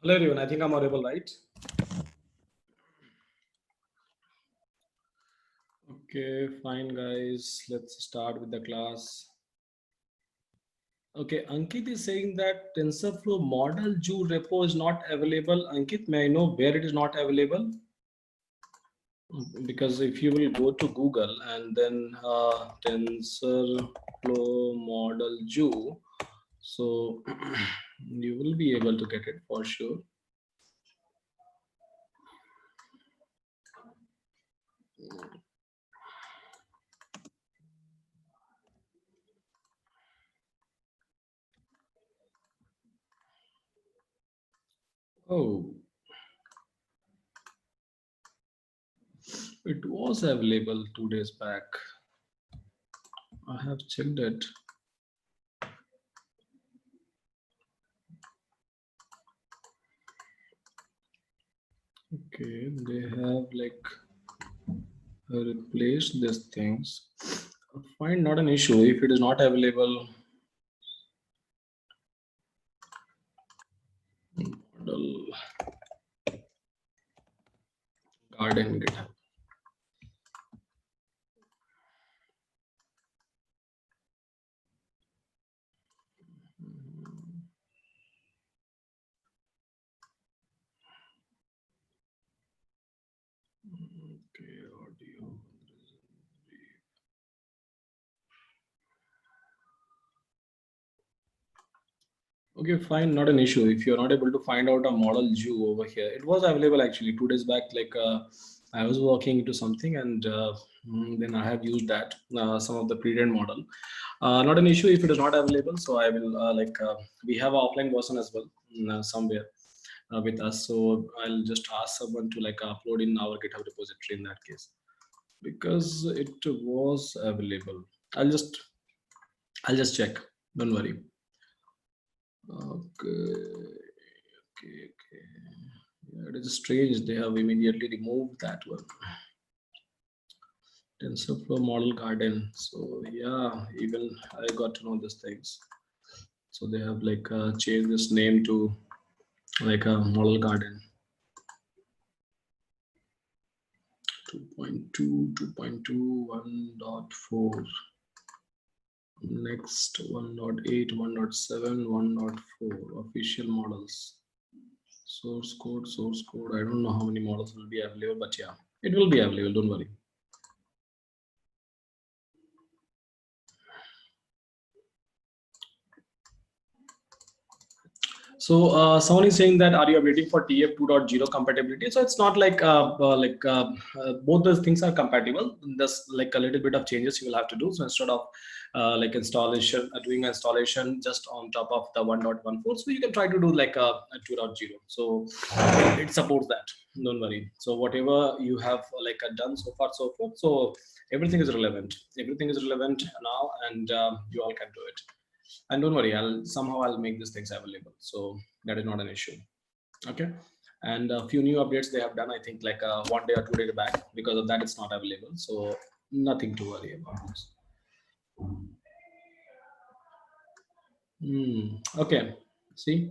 Hello everyone, I think I'm audible, right? Okay, fine guys, let's start with the class. Okay, Ankit is saying that TensorFlow model Ju repo is not available. Ankit, may I know where it is not available? Because if you will go to Google and then TensorFlow model Ju, so you will be able to get it for sure. Oh, it was available 2 days back. I have checked it. Okay, they have like replaced these things. Fine, not an issue. If it is not available, model garden GitHub. Okay, audio. Okay, fine, not an issue. If you're not able to find out a model Jew over here, it was available actually 2 days back. Like I was working into something and then I have used that some of the pre-trained model. Not an issue if it is not available. So I will we have an offline version as well somewhere with us. So I'll just ask someone to like upload in our GitHub repository in that case because it was available. I'll just check. Don't worry. Okay. Yeah, it is strange. They have immediately removed that one. TensorFlow model garden. So yeah, even I got to know these things. So they have like changed this name to like a model garden. 2.2, 2.2, 1.4. Next 1.8, 1.7, 1.4 official models. Source code. I don't know how many models will be available, but yeah, it will be available. Don't worry. So someone is saying that are you waiting for TF 2.0 compatibility? So it's not like both those things are compatible. There's like a little bit of changes you will have to do. So instead of like installation, doing installation just on top of the 1.14, so you can try to do like a 2.0. So it supports that. Don't worry. So whatever you have like done so far, so forth. So everything is relevant. Everything is relevant now, and you all can do it. And don't worry, I'll make these things available, so that is not an issue. Okay, and a few new updates they have done, I think like 1 day or 2 days back. Because of that it's not available, so nothing to worry about this. Okay, see,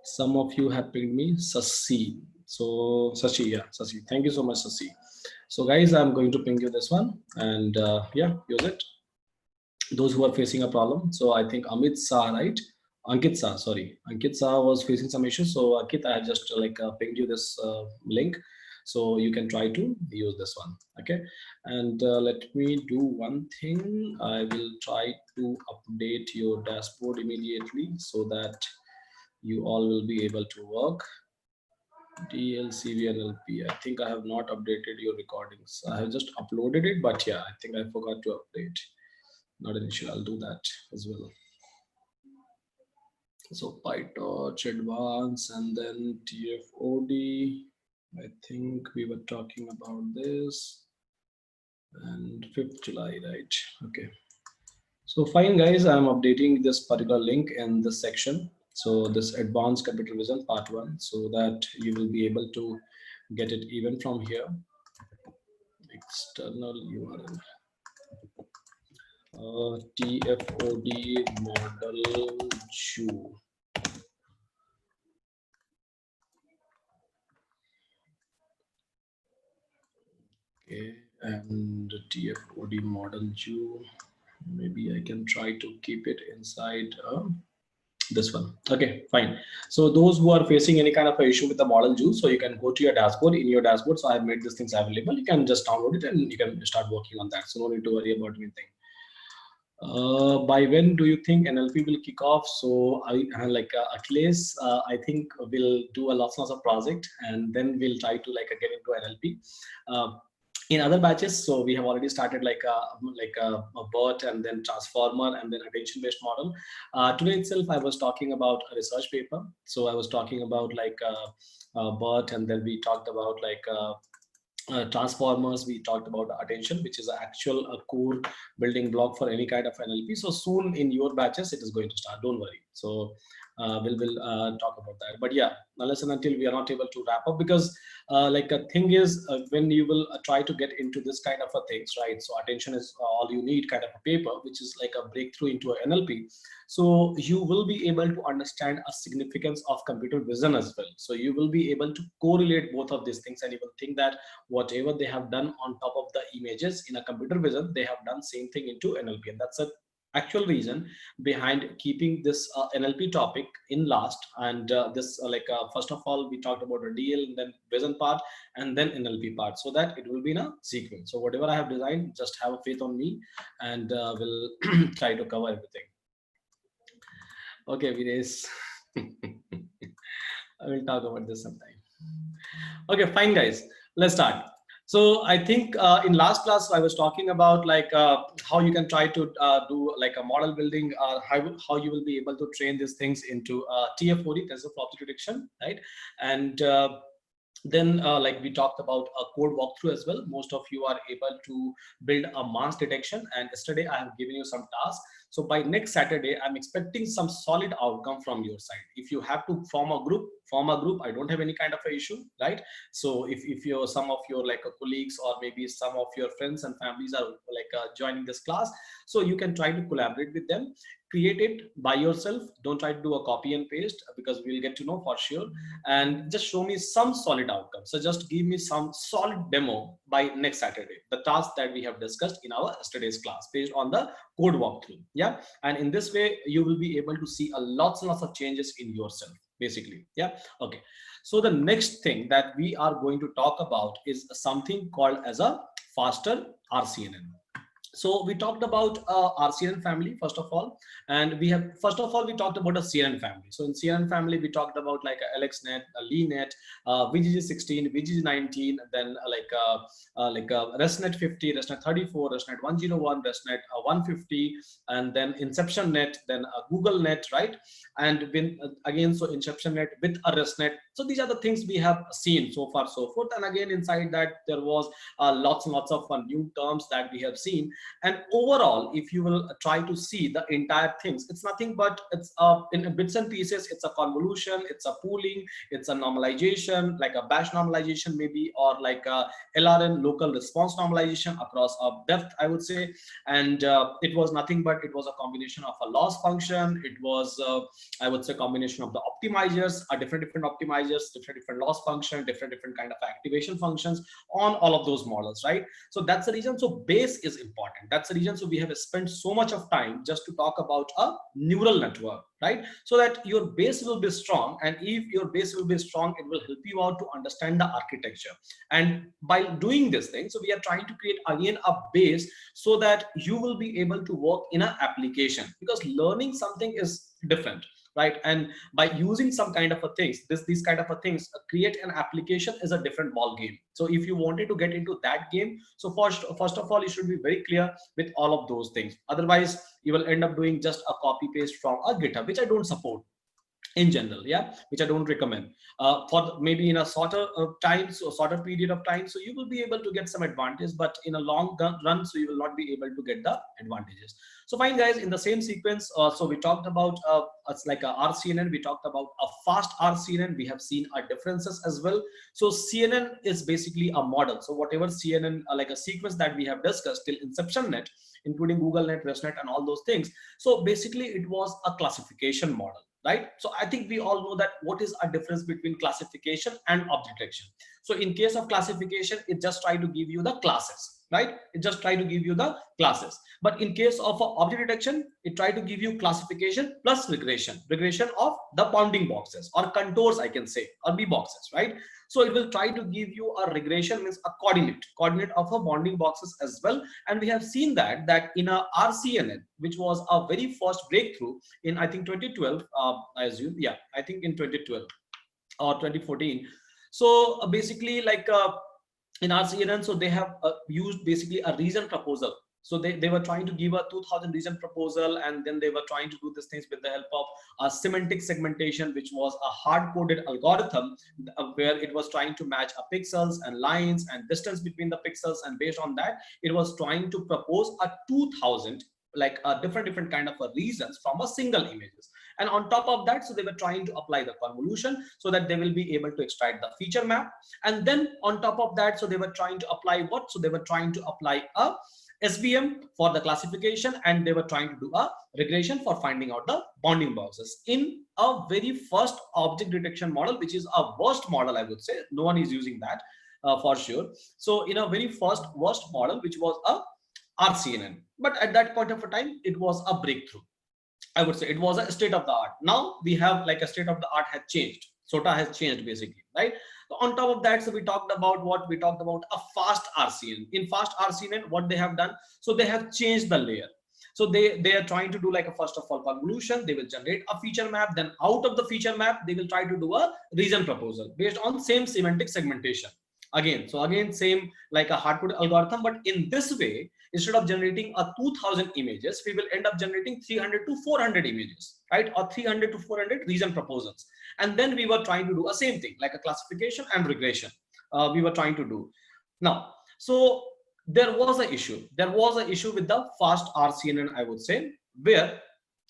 some of you have pinged me Sasi. So Sashi, yeah, Sasi, thank you so much, Sasi. So guys, I'm going to ping you this one, and yeah, use it. Those who are facing a problem. So I think Amit Shah, right? Ankit Shah, sorry. Ankit Shah was facing some issues. So Ankit, I have just like pinged you this link. So you can try to use this one. Okay. And let me do one thing. I will try to update your dashboard immediately so that you all will be able to work. DLCV and LP. I think I have not updated your recordings. I have just uploaded it, but yeah, I think I forgot to update. Not an issue, I'll do that as well. So PyTorch Advanced and then TFOD. I think we were talking about this. And 5th July, right? Okay. So fine guys, I'm updating this particular link in this section. So this advanced computer vision part 1, so that you will be able to get it even from here. External URL. TFOD model Jew. Okay, and TFOD model Jew. Maybe I can try to keep it inside this one. Okay, fine. So those who are facing any kind of a issue with the model juice, so you can go to your dashboard. In your dashboard, so I have made these things available. You can just download it and you can start working on that. So no need to worry about anything. By when do you think NLP will kick off? So at least I think we'll do a lots of project, and then we'll try to get into NLP. In other batches, so we have already started a bot, and then transformer, and then attention based model. Today itself I was talking about a research paper. So I was talking about bot, and then we talked about transformers, we talked about attention, which is actual core building block for any kind of NLP. So soon in your batches it is going to start, don't worry. So we'll talk about that. But yeah, unless and until we are not able to wrap up, because a thing is, when you will try to get into this kind of a things, right? So attention is all you need kind of a paper, which is like a breakthrough into a NLP. So you will be able to understand a significance of computer vision as well. So you will be able to correlate both of these things, and you will think that whatever they have done on top of the images in a computer vision, they have done same thing into NLP. And that's a actual reason behind keeping this NLP topic in last. And first of all, we talked about a DL, and then vision part, and then NLP part, so that it will be in a sequence. So whatever I have designed, just have a faith on me, and we'll try to cover everything. Okay, Vinesh. I will talk about this sometime. Okay, fine, guys. Let's start. So I think in last class I was talking about how you can try to do like a model building, how you will be able to train these things into TF40, tensor flow object detection, right? And then we talked about a code walkthrough as well. Most of you are able to build a mask detection, and yesterday I have given you some tasks. So by next Saturday, I'm expecting some solid outcome from your side. If you have to form a group. I don't have any kind of a issue, right? So if you're some of your colleagues, or maybe some of your friends and families are joining this class, so you can try to collaborate with them. Create it by yourself. Don't try to do a copy and paste, because we'll get to know for sure. And just show me some solid outcome. So just give me some solid demo by next Saturday, the task that we have discussed in our yesterday's class based on the code walkthrough. Yeah, and in this way you will be able to see a lots and lots of changes in yourself, basically. Yeah, okay. So the next thing that we are going to talk about is something called as a faster RCNN. So we talked about RCNN family first of all, and we have we talked about a CNN family. So in CNN family, we talked about LXNet, LeeNet, VGG16, VGG19, then ResNet 50, ResNet 34, ResNet 101, ResNet 150, and then Inception Net, then Google Net, right? And when again, so Inception Net with a ResNet. So these are the things we have seen so far, so forth. And again, inside that there was lots and lots of new terms that we have seen. And overall, if you will try to see the entire things, it's nothing but it's in bits and pieces. It's a convolution, it's a pooling, it's a normalization, like a batch normalization maybe, or like a LRN, local response normalization across a depth, I would say. And it was nothing but it was a combination of a loss function. It was I would say combination of the optimizers, different optimizers, different loss function, different kind of activation functions on all of those models, right? So that's the reason. So base is important. That's the reason. So we have spent so much of time just to talk about a neural network, right? So that your base will be strong, and if your base will be strong, it will help you out to understand the architecture. And by doing this thing, so we are trying to create again a base so that you will be able to work in an application, because learning something is different, right? And by using some kind of a things, these kind of a things, create an application is a different ball game. So if you wanted to get into that game, so first of all, you should be very clear with all of those things. Otherwise you will end up doing just a copy paste from a GitHub, which I don't support in general, yeah, which I don't recommend for maybe in a shorter time, so shorter period of time. So you will be able to get some advantage, but in a long run, so you will not be able to get the advantages. So fine, guys, in the same sequence, so we talked about it's like a RCNN, we talked about a fast RCNN. We have seen our differences as well. So CNN is basically a model. So whatever CNN, like a sequence that we have discussed till Inception Net, including Google Net, ResNet, and all those things. So basically it was a classification model, right? So I think we all know that what is a difference between classification and object detection. So in case of classification, it just try to give you the classes, right? It just try to give you the classes. But in case of object detection, it try to give you classification plus regression of the bounding boxes or contours, I can say, or B boxes, right? So it will try to give you a regression, means a coordinate of a bounding boxes as well. And we have seen that in a RCNN, which was a very first breakthrough in, I think, 2012, I assume, yeah, I think in 2012 or 2014. So basically, like in RCNN, so they have used basically a reason proposal. So they were trying to give a 2000 reason proposal, and then they were trying to do these things with the help of a semantic segmentation, which was a hard-coded algorithm where it was trying to match a pixels and lines and distance between the pixels, and based on that, it was trying to propose a 2000 like a different kind of reasons from a single images. And on top of that, so they were trying to apply the convolution so that they will be able to extract the feature map. And then on top of that, so they were trying to apply what? So they were trying to apply a SVM for the classification, and they were trying to do a regression for finding out the bounding boxes in a very first object detection model, which is a worst model, I would say. No one is using that for sure. So in a very first worst model, which was a RCNN, but at that point of time, it was a breakthrough. I would say it was a state of the art. Now we have like a state of the art has changed. SOTA has changed basically, right? So on top of that, so we talked about what? We talked about a fast RCN. In fast RCN, what they have done? So they have changed the layer. So they are trying to do like a first of all convolution. They will generate a feature map. Then out of the feature map, they will try to do a reason proposal based on same semantic segmentation. Again, so again, same like a hard-coded algorithm, but in this way, instead of generating a 2000 images, we will end up generating 300 to 400 images, right? Or 300 to 400 reason proposals. And then we were trying to do a same thing, like a classification and regression. We were trying to do. Now, so there was an issue. There was an issue with the fast RCNN, I would say, where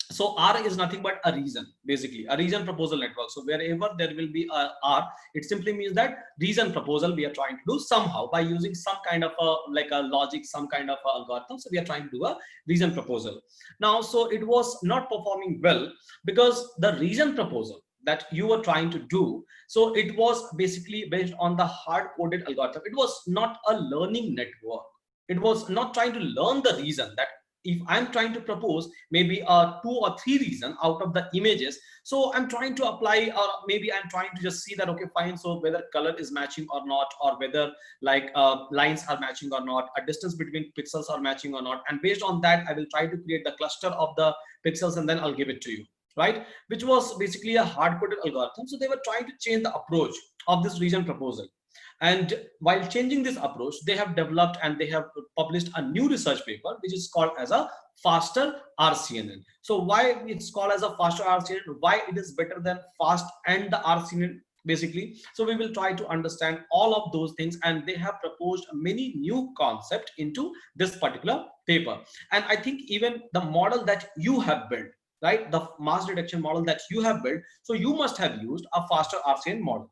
so R is nothing but a reason, basically a reason proposal network. So wherever there will be a R, it simply means that reason proposal we are trying to do somehow by using some kind of a like a logic, some kind of a algorithm. So we are trying to do a reason proposal. Now, so it was not performing well because the reason proposal that you were trying to do, so it was basically based on the hard-coded algorithm. It was not a learning network. It was not trying to learn the reason that if I'm trying to propose maybe a 2 or 3 reason out of the images, so I'm trying to apply, or maybe I'm trying to just see that, okay, fine, so whether color is matching or not, or whether like lines are matching or not, a distance between pixels are matching or not, and based on that I will try to create the cluster of the pixels and then I'll give it to you, right? Which was basically a hard-coded algorithm. So they were trying to change the approach of this reason proposal. And while changing this approach, they have developed and they have published a new research paper, which is called as a faster RCNN. So why it's called as a faster RCNN? Why it is better than fast and the RCNN, basically? So we will try to understand all of those things, and they have proposed many new concepts into this particular paper. And I think even the model that you have built, right, the mass detection model that you have built, so you must have used a faster RCNN model.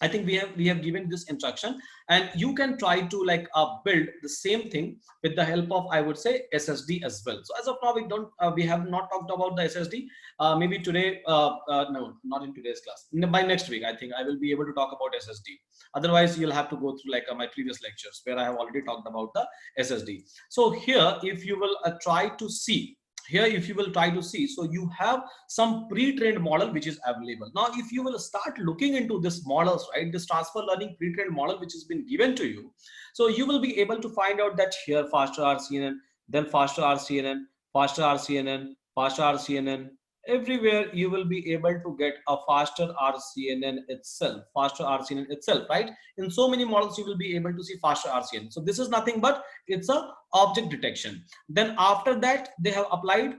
I think we have given this instruction, and you can try to like build the same thing with the help of, I would say, SSD as well. So as of now, we have not talked about the SSD. Maybe today, no, not in today's class. By next week, I think I will be able to talk about SSD. Otherwise, you'll have to go through like my previous lectures where I have already talked about the SSD. So here, if you will try to see. Here, if you will try to see, so you have some pre-trained model which is available. Now, if you will start looking into this models, right, this transfer learning pre-trained model which has been given to you, so you will be able to find out that here faster RCNN, then faster RCNN, faster RCNN, faster RCNN. Everywhere you will be able to get a faster RCNN itself, right? In so many models, you will be able to see faster RCNN. So this is nothing but it's a object detection. Then after that, they have applied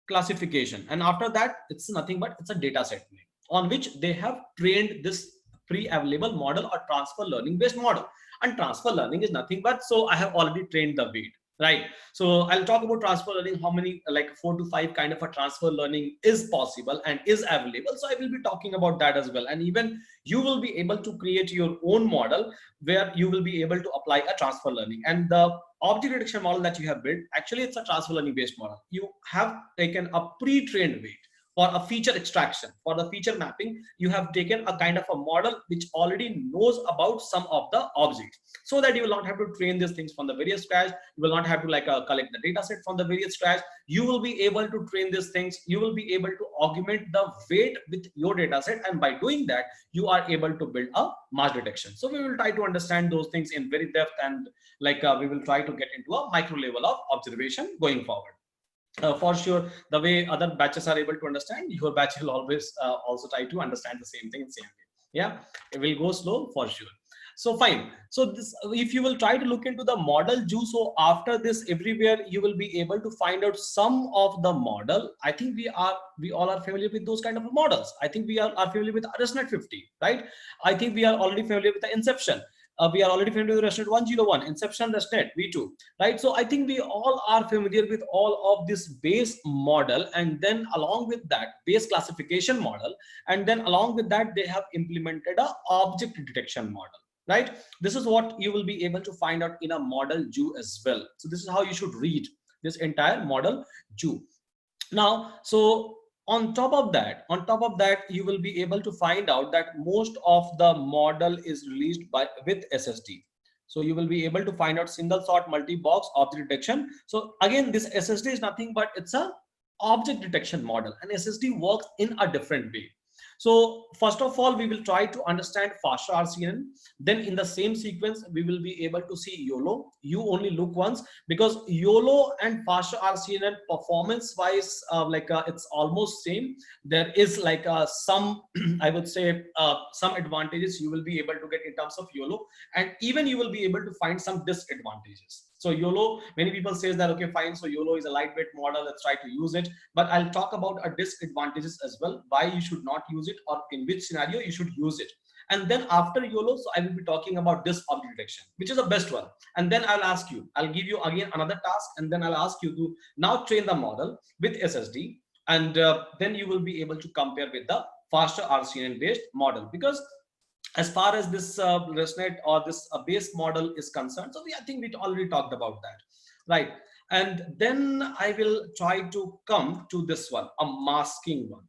classification, and after that, it's nothing but it's a data set on which they have trained this pre-available model or transfer learning based model. And transfer learning is nothing but, so I have already trained the weight. Right. So I'll talk about transfer learning, how many like 4 to 5 kind of a transfer learning is possible and is available. So I will be talking about that as well. And even you will be able to create your own model where you will be able to apply a transfer learning. And the object detection model that you have built, actually it's a transfer learning based model. You have taken a pre-trained weight. for a feature extraction, for the feature mapping, you have taken a kind of a model which already knows about some of the objects, so that you will not have to train these things from the very scratch. You will not have to like collect the data set from the very scratch. You will be able to train these things. You will be able to augment the weight with your data set, and by doing that, you are able to build a mass detection. So we will try to understand those things in very depth, and like we will try to get into a micro level of observation going forward. For sure, the way other batches are able to understand, your batch will always also try to understand the same thing in the same way. Yeah, it will go slow for sure. So fine. So this, if you will try to look into the model Jew, so after this, everywhere you will be able to find out some of the model. I think we all are familiar with those kind of models. I think we are familiar with ResNet 50, right? I think we are already familiar with the Inception. We are already familiar with ResNet 101, Inception, ResNet V2, right? So I think we all are familiar with all of this base model, and then along with that base classification model, and then along with that they have implemented a object detection model, right? This is what you will be able to find out in a model Jew as well. So this is how you should read this entire model Jew. Now, so on top of that, you will be able to find out that most of the model is released by with SSD. So you will be able to find out single sort multi-box object detection. So again, this SSD is nothing but it's a object detection model, and SSD works in a different way. So first of all, we will try to understand faster RCNN. Then in the same sequence, we will be able to see YOLO. You only look once, because YOLO and faster RCNN performance wise, it's almost same. There is like some, I would say some advantages you will be able to get in terms of YOLO, and even you will be able to find some disadvantages. So YOLO, many people say that, okay, fine, so YOLO is a lightweight model, let's try to use it. But I'll talk about a disadvantages as well, why you should not use it, or in which scenario you should use it. And then after YOLO, so I will be talking about this object detection, which is the best one. And then I'll give you again another task, and then I'll ask you to now train the model with SSD, and then you will be able to compare with the faster RCNN based model. Because as far as this ResNet or this base model is concerned, so I think we already talked about that, right? And then I will try to come to this one, a masking one.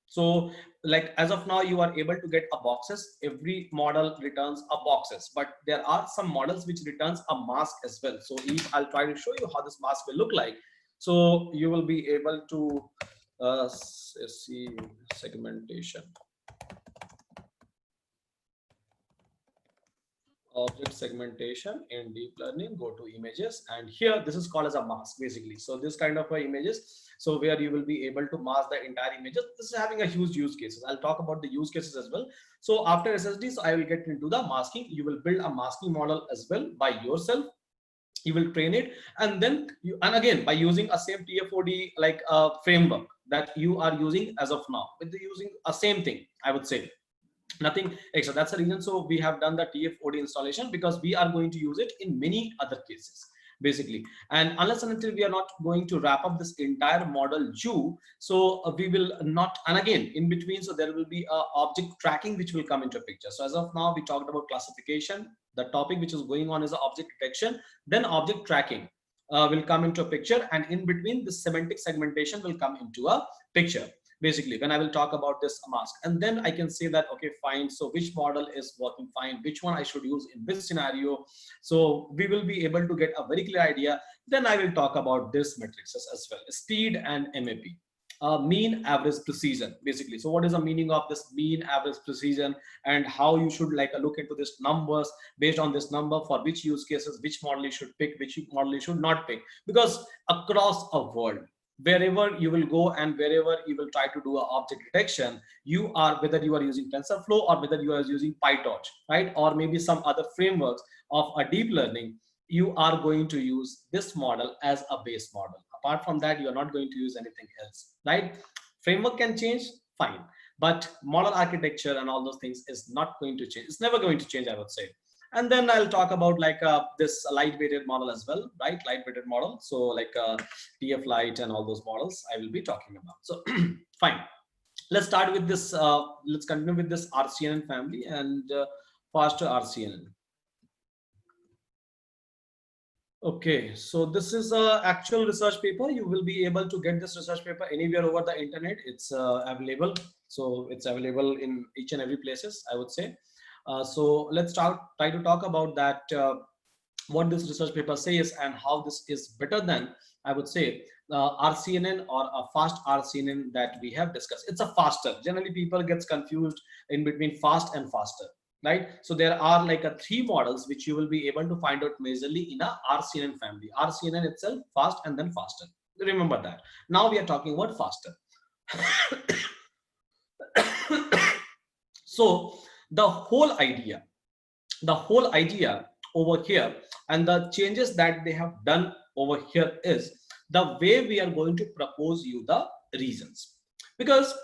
So like as of now, you are able to get a boxes. Every model returns a boxes, but there are some models which returns a mask as well. So if I'll try to show you how this mask will look like. So you will be able to see segmentation. Object segmentation in deep learning, go to images, and here this is called as a mask basically. So this kind of images, so where you will be able to mask the entire images. This is having a huge use cases. I'll talk about the use cases as well. So after SSDs, I will get into the masking. You will build a masking model as well by yourself. You will train it, and then and again by using a same TF-OD like framework that you are using as of now, with using a same thing, I would say. Nothing extra. That's the reason. So we have done the TF-OD installation, because we are going to use it in many other cases basically. And unless and until we are not going to wrap up this entire model Jew, so we will not. And again, in between, so there will be a object tracking which will come into a picture. So as of now, we talked about classification. The topic which is going on is object detection. Then object tracking will come into a picture, and in between, the semantic segmentation will come into a picture. Basically, when I will talk about this mask, and then I can say that, okay, fine, so which model is working fine, which one I should use in which scenario. So we will be able to get a very clear idea. Then I will talk about this matrices as well, speed and MAP, mean average precision basically. So what is the meaning of this mean average precision, and how you should like look into this numbers, based on this number for which use cases, which model you should pick, which model you should not pick. Because across a world, wherever you will go and wherever you will try to do an object detection, you are, whether you are using TensorFlow or whether you are using PyTorch, right, or maybe some other frameworks of a deep learning, you are going to use this model as a base model. Apart from that, you are not going to use anything else, right? Framework can change, fine, but model architecture and all those things is not going to change. It's never going to change, I would say. And then I'll talk about like this lightweighted model as well, right? Lightweighted model. So like TF Light and all those models I will be talking about. So fine. Let's start with this. Let's continue with this RCNN family and faster RCNN. Okay, so this is a actual research paper. You will be able to get this research paper anywhere over the internet. It's available. So it's available in each and every places, I would say. So let's try to talk about that. What this research paper says and how this is better than, I would say, RCNN or a fast RCNN that we have discussed. It's a faster. Generally, people gets confused in between fast and faster, right? So there are like a three models which you will be able to find out majorly in a RCNN family. RCNN itself, fast and then faster. Remember that. Now we are talking about faster. So the whole idea over here and the changes that they have done over here is the way we are going to propose you the reasons. Because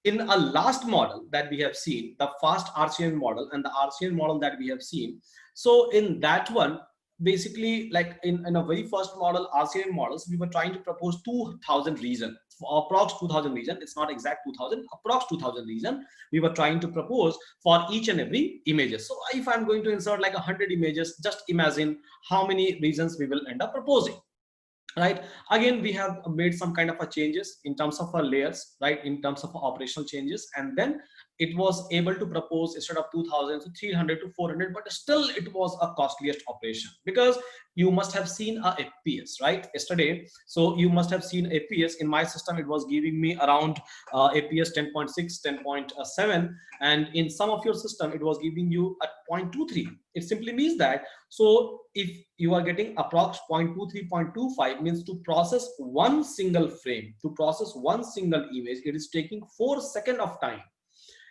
in a last model that we have seen, the fast RCN model and the RCN model that we have seen, so in that one, basically, like in a very first model, RCN models, we were trying to propose 2000 reason, approx 2000 reason. It's not exact 2000, approx 2000 reason we were trying to propose for each and every images. So if I'm going to insert like 100 images, just imagine how many reasons we will end up proposing, right? Again, we have made some kind of a changes in terms of our layers, right, in terms of operational changes, and then it was able to propose instead of 2000 to 300 to 400, but still it was a costliest operation. Because you must have seen a fps, right, yesterday. So you must have seen fps. In my system, it was giving me around fps 10.6, 10.7, and in some of your system it was giving you at 0.23. It simply means that, so if you are getting approx 0.23, 0.25, means to process one single frame, to process one single image, it is taking 4 seconds of time.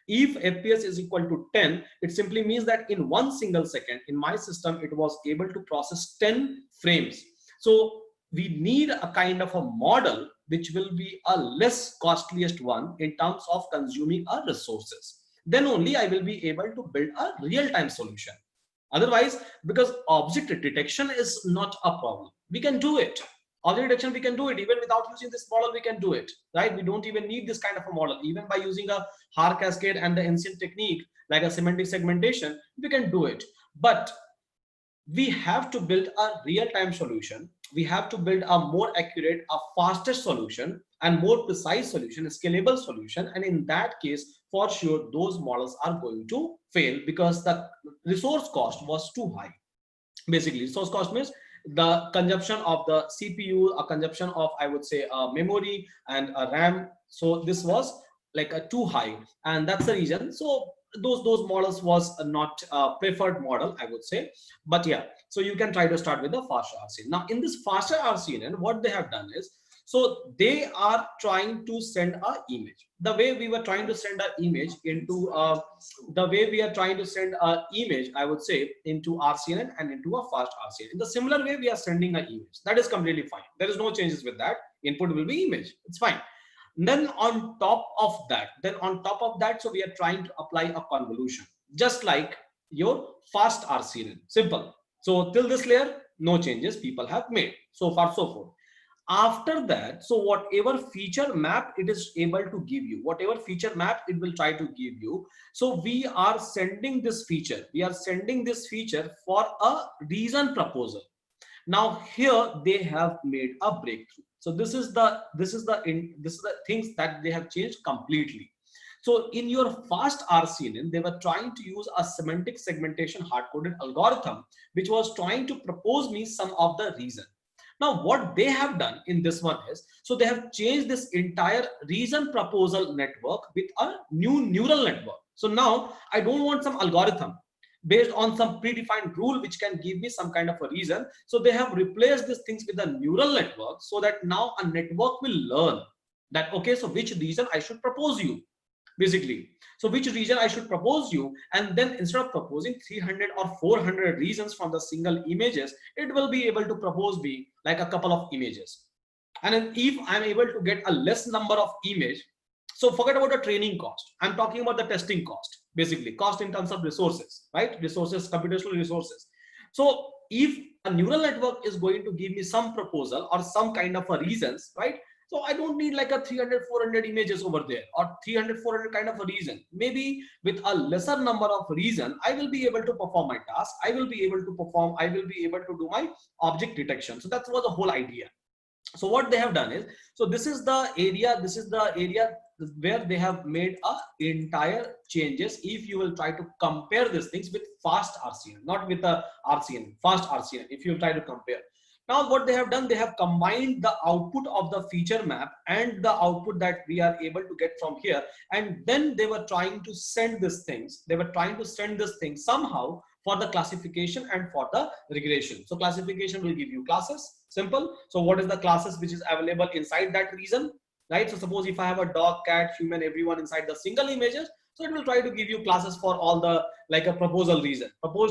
If fps is equal to 10, it simply means that in 1 single second, in my system, it was able to process 10 frames. So we need a kind of a model which will be a less costliest one in terms of consuming our resources. Then only I will be able to build a real-time solution. Otherwise, because object detection is not a problem, we can do it. Object detection, we can do it even without using this model. We can do it, right? We don't even need this kind of a model. Even by using a Haar cascade and the ancient technique like a semantic segmentation, we can do it. But we have to build a real-time solution. We have to build a more accurate, a faster solution, and more precise solution, a scalable solution. And in that case, for sure, those models are going to fail because the resource cost was too high. Basically, resource cost means the consumption of the CPU, a consumption of, I would say, memory and a RAM. So this was like a too high, and that's the reason. So those models was not a preferred model, I would say. But yeah, so you can try to start with the faster RCN. Now in this faster RCN, what they have done is, so they are trying to send a image the way we were trying to send an image into the way we are trying to send an image, I would say, into RCN and into a fast RCN. In the similar way we are sending an image, that is completely fine. There is no changes with that. Input will be image, it's fine. Then on top of that, so we are trying to apply a convolution just like your fast RCN. Simple. So till this layer, no changes people have made, so far so forth. After that, so whatever feature map it is able to give you, whatever feature map it will try to give you, so we are sending this feature, for a reason proposal. Now here they have made a breakthrough. So this is the things that they have changed completely. So in your fast RCN, they were trying to use a semantic segmentation hard-coded algorithm, which was trying to propose me some of the reason. Now what they have done in this one is, so they have changed this entire reason proposal network with a new neural network. So now I don't want some algorithm based on some predefined rule which can give me some kind of a reason. So they have replaced these things with a neural network, so that now a network will learn that, okay, so which reason I should propose you, basically. So which reason I should propose you, and then instead of proposing 300 or 400 reasons from the single images, it will be able to propose me like a couple of images. And then if I'm able to get a less number of image, so forget about the training cost, I'm talking about the testing cost, basically cost in terms of resources, right? Resources, computational resources. So if a neural network is going to give me some proposal or some kind of a reasons, right, So I don't need like a 300, 400 images over there, or 300, 400 kind of a reason. Maybe with a lesser number of reason, I will be able to perform my task. I will be able to do my object detection. So that was the whole idea. So what they have done is, so this is the area where they have made a entire changes. If you will try to compare these things with fast RCN, not with a RCN, fast RCN, if you will try to compare. Now what they have done, they have combined the output of the feature map and the output that we are able to get from here, and then they were trying to send these things, somehow for the classification and for the regression. So classification will give you classes, simple. So what is the classes which is available inside that region, right? So suppose if I have a dog, cat, human, everyone inside the single images, so it will try to give you classes for all the like a proposed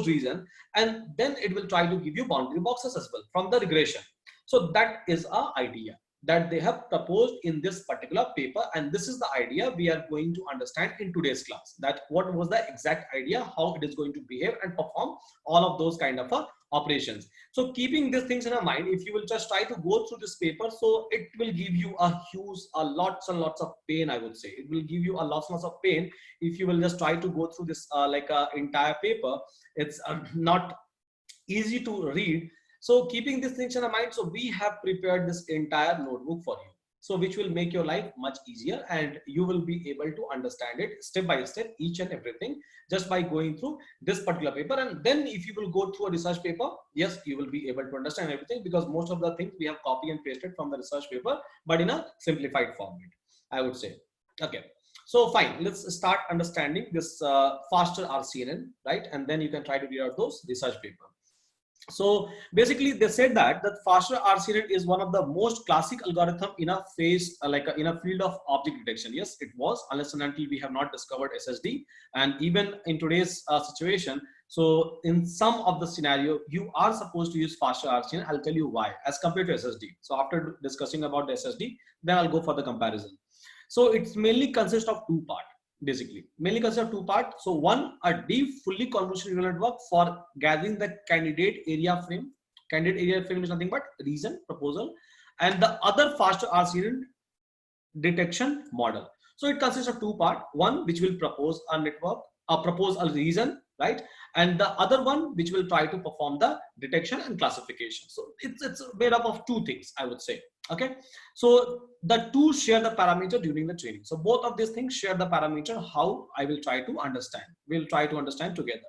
reason, and then it will try to give you boundary boxes as well from the regression. So that is our idea that they have proposed in this particular paper, and this is the idea we are going to understand in today's class, that what was the exact idea, how it is going to behave and perform all of those kind of operations. So keeping these things in our mind, if you will just try to go through this paper, so it will give you lots and lots of pain. I would say it will give you a lots and lots of pain if you will just try to go through this entire paper. It's not easy to read. So keeping these things in mind, so we have prepared this entire notebook for you, so which will make your life much easier, and you will be able to understand it step by step, each and everything, just by going through this particular paper. And then if you will go through a research paper, yes, you will be able to understand everything, because most of the things we have copy and pasted from the research paper, but in a simplified format, I would say. Okay, so fine, let's start understanding this faster RCNN, right? And then you can try to read out those research paper. So basically they said that the faster RCNN is one of the most classic algorithm in a phase in a field of object detection. Yes, it was, unless and until we have not discovered SSD. And even in today's situation, so in some of the scenario you are supposed to use faster RCNN. I'll tell you why as compared to SSD. So after discussing about the SSD, then I'll go for the comparison. So it's mainly consists of two parts. Basically mainly consists of two parts. So one, a deep fully convolutional neural network for gathering the candidate area frame. Candidate area frame is nothing but reason, proposal, and the other faster RCNN detection model. So it consists of two parts, one which will propose a network, propose a reason, right, and the other one which will try to perform the detection and classification. So it's made up of two things, I would say. Okay, so the two share the parameter during the training. So both of these things share the parameter. How I will try to understand, we'll try to understand together.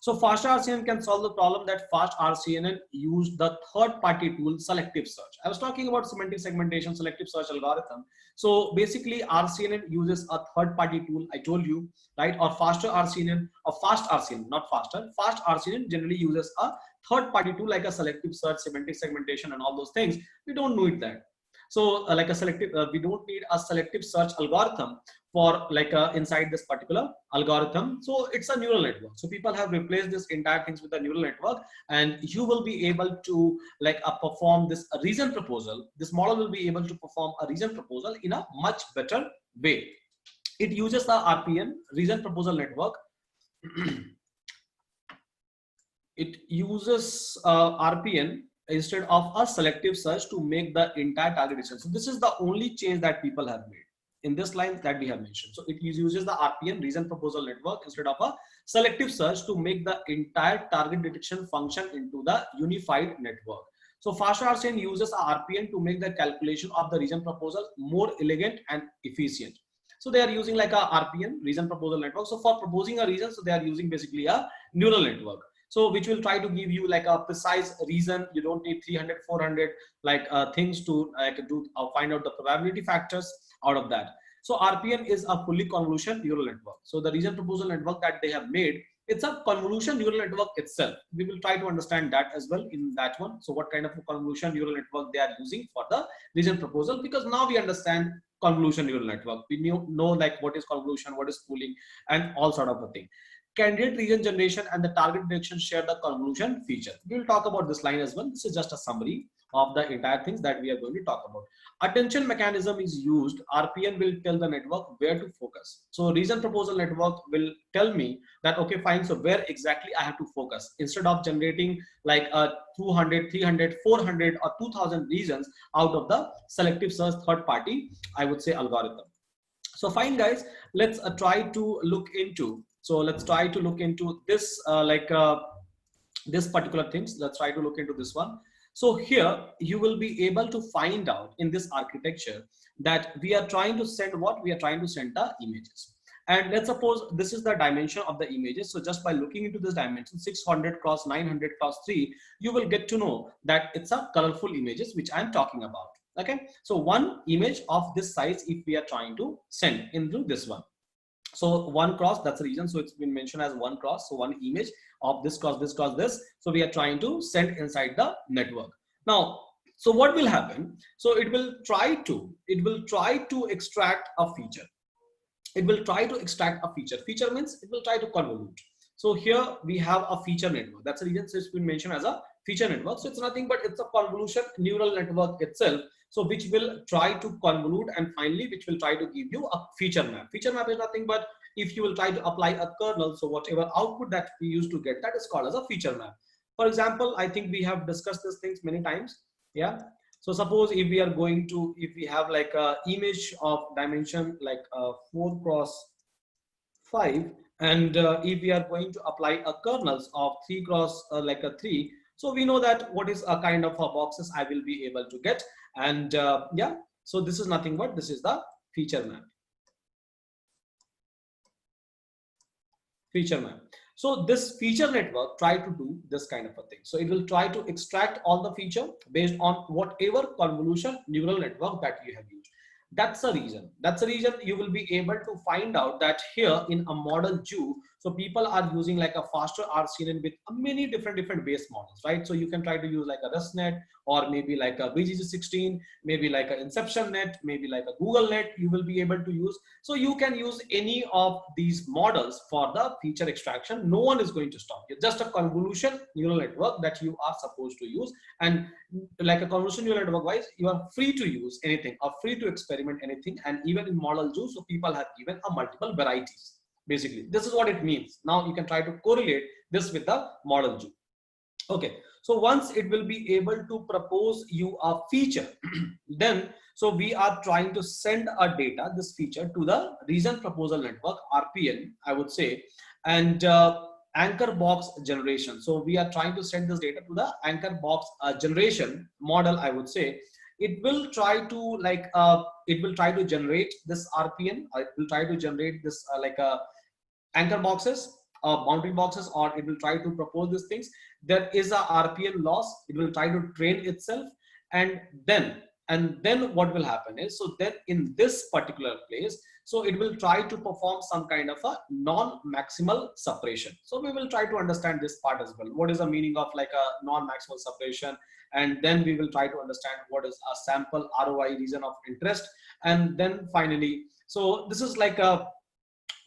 So fast RCNN can solve the problem that fast RCNN use the third-party tool selective search. I was talking about semantic segmentation, selective search algorithm. So basically RCNN uses a third-party tool, I told you, right? Or faster RCNN, or fast RCNN, not faster. Fast RCNN generally uses a third-party tool like a selective search, semantic segmentation, and all those things. We don't need that. So like a selective, we don't need a selective search algorithm for inside this particular algorithm. So it's a neural network. So people have replaced this entire things with a neural network, and you will be able to perform this reason proposal. This model will be able to perform a reason proposal in a much better way. It uses the RPN, reason proposal network. It uses RPN instead of a selective search to make the entire target decision. So this is the only change that people have made in this line that we have mentioned. So it uses the RPN, reason proposal network, instead of a selective search to make the entire target detection function into the unified network. So faster RCNN uses a RPN to make the calculation of the reason proposal more elegant and efficient. So they are using like a RPN, reason proposal network. So for proposing a reason, so they are using basically a neural network. So which will try to give you like a precise reason. You don't need 300, 400 things to find out the probability factors out of that. So RPN is a fully convolution neural network. So the reason proposal network that they have made, it's a convolution neural network itself. We will try to understand that as well in that one. So what kind of a convolution neural network they are using for the reason proposal, because now we understand convolution neural network. We know like what is convolution, what is pooling, and all sort of a thing. Candidate region generation and the target detection share the convolution feature. We will talk about this line as well. This is just a summary. of the entire things that we are going to talk about. Attention mechanism is used. RPN will tell the network where to focus. So reason proposal network will tell me that, okay, fine, so where exactly I have to focus, instead of generating like 200, 300, 400 or 2000 reasons out of the selective search third party, I would say, algorithm. So fine guys, let's try to look into, this this particular things. Let's try to look into this one. So here you will be able to find out in this architecture that we are trying to send what? We are trying to send the images. And let's suppose this is the dimension of the images. So just by looking into this dimension 600 cross 900 cross 3, you will get to know that it's a colorful images which I'm talking about. Okay, so one image of this size if we are trying to send into this one. So one cross, that's the reason. So it's been mentioned as one cross. So one image of this cross, this cross, this. So we are trying to send inside the network. Now, so what will happen? So it will try to extract a feature. It will try to extract a feature. Feature means it will try to convolute. So here we have a feature network. That's the reason it's been mentioned as a feature network. So it's nothing but it's a convolution neural network itself. So which will try to convolute and finally which will try to give you a feature map. Feature map is nothing but if you will try to apply a kernel, so whatever output that we used to get, that is called as a feature map. For example, I think we have discussed these things many times. Yeah. So suppose if we are going to, if we have like a image of dimension like 4 cross 5, and if we are going to apply a kernels of 3 cross like a 3, so we know that what is a kind of a boxes I will be able to get. And yeah, so this is nothing but this is the feature map. Feature map. So this feature network try to do this kind of a thing. So it will try to extract all the feature based on whatever convolution neural network that you have used. That's the reason. That's the reason you will be able to find out that here in a model Jew, so people are using like a faster RCNN with many different base models, right? So you can try to use like a ResNet or maybe like a BGG16, maybe like a Inception Net, maybe like a Google Net you will be able to use. So you can use any of these models for the feature extraction. No one is going to stop you. Just a convolution neural network that you are supposed to use. And like a convolution neural network wise, you are free to use anything or free to experiment anything. And even in model Jew, so people have given a multiple varieties. Basically, this is what it means. Now you can try to correlate this with the model Jew. Okay, so once it will be able to propose you a feature, then so we are trying to send a data, this feature, to the reason proposal network, RPN, I would say, and anchor box generation. So we are trying to send this data to the anchor box generation model, I would say. It will try to like it will try to generate this RPN. It will try to generate this like anchor boxes, boundary boxes, or it will try to propose these things. There is a RPN loss. It will try to train itself, and then what will happen is, so then in this particular place, so it will try to perform some kind of a non-maximal separation. So we will try to understand this part as well. What is the meaning of like a non-maximal separation? And then we will try to understand what is a sample ROI, region of interest. And then finally, so this is like a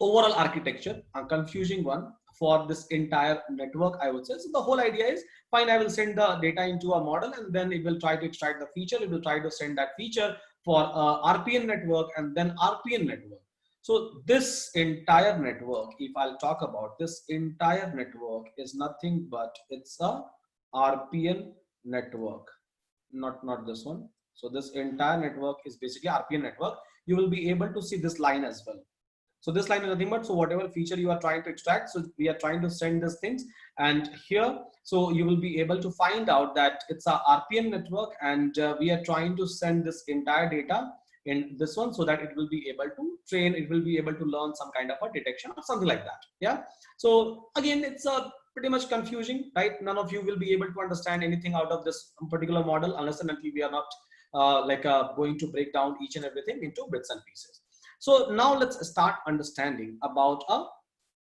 overall architecture, a confusing one for this entire network, I would say. So the whole idea is, fine, I will send the data into a model and then it will try to extract the feature. It will try to send that feature for RPN network and then RPN network. So this entire network, if I'll talk about this entire network, is nothing but it's a RPN network, not this one. So this entire network is basically RPN network. You will be able to see this line as well. So this line is nothing but, so whatever feature you are trying to extract, so we are trying to send these things, and here, so you will be able to find out that it's a RPN network, and we are trying to send this entire data in this one, so that it will be able to train, it will be able to learn some kind of a detection or something like that. Yeah. So again, it's a pretty much confusing, right? None of you will be able to understand anything out of this particular model unless and until we are not going to break down each and everything into bits and pieces. So now let's start understanding about a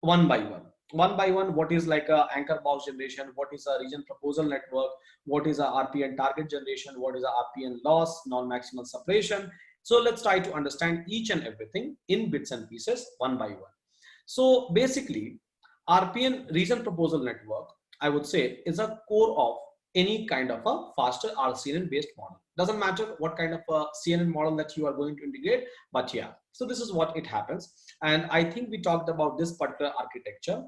one by one. What is like a anchor box generation? What is a region proposal network? What is a RPN target generation? What is a RPN loss, non-maximal separation? So let's try to understand each and everything in bits and pieces one by one. So basically, RPN region proposal network, I would say, is a core of any kind of a faster RCNN based model. Doesn't matter what kind of a CNN model that you are going to integrate, but yeah, so this is what it happens. And I think we talked about this particular architecture,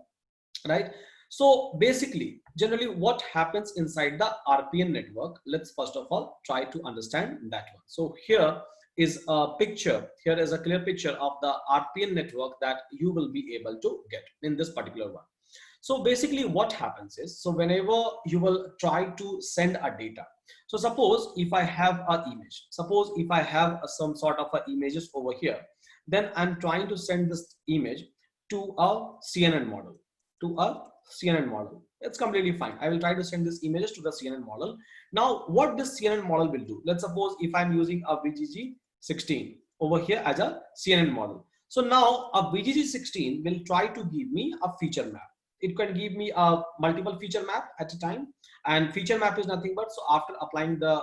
right? So basically, generally what happens inside the RPN network, let's first of all try to understand that one. So here is a picture, here is a clear picture of the RPN network that you will be able to get in this particular one. So basically what happens is, so whenever you will try to send a data, so suppose if I have an image, suppose if I have some sort of images over here, then I'm trying to send this image to a CNN model, It's completely fine. I will try to send these images to the CNN model. Now, what this CNN model will do, let's suppose if I'm using a VGG16 over here as a CNN model. So now a VGG16 will try to give me a feature map. It can give me a multiple feature map at a time, and feature map is nothing but, so after applying the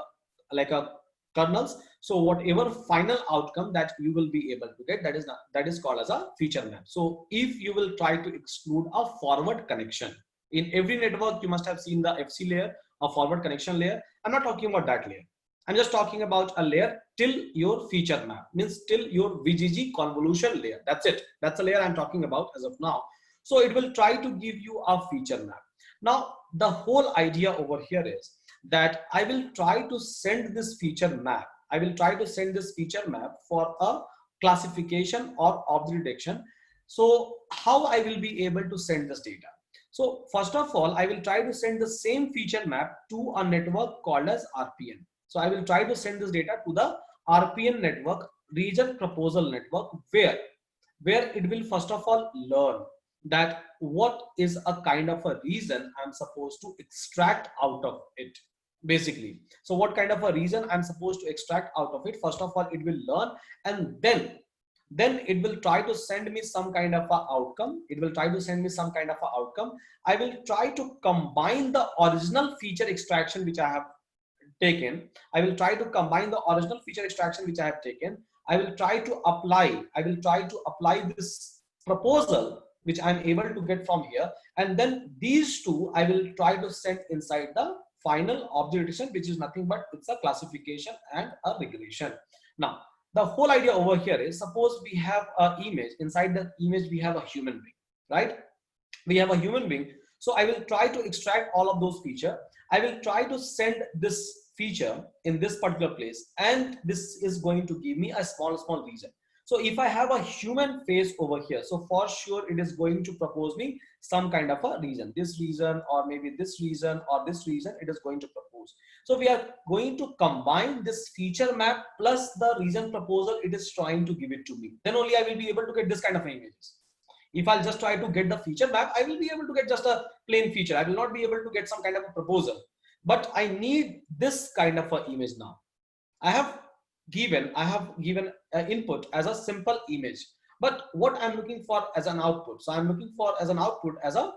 like a kernels, so whatever final outcome that you will be able to get, that is called as a feature map. So if you will try to exclude a forward connection, in every network you must have seen the FC layer, a forward connection layer. I'm not talking about that layer, I'm just talking about a layer till your feature map, means till your VGG convolution layer. That's it, that's the layer I'm talking about as of now. So it will try to give you a feature map. Now the whole idea over here is that I will try to send this feature map. I will try to send this feature map for a classification or object detection. So how I will be able to send this data? So first of all, I will try to send the same feature map to a network called as RPN. So I will try to send this data to the RPN network, region proposal network, where it will first of all learn that what is a kind of a reason I'm supposed to extract out of it, basically. So what kind of a reason I'm supposed to extract out of it, first of all it will learn, and then it will try to send me some kind of a outcome. It will try to send me some kind of a outcome. I will try to combine the original feature extraction which I have taken. I will try to combine the original feature extraction which I have taken. I will try to apply this proposal which I'm able to get from here, and then these two I will try to send inside the final object detection, which is nothing but it's a classification and a regression. Now the whole idea over here is, suppose we have an image, inside the image we have a human being, right? We have a human being. So I will try to extract all of those features. I will try to send this feature in this particular place, and this is going to give me a small region. So if I have a human face over here, so for sure it is going to propose me some kind of a region, this region, or maybe this region, or this region it is going to propose. So we are going to combine this feature map plus the region proposal it is trying to give it to me. Then only I will be able to get this kind of images. If I'll just try to get the feature map, I will be able to get just a plain feature. I will not be able to get some kind of a proposal. But I need this kind of an image now. I have given an input as a simple image, but what I'm looking for as an output, so I'm looking for as an output as a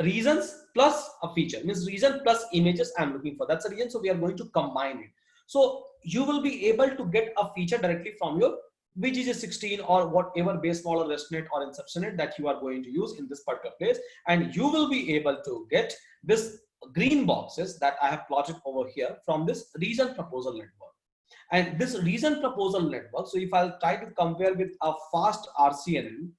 reasons plus a feature, means reason plus images I'm looking for. That's the reason. So we are going to combine it. So you will be able to get a feature directly from your VGG16 or whatever base model RESTnet or InceptionNet that you are going to use in this particular place, and you will be able to get this green boxes that I have plotted over here from this region proposal network. And this region proposal network, so if I'll try to compare with a fast RCNN,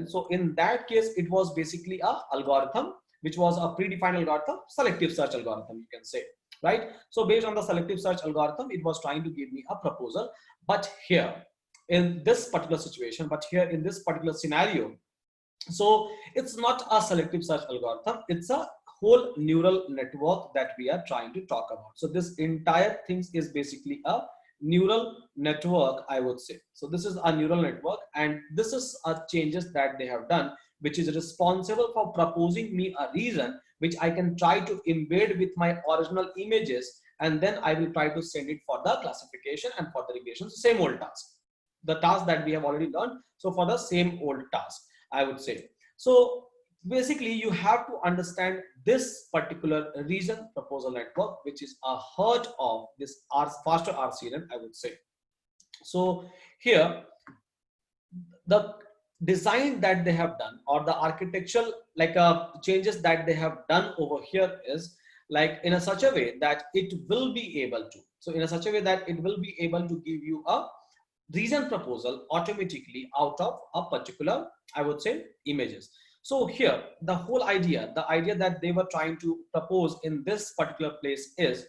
so in that case it was basically a algorithm which was a predefined algorithm, selective search algorithm you can say, right? So based on the selective search algorithm, it was trying to give me a proposal. But here in this particular situation, in this particular scenario, so it's not a selective search algorithm, it's a whole neural network that we are trying to talk about. So this entire thing is basically a neural network, I would say. So this is a neural network, and this is a changes that they have done, which is responsible for proposing me a reason which I can try to embed with my original images, and then I will try to send it for the classification and for the regression. So same old task, the task that we have already learned. So for the same old task, I would say. So basically you have to understand this particular region proposal network, which is a heart of this faster RCNN, I would say. So here the design that they have done, or the architectural changes that they have done over here is like in a such a way that it will be able to, so in a such a way that it will be able to give you a reason proposal automatically out of a particular, I would say, images. So here the whole idea, the idea that they were trying to propose in this particular place is,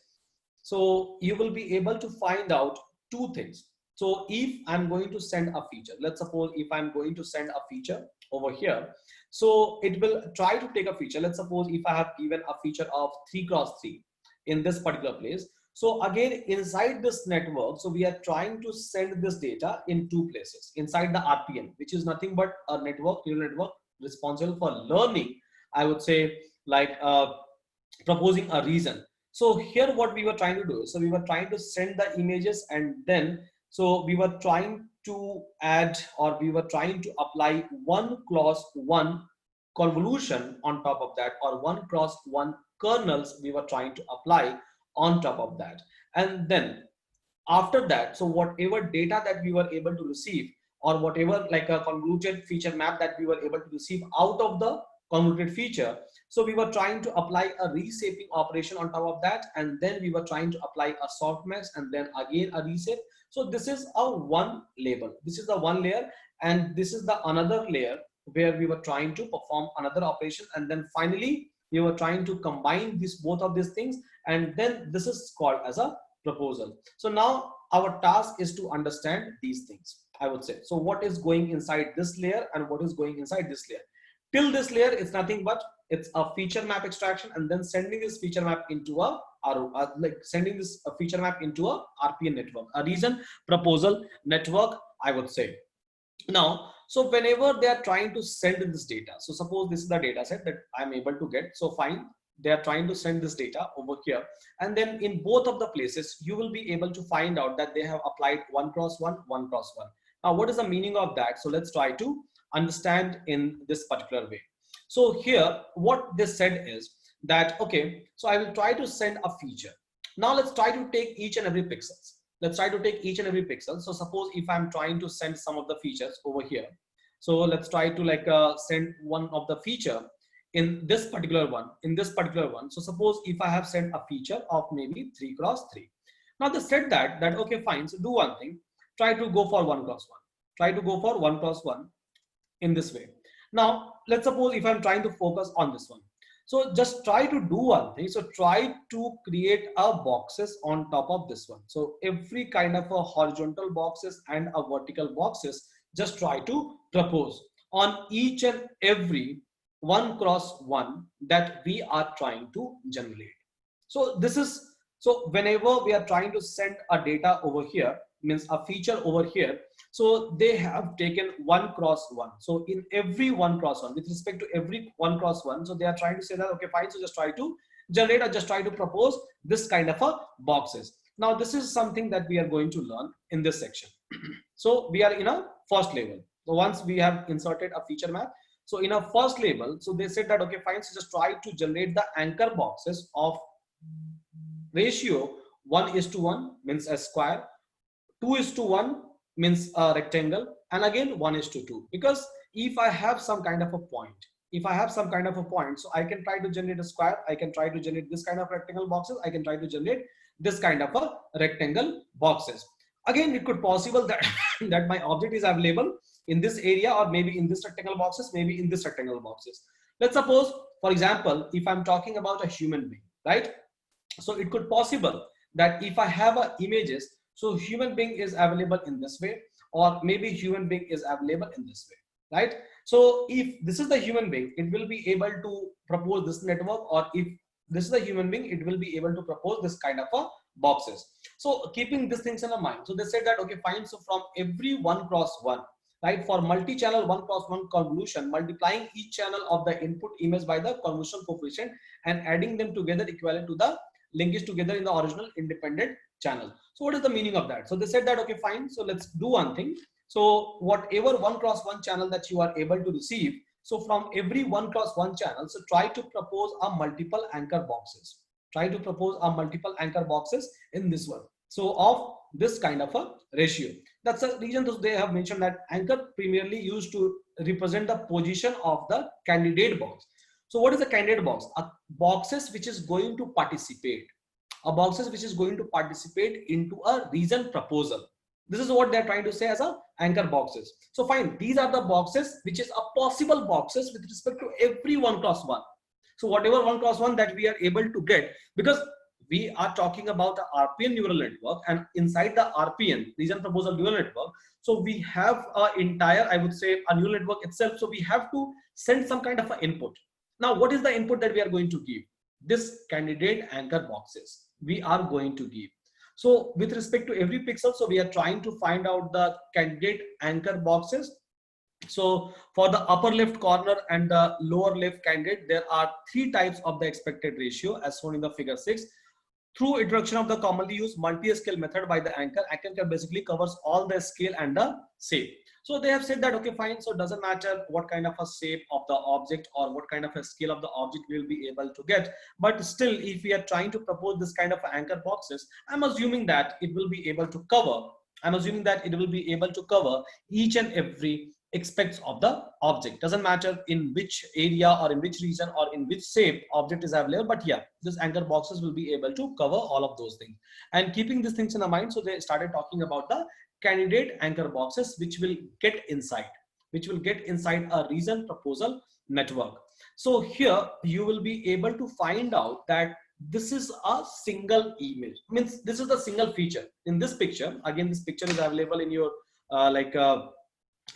so you will be able to find out two things. So if I'm going to send a feature, let's suppose if I'm going to send a feature over here, so it will try to take a feature. Let's suppose if I have given a feature of 3x3 in this particular place. So again, inside this network, so we are trying to send this data in two places inside the RPN, which is nothing but a network, neural network responsible for learning, I would say, proposing a reason. So here what we were trying to do, so we were trying to send the images, and then so we were trying to add, or we were trying to apply 1x1 convolution on top of that, or 1x1 kernels we were trying to apply on top of that. And then after that, so whatever data that we were able to receive, or whatever like a convoluted feature map that we were able to receive out of the convoluted feature, so we were trying to apply a reshaping operation on top of that, and then we were trying to apply a softmax, and then again a reshape. So this is a one label, this is the one layer, and this is the another layer where we were trying to perform another operation, and then finally we were trying to combine this both of these things, and then this is called as a proposal. So now our task is to understand these things, I would say. So what is going inside this layer and what is going inside this layer? Till this layer, it's nothing but it's a feature map extraction, and then sending this feature map into a sending this feature map into a RPN network, a reason proposal network, I would say. Now, so whenever they are trying to send in this data, so suppose this is the data set that I'm able to get, so fine, they are trying to send this data over here, and then in both of the places you will be able to find out that they have applied 1x1, 1x1. Now what is the meaning of that? So let's try to understand in this particular way. So here what they said is that, okay, so I will try to send a feature. Now let's try to take each and every pixels. Let's try to take each and every pixel. So suppose if I'm trying to send some of the features over here, so let's try to send one of the feature in this particular one, so suppose if I have sent a feature of maybe 3x3. Now they said that okay, fine, so do one thing, try to go for 1x1, try to go for 1x1 in this way. Now let's suppose if I'm trying to focus on this one, so just try to do one thing, so try to create a boxes on top of this one. So every kind of a horizontal boxes and a vertical boxes, just try to propose on each and every 1x1 that we are trying to generate. So this is, so whenever we are trying to send a data over here, means a feature over here, so they have taken 1x1. So in every 1x1, with respect to every 1x1, so they are trying to say that, okay, fine, so just try to generate or just try to propose this kind of a boxes. Now this is something that we are going to learn in this section. So we are in a first level. So once we have inserted a feature map, so in a first label, so they said that, okay, fine, so just try to generate the anchor boxes of ratio 1:1 means a square, 2:1 means a rectangle, and again 1:2. Because if I have some kind of a point, so I can try to generate a square, I can try to generate this kind of rectangle boxes, I can try to generate this kind of a rectangle boxes. Again, it could possible that that my object is available in this area, or maybe in this rectangle boxes, maybe in this rectangle boxes. Let's suppose, for example, if I'm talking about a human being, right? So it could possible that if I have a images, so human being is available in this way, or maybe human being is available in this way, right? So if this is the human being, it will be able to propose this network, or if this is the human being, it will be able to propose this kind of a boxes. So keeping these things in mind, so they said that, okay, fine, so from every 1x1, right, for multi-channel 1x1 convolution, multiplying each channel of the input image by the convolution coefficient and adding them together equivalent to the linkage together in the original independent channel. So what is the meaning of that? So they said that, okay, fine, so let's do one thing. So whatever 1x1 channel that you are able to receive, so from every 1x1 channel, so try to propose a multiple anchor boxes. Try to propose a multiple anchor boxes in this one. So of this kind of a ratio. That's the reason they have mentioned that anchor primarily used to represent the position of the candidate box. So what is a candidate box? A boxes which is going to participate, into a reason proposal. This is what they're trying to say as a anchor boxes. So fine, these are the boxes which is a possible boxes with respect to every 1x1. So whatever 1x1 that we are able to get, because we are talking about the RPN neural network, and inside the RPN, reason proposal neural network, so we have a entire, I would say, a neural network itself. So we have to send some kind of an input. Now, what is the input that we are going to give? This candidate anchor boxes we are going to give. So with respect to every pixel, so we are trying to find out the candidate anchor boxes. So for the upper left corner and the lower left candidate, there are 3 types of the expected ratio as shown in the figure 6. Through introduction of the commonly used multi-scale method by the anchor basically covers all the scale and the shape. So they have said that, okay, fine. So it doesn't matter what kind of a shape of the object or what kind of a scale of the object we will be able to get. But still, if we are trying to propose this kind of anchor boxes, I'm assuming that it will be able to cover. Each and every aspects of the object. Doesn't matter in which area or in which region or in which shape object is available, but yeah, this anchor boxes will be able to cover all of those things. And keeping these things in mind, so they started talking about the candidate anchor boxes which will get inside a reason proposal network. So here you will be able to find out that this is a single image, means this is the single feature in this picture. Again, this picture is available in your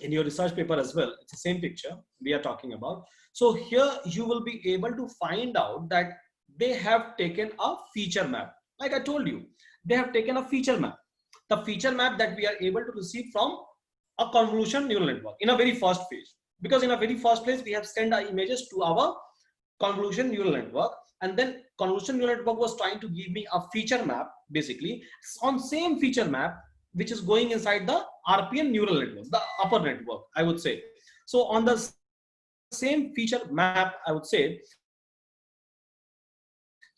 in your research paper as well. It's the same picture we are talking about. So here you will be able to find out that they have taken a feature map. Like I told you, they have taken a feature map. The feature map that we are able to receive from a convolution neural network in a very first phase. Because in a very first place, we have sent our images to our convolution neural network, and then convolution neural network was trying to give me a feature map, basically on same feature map which is going inside the RPN neural network, the upper network, I would say. So on the same feature map, I would say,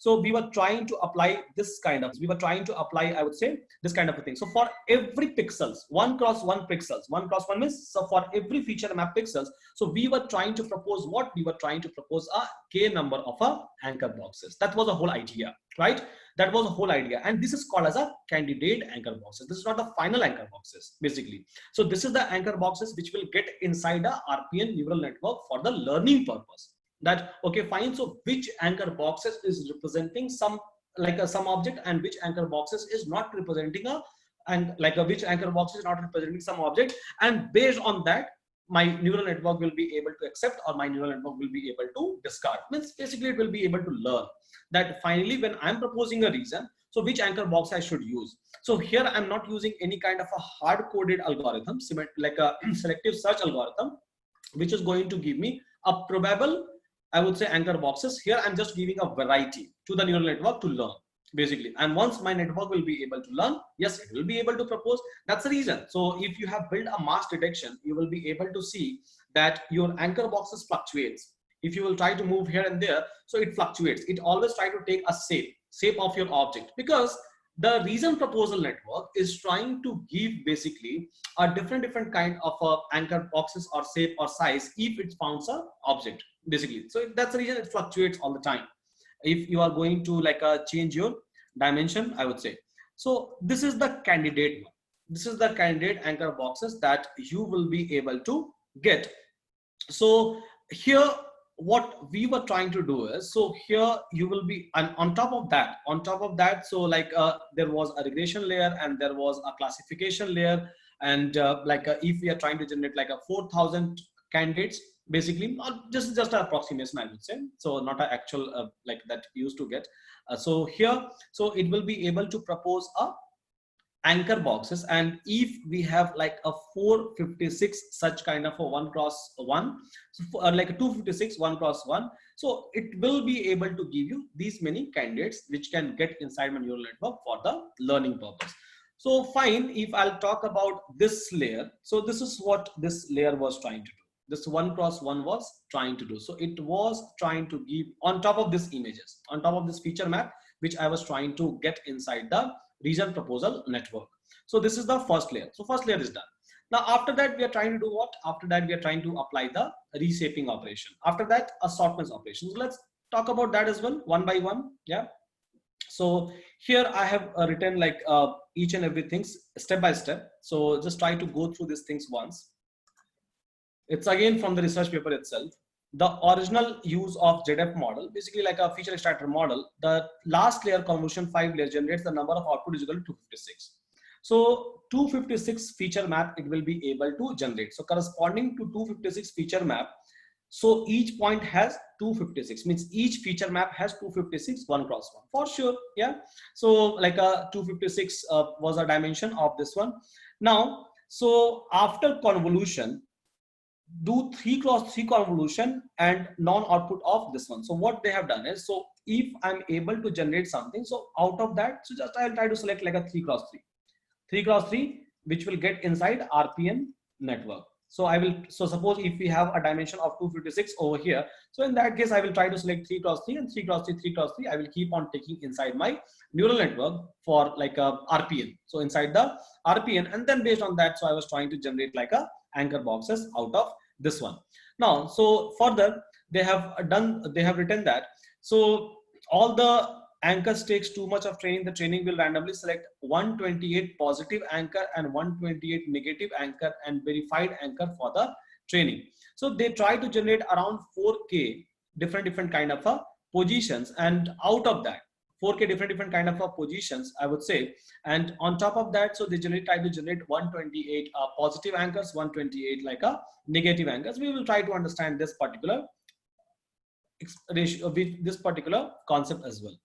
so we were trying to apply this kind of, I would say, this kind of a thing. So for every pixels, 1x1 pixels, 1x1 means, so for every feature map pixels, so we were trying to propose what? We were trying to propose a k number of anchor boxes. That was the whole idea, right? That was the whole idea. And this is called as a candidate anchor boxes. This is not the final anchor boxes, basically. So this is the anchor boxes which will get inside a RPN neural network for the learning purpose. That, okay, fine. So which anchor boxes is representing some, like some object, and which anchor boxes is not representing a, and like which anchor box is not representing some object, and based on that my neural network will be able to accept, or my neural network will be able to discard. Means basically it will be able to learn that finally when I'm proposing a reason, so which anchor box I should use. So here I'm not using any kind of a hard-coded algorithm, like a selective search algorithm, which is going to give me a probable, I would say, anchor boxes. Here I'm just giving a variety to the neural network to learn, basically. And once my network will be able to learn, yes, it will be able to propose. That's the reason. So if you have built a mass detection, you will be able to see that your anchor boxes fluctuates. If you will try to move here and there, so it fluctuates. It always try to take a shape of your object, because the reason proposal network is trying to give basically a different kind of anchor boxes or shape or size if it founds a object, basically. So that's the reason it fluctuates all the time. If you are going to like change your dimension, I would say. So this is the candidate one. This is the candidate anchor boxes that you will be able to get. So here what we were trying to do is, so here you will be, and on top of that, so like there was a regression layer and there was a classification layer, and if we are trying to generate like a 4,000 candidates, basically, just an approximation, I would say, so not an actual like that used to get. So here, so it will be able to propose a anchor boxes, and if we have like a 456 such kind of a 1x1, so like a 256 1x1, so it will be able to give you these many candidates which can get inside my neural network for the learning purpose. So fine, if I'll talk about this layer, so this is what this layer was trying to do. This 1x1 was trying to do. So it was trying to give on top of these images, on top of this feature map, which I was trying to get inside the region proposal network. So this is the first layer. So first layer is done. Now, after that, we are trying to do what? After that, we are trying to apply the reshaping operation. After that, assortment operations. Let's talk about that as well, one by one. Yeah. So here I have written like each and everything step by step. So just try to go through these things once. It's again from the research paper itself. The original use of ZF model, basically like a feature extractor model, the last layer convolution 5 layer generates the number of output is equal to 256. So 256 feature map it will be able to generate. So corresponding to 256 feature map, so each point has 256, means each feature map has 256 1 cross 1 for sure. Yeah. So like a 256 was a dimension of this one. Now, so after convolution, do 3 cross 3 convolution and non-output of this one. So what they have done is, so if I'm able to generate something, so out of that, so just I'll try to select like a 3 cross 3 cross 3, which will get inside RPN network. So I will, so suppose if we have a dimension of 256 over here, so in that case I will try to select 3 cross 3 and 3 cross 3 3 cross 3. I will keep on taking inside my neural network for like a RPN. So inside the RPN, and then based on that, so I was trying to generate like a anchor boxes out of this one. Now, so further they have written that, so all the anchors takes too much of training, the training will randomly select 128 positive anchor and 128 negative anchor and verified anchor for the training. So they try to generate around 4K different kind of positions, and out of that 4K different kind of positions, I would say. And on top of that, so they try to generate 128 positive anchors, 128 like a negative anchors. We will try to understand this particular ratio with this particular concept as well.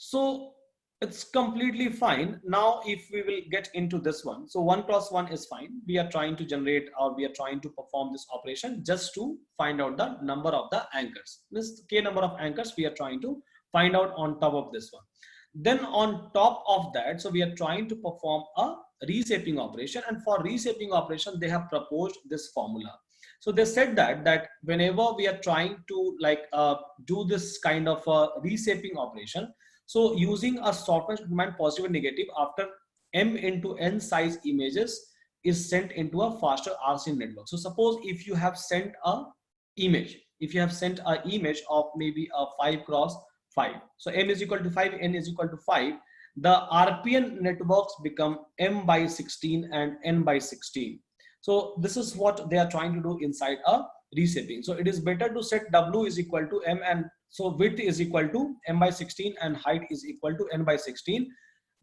So it's completely fine. Now, if we will get into this one, so 1 cross 1 is fine. We are trying to generate, or we are trying to perform this operation just to find out the number of the anchors. This K number of anchors we are trying to find out on top of this one. Then on top of that, so we are trying to perform a reshaping operation, and for reshaping operation they have proposed this formula. So they said that whenever we are trying to like do this kind of a reshaping operation, so using a software command positive and negative, after m into n size images is sent into a faster RC network. So suppose if you have sent a image, of maybe a 5 cross 5, so m is equal to 5, n is equal to 5, the RPN networks become m by 16 and n by 16. So this is what they are trying to do inside a reshaping. So it is better to set w is equal to m, and so width is equal to m by 16 and height is equal to n by 16,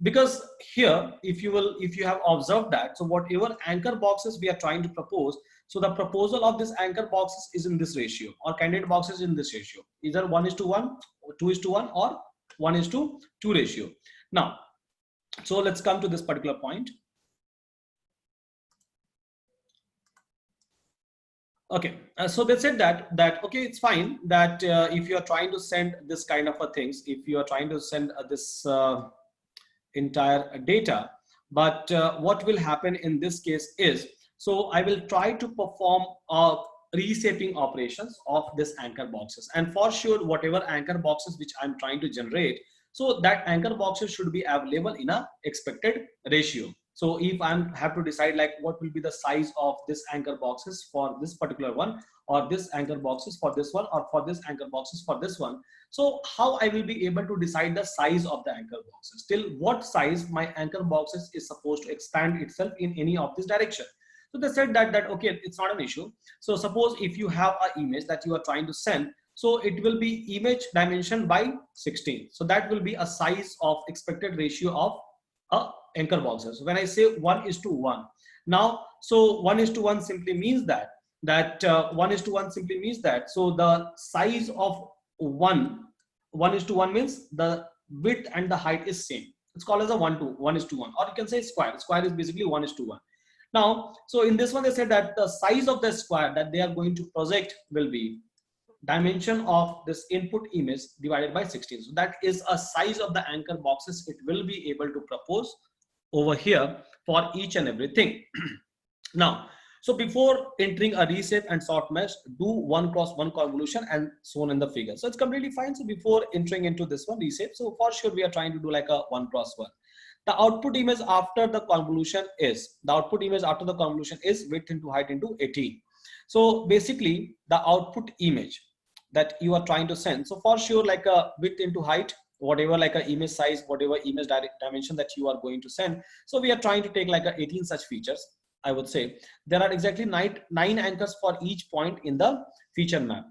because here if you have observed that, so whatever anchor boxes we are trying to propose, so the proposal of this anchor boxes is in this ratio, or candidate boxes in this ratio, either 1:1, 2:1, or 1:2 ratio. Now, so let's come to this particular point. Okay, so they said that okay, it's fine that if you are trying to send this kind of a things, if you are trying to send this entire data, but what will happen in this case is, so I will try to perform reshaping operations of this anchor boxes, and for sure whatever anchor boxes which I'm trying to generate, so that anchor boxes should be available in a expected ratio. So if I have to decide like what will be the size of this anchor boxes for this particular one, or this anchor boxes for this one, or for this anchor boxes for this one, so how I will be able to decide the size of the anchor boxes, till what size my anchor boxes is supposed to expand itself in any of this direction. So they said that okay, it's not an issue. So suppose if you have an image that you are trying to send, so it will be image dimension by 16. So that will be a size of expected ratio of a anchor boxes. When I say 1:1, now so 1:1 simply means that 1:1 simply means that, so the size of 1:1 means the width and the height is same. It's called as a 1:1, or you can say square. Square is basically 1:1. Now, so in this one they said that the size of the square that they are going to project will be dimension of this input image divided by 16. So that is a size of the anchor boxes it will be able to propose over here for each and everything. Now, so before entering a reshape and sort mesh, do 1:1 convolution and shown in the figure. So it's completely fine. So before entering into this one reshape, so for sure we are trying to do like a 1:1. The output image after the convolution is, width into height into 18. So basically the output image that you are trying to send, so for sure like a width into height, whatever like a image size, whatever image dimension that you are going to send, so we are trying to take like a 18 such features. I would say there are exactly nine anchors for each point in the feature map.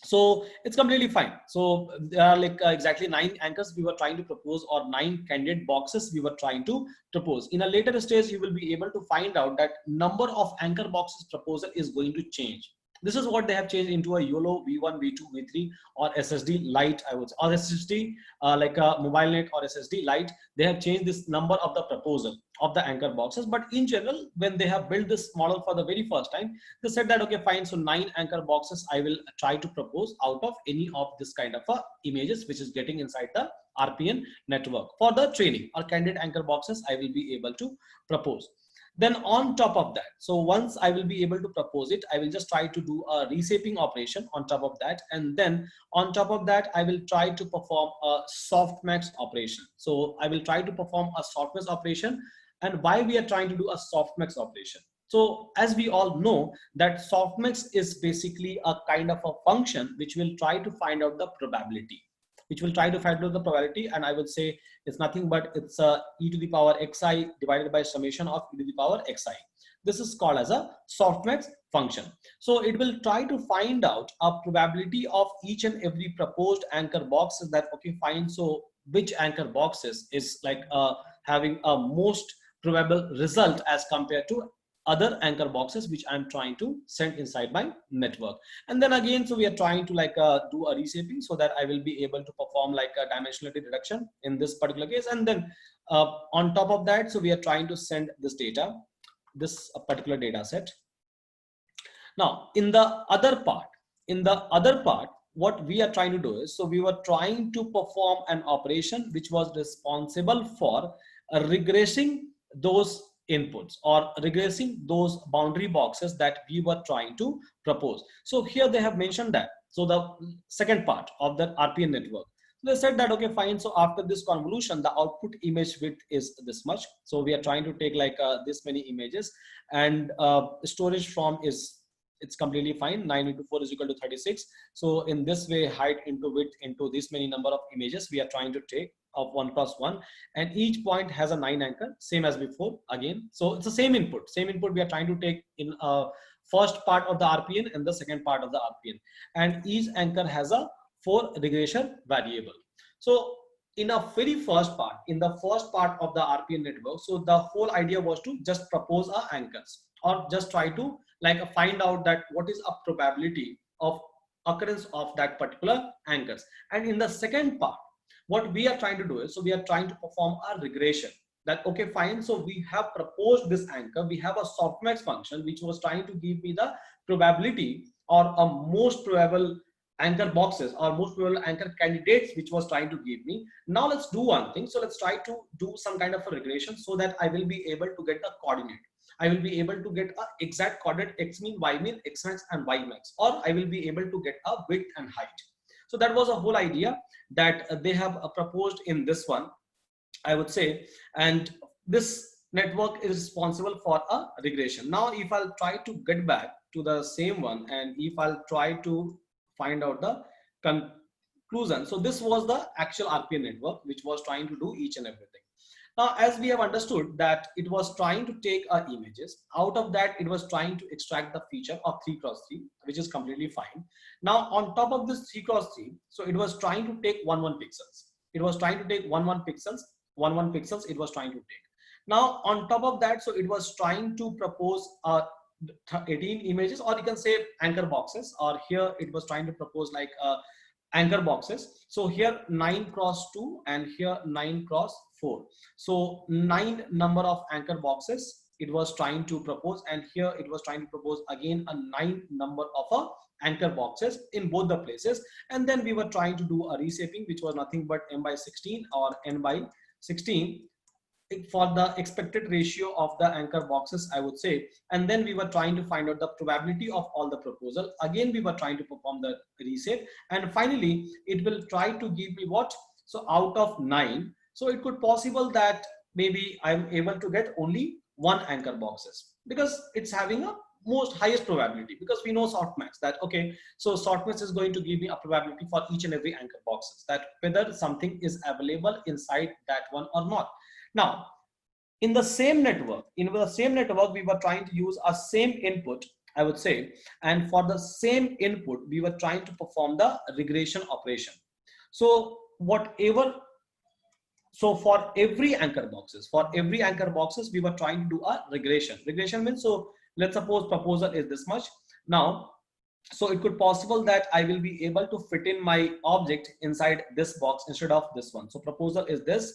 So it's completely fine. So there are like exactly 9 anchors we were trying to propose, or 9 candidate boxes we were trying to propose. In a later stage you will be able to find out that number of anchor boxes proposal is going to change. This is what they have changed into a YOLO, V1, V2, V3, or SSD Lite, I would say, or SSD like a mobile net or SSD Lite. They have changed this number of the proposal of the anchor boxes. But in general, when they have built this model for the very first time, they said that, okay, fine. So 9 anchor boxes I will try to propose out of any of this kind of images which is getting inside the RPN network. For the training or candidate anchor boxes, I will be able to propose. Then on top of that, so once I will be able to propose it, I will just try to do a reshaping operation on top of that. And then on top of that, I will try to perform a softmax operation. So I will try to perform a softmax operation. And why we are trying to do a softmax operation? So as we all know that softmax is basically a kind of a function which will try to find out the probability. And I would say it's nothing but it's e to the power xi divided by summation of e to the power xi. This is called as a softmax function. So it will try to find out a probability of each and every proposed anchor box. Is that okay, fine? So which anchor boxes is like having a most probable result as compared to other anchor boxes which I'm trying to send inside my network. And then again, so we are trying to like do a reshaping so that I will be able to perform like a dimensionality reduction in this particular case. And then on top of that, so we are trying to send this data, this particular data set. Now in the other part, what we are trying to do is, so we were trying to perform an operation which was responsible for regressing those inputs or regressing those boundary boxes that we were trying to propose. So here they have mentioned that. So the second part of the RPN network, they said that, okay, fine. So after this convolution, the output image width is this much. So we are trying to take like this many images, and storage from is, it's completely fine. 9 into 4 is equal to 36. So in this way, height into width into this many number of images we are trying to take of 1 plus 1, and each point has a 9 anchor, same as before again. So it's the same input we are trying to take in first part of the RPN and the second part of the RPN, and each anchor has a 4 regression variable. So in the very first part, of the RPN network, so the whole idea was to just propose anchors, or just try to like find out that what is a probability of occurrence of that particular anchors. And in the second part, what we are trying to do is, so we are trying to perform a regression. That, okay, fine. So we have proposed this anchor. We have a softmax function which was trying to give me the probability or a most probable anchor boxes or most probable anchor candidates which was trying to give me. Now let's do one thing. So let's try to do some kind of a regression so that I will be able to get the coordinate. I will be able to get a exact coordinate x mean, y mean, x max and y max, or I will be able to get a width and height. So that was a whole idea that they have proposed in this one, I would say. And this network is responsible for a regression. Now, if I'll try to get back to the same one, and if I'll try to find out the conclusion. So this was the actual RPN network which was trying to do each and everything. Now, as we have understood that it was trying to take images, out of that it was trying to extract the feature of 3x3, which is completely fine. Now on top of this 3x3, so it was trying to take 1 pixels. It was trying to take 1 pixels it was trying to take. Now on top of that, so it was trying to propose 18 images, or you can say anchor boxes, or here it was trying to propose like anchor boxes. So here 9x2 and here 9x4. So 9 number of anchor boxes it was trying to propose, and here it was trying to propose again a 9 number of anchor boxes in both the places. And then we were trying to do a reshaping which was nothing but m by 16 or n by 16 for the expected ratio of the anchor boxes, I would say. And then we were trying to find out the probability of all the proposal. Again, we were trying to perform the reshape, and finally it will try to give me what? So out of 9, so it could possible that maybe I'm able to get only one anchor boxes because it's having a most highest probability, because we know softmax that okay, so softmax is going to give me a probability for each and every anchor boxes that whether something is available inside that one or not. Now in the same network, we were trying to use a same input, I would say, and for the same input we were trying to perform the regression operation. So whatever, so for every anchor boxes, we were trying to do a regression. Regression means, so let's suppose proposal is this much. Now so it could possible that I will be able to fit in my object inside this box instead of this one. So proposal is this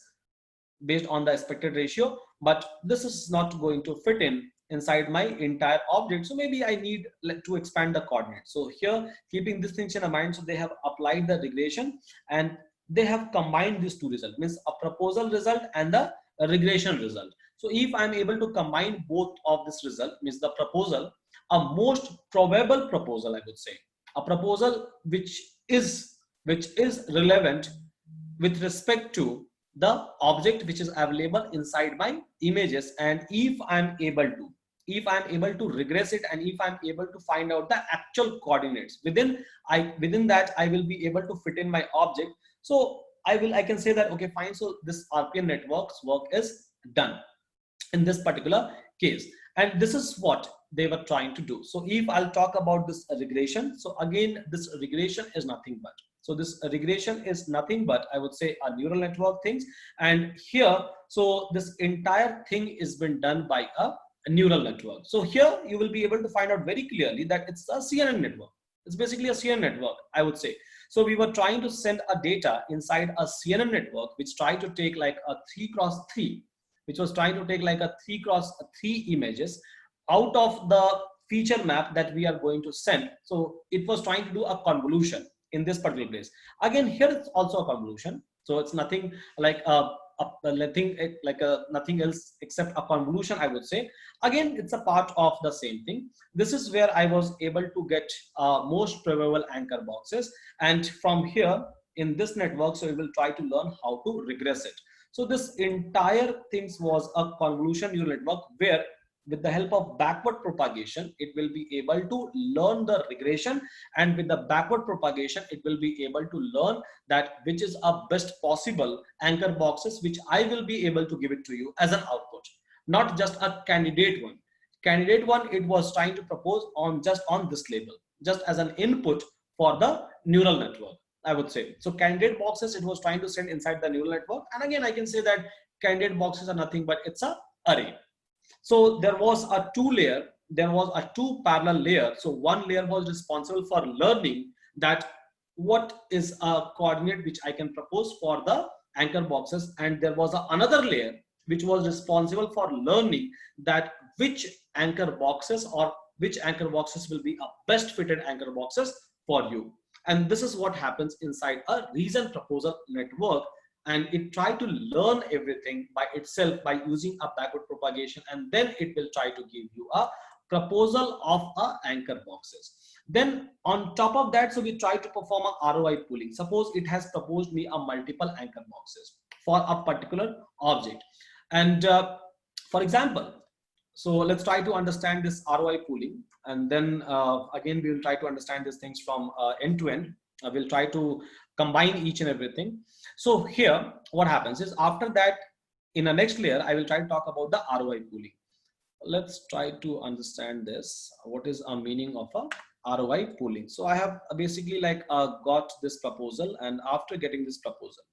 based on the expected ratio, but this is not going to fit in inside my entire object. So maybe I need to expand the coordinates. So here, keeping this thing in mind, so they have applied the regression and they have combined these two results, means a proposal result and the regression result. So if I'm able to combine both of this result, means the proposal, a most probable proposal, I would say, a proposal which is relevant with respect to the object which is available inside my images, and if I'm able to regress it, and if I'm able to find out the actual coordinates within that I will be able to fit in my object. So I can say that okay fine, so this RPN network's work is done in this particular case, and this is what they were trying to do. So if I'll talk about this regression, so again this regression is nothing but, so this regression is nothing but, I would say, a neural network things. And here, so this entire thing is been done by a neural network. So here you will be able to find out very clearly that it's a CNN network. It's basically a CNN network, I would say. So we were trying to send a data inside a CNN network, which tried to take like a 3x3, which was trying to take like a 3x3 images out of the feature map that we are going to send. So it was trying to do a convolution in this particular place. Again, here it's also a convolution. So it's nothing like nothing else except a convolution, I would say. Again, it's a part of the same thing. This is where I was able to get most probable anchor boxes. And from here in this network, so we will try to learn how to regress it. So this entire thing was a convolution neural network where with the help of backward propagation, it will be able to learn the regression, and with the backward propagation, it will be able to learn that which is a best possible anchor boxes, which I will be able to give it to you as an output, not just a candidate one. Candidate one, it was trying to propose on just on this label, just as an input for the neural network, I would say. So candidate boxes, it was trying to send inside the neural network. And again, I can say that candidate boxes are nothing but it's a array. So there was a two parallel layer. So one layer was responsible for learning that what is a coordinate which I can propose for the anchor boxes, and there was another layer which was responsible for learning that which anchor boxes will be a best fitted anchor boxes for you. And this is what happens inside a reason proposal network. And it tried to learn everything by itself by using a backward propagation, and then it will try to give you a proposal of a anchor boxes. Then on top of that, so we try to perform a ROI pooling. Suppose it has proposed me a multiple anchor boxes for a particular object. And for example, so let's try to understand this ROI pooling. And then again, we will try to understand these things from end to end. We'll try to combine each and everything. So here, what happens is after that, in the next layer, I will try to talk about the ROI pooling. Let's try to understand this. What is a meaning of a ROI pooling? So I have basically like got this proposal, and after getting this proposal,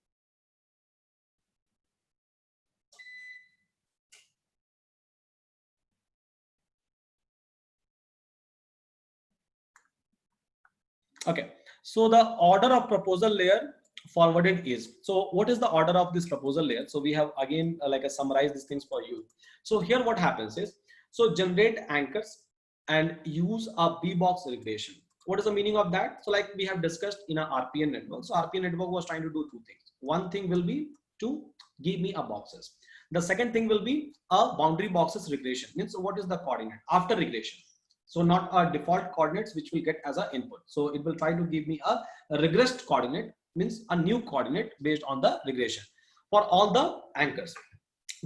okay. So the order of proposal layer forwarded is, so what is the order of this proposal layer? So we have again like summarize these things for you. So here what happens is, so generate anchors and use a B-box regression. What is the meaning of that? So like we have discussed in our RPN network. So RPN network was trying to do two things. One thing will be to give me a boxes. The second thing will be a boundary boxes regression. Means what is the coordinate after regression? So not a default coordinates which will get as an input. So it will try to give me a regressed coordinate, means a new coordinate based on the regression for all the anchors.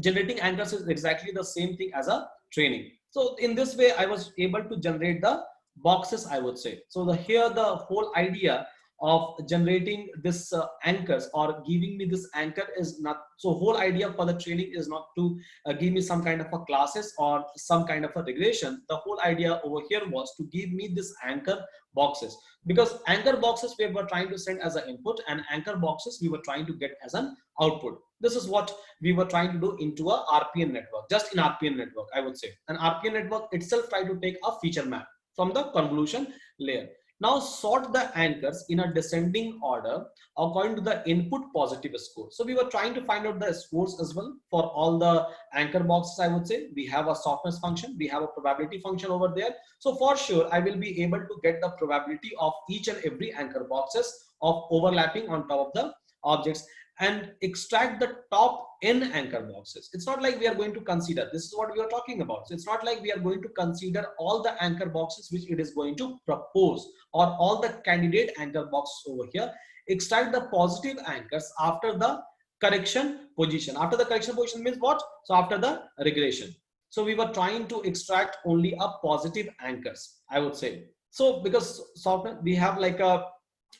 generating anchors is exactly the same thing as a training. So in this way, I was able to generate the boxes, I would say. So here the whole idea of generating this anchors or giving me this anchor is not, so whole idea for the training is not to give me some kind of a classes or some kind of a regression. The whole idea over here was to give me this anchor boxes, because anchor boxes we were trying to send as an input and anchor boxes we were trying to get as an output. This is what we were trying to do into a RPN network, just in RPN network, I would say. An RPN network itself try to take a feature map from the convolution layer. Now sort the anchors in a descending order according to the input positive score. So we were trying to find out the scores as well for all the anchor boxes, I would say. We have a softness function, we have a probability function over there. So for sure, I will be able to get the probability of each and every anchor boxes of overlapping on top of the objects and extract the top n anchor boxes. It's not like we are going to consider, this is what we are talking about. So it's not like we are going to consider all the anchor boxes which it is going to propose or all the candidate anchor boxes over here. Extract the positive anchors after the correction position. After the correction position means what? So after the regression. So we were trying to extract only a positive anchors, I would say. So because software, we have like a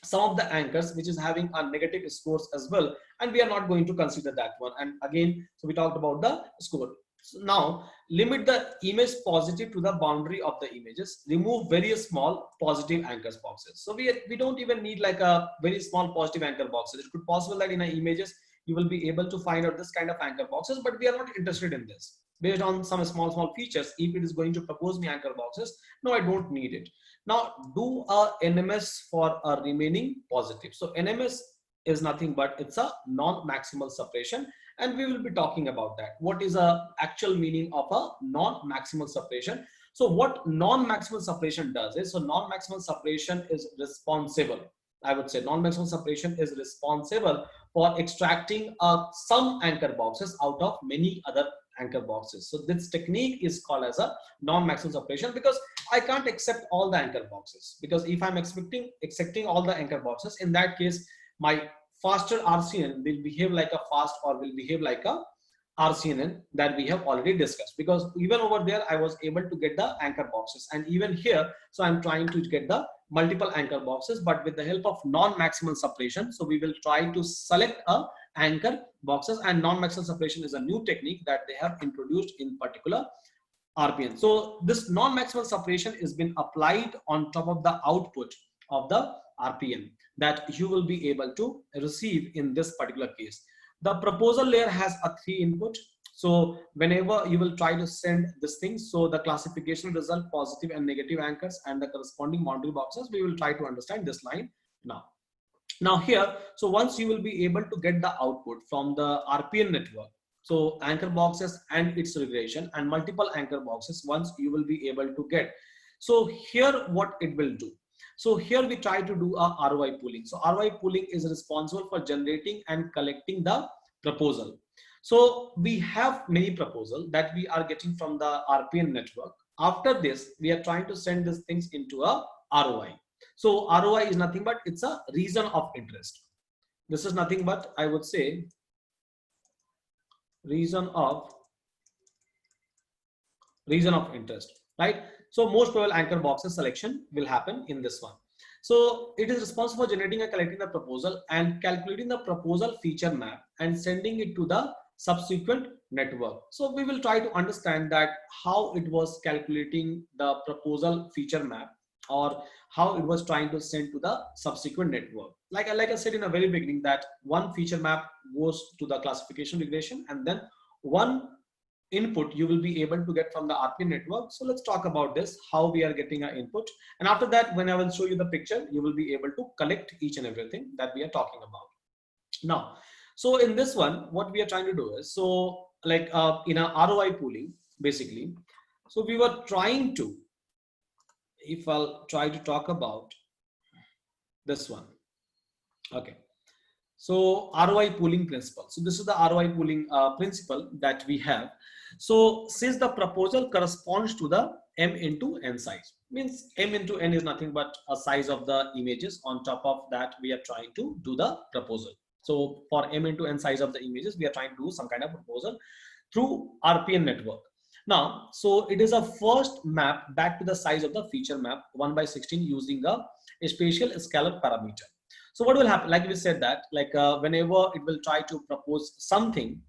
some of the anchors which is having a negative scores as well, and we are not going to consider that one. And again, so we talked about the score. So now limit the image positive to the boundary of the images, remove very small positive anchors boxes. So we don't even need like a very small positive anchor boxes. It could possible that in our images you will be able to find out this kind of anchor boxes, but we are not interested in this. Based on some small features, if it is going to propose me anchor boxes, no, I don't need it. Now do a NMS for a remaining positive. So NMS is nothing but it's a non-maximal separation, and we will be talking about that. What is a actual meaning of a non-maximal separation? So what non-maximal separation does is, so non-maximal separation is responsible, I would say non-maximal separation is responsible for extracting some anchor boxes out of many other anchor boxes. So this technique is called as a non-maximal separation, because I can't accept all the anchor boxes, because if I'm accepting all the anchor boxes, in that case my faster RCN will behave like a fast or will behave like a RCNN that we have already discussed, because even over there I was able to get the anchor boxes, and even here, so I'm trying to get the multiple anchor boxes, but with the help of non-maximal separation. So we will try to select a anchor boxes, and non-maximal separation is a new technique that they have introduced in particular RPN. So this non-maximal separation has been applied on top of the output of the RPN that you will be able to receive in this particular case. The proposal layer has a 3 input. So whenever you will try to send this thing, so the classification result, positive and negative anchors and the corresponding boundary boxes, we will try to understand this line now. Now here, so once you will be able to get the output from the RPN network, so anchor boxes and its regression and multiple anchor boxes, once you will be able to get. So here what it will do. So here we try to do a Roi pooling. So Roi pooling is responsible for generating and collecting the proposal. So we have many proposals that we are getting from the RPN network. After this, we are trying to send these things into a ROI. So ROI is nothing but it's a reason of interest. This is nothing but, I would say, reason of interest, right? So most probable anchor boxes selection will happen in this one. So it is responsible for generating and collecting the proposal and calculating the proposal feature map and sending it to the subsequent network. So we will try to understand that how it was calculating the proposal feature map, or how it was trying to send to the subsequent network. Like I said in the very beginning, that one feature map goes to the classification regression, and then one input you will be able to get from the RPN network. So let's talk about this, how we are getting our input. And after that, when I will show you the picture, you will be able to collect each and everything that we are talking about. Now, so in this one, what we are trying to do is, so like in a ROI pooling, basically, so we were trying to, if I'll try to talk about this one. Okay. So ROI pooling principle. So this is the ROI pooling principle that we have. So since the proposal corresponds to the M into N size, means M into N is nothing but a size of the images. On top of that, we are trying to do the proposal. So for M into N size of the images, we are trying to do some kind of proposal. through RPN network. Now, so it is a first map back to the size of the feature map 1/16 using a spatial scalar parameter. So what will happen? Like we said that, like whenever it will try to propose something,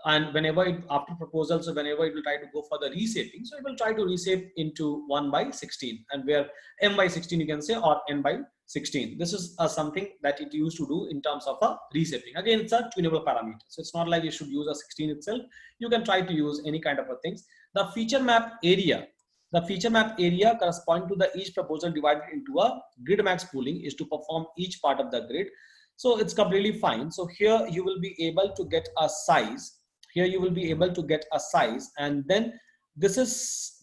and whenever it, after proposal, so whenever it will try to go for the reshaping, so it will try to reshape into 1/16, and where m/16 you can say, or n/16. This is something that it used to do in terms of a reshaping. Again, it's a tunable parameter, so it's not like you should use a 16 itself. You can try to use any kind of a things. The feature map area. The feature map area corresponding to the each proposal divided into a grid max pooling is to perform each part of the grid. So it's completely fine. So here you will be able to get a size. Here you will be able to get a size, and then this is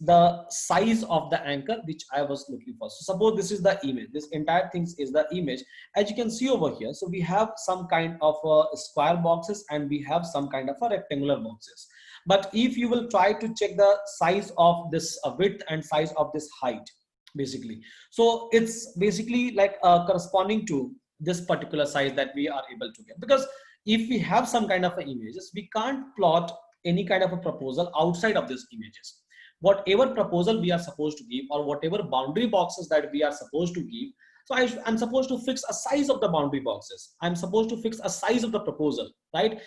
the size of the anchor which I was looking for. So suppose this is the image. This entire thing is the image. As you can see over here, so we have some kind of square boxes and we have some kind of a rectangular boxes. But if you will try to check the size of this width and size of this height, basically, so it's basically like corresponding to this particular size that we are able to get. Because if we have some kind of images, we can't plot any kind of a proposal outside of these images. Whatever proposal we are supposed to give, or whatever boundary boxes that we are supposed to give, so I'm supposed to fix a size of the boundary boxes. I'm supposed to fix a size of the proposal, right?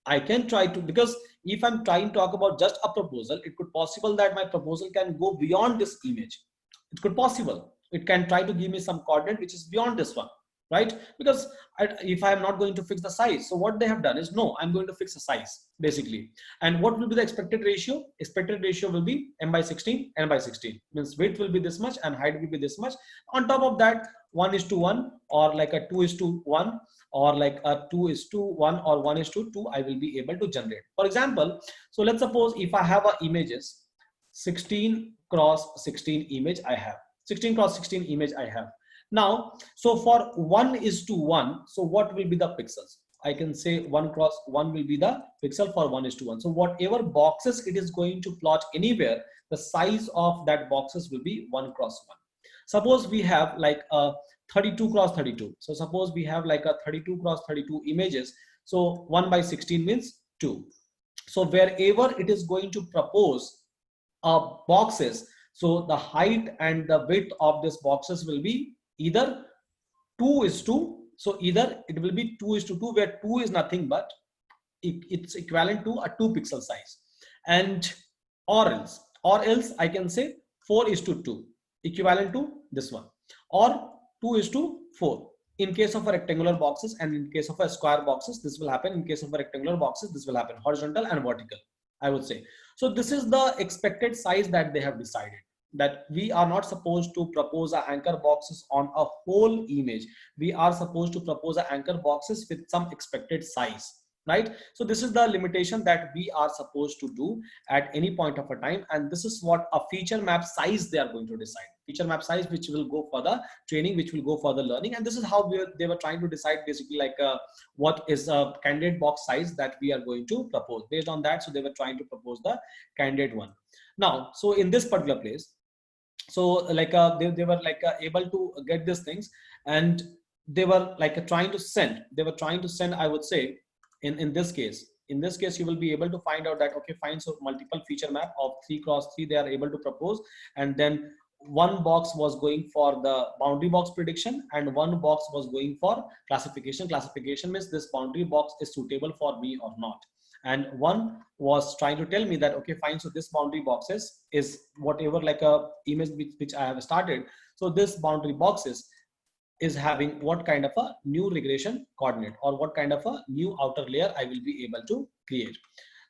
I can try to, because if I'm trying to talk about just a proposal, it could possible that my proposal can go beyond this image. It could possible. It can try to give me some coordinate which is beyond this one, right? Because if I am not going to fix the size, so what they have done is, no, I'm going to fix a size basically. And what will be the expected ratio? Expected ratio will be m/16, n/16. Means width will be this much and height will be this much. On top of that, 1:1 or like a 2:1 or like a 2:1 or 1:2, I will be able to generate. For example, so let's suppose if I have a images 16x16 image I have, 16x16 image I have. Now, so for 1:1, so what will be the pixels? I can say 1x1 will be the pixel for 1:1. So whatever boxes it is going to plot anywhere, the size of that boxes will be 1x1. Suppose we have like a 32x32. So suppose we have like a 32x32 images. So 1/16 means 2. So wherever it is going to propose boxes, so the height and the width of these boxes will be either 2:2. So either it will be 2:2, where 2 is nothing but it's equivalent to a 2 pixel size, and or else I can say 4:2, equivalent to this one, or 2:4 in case of a rectangular boxes, and in case of a square boxes this will happen. In case of a rectangular boxes this will happen horizontal and vertical, I would say. So this is the expected size that they have decided, that we are not supposed to propose a anchor boxes on a whole image. We are supposed to propose a anchor boxes with some expected size, right? So this is the limitation that we are supposed to do at any point of a time, and this is what a feature map size they are going to decide. Feature map size which will go for the training, which will go for the learning, and this is how they were trying to decide basically like what is a candidate box size that we are going to propose. Based on that, so they were trying to propose the candidate one. Now, so in this particular place, so like they were like able to get these things, and they were like trying to send, I would say, in this case you will be able to find out that, okay, fine, so multiple feature map of 3x3 they are able to propose, and then one box was going for the boundary box prediction and one box was going for classification. Classification means this boundary box is suitable for me or not, and one was trying to tell me that, okay, fine, so this boundary boxes is whatever like a image which I have started, so this boundary boxes is having what kind of a new regression coordinate, or what kind of a new outer layer I will be able to create.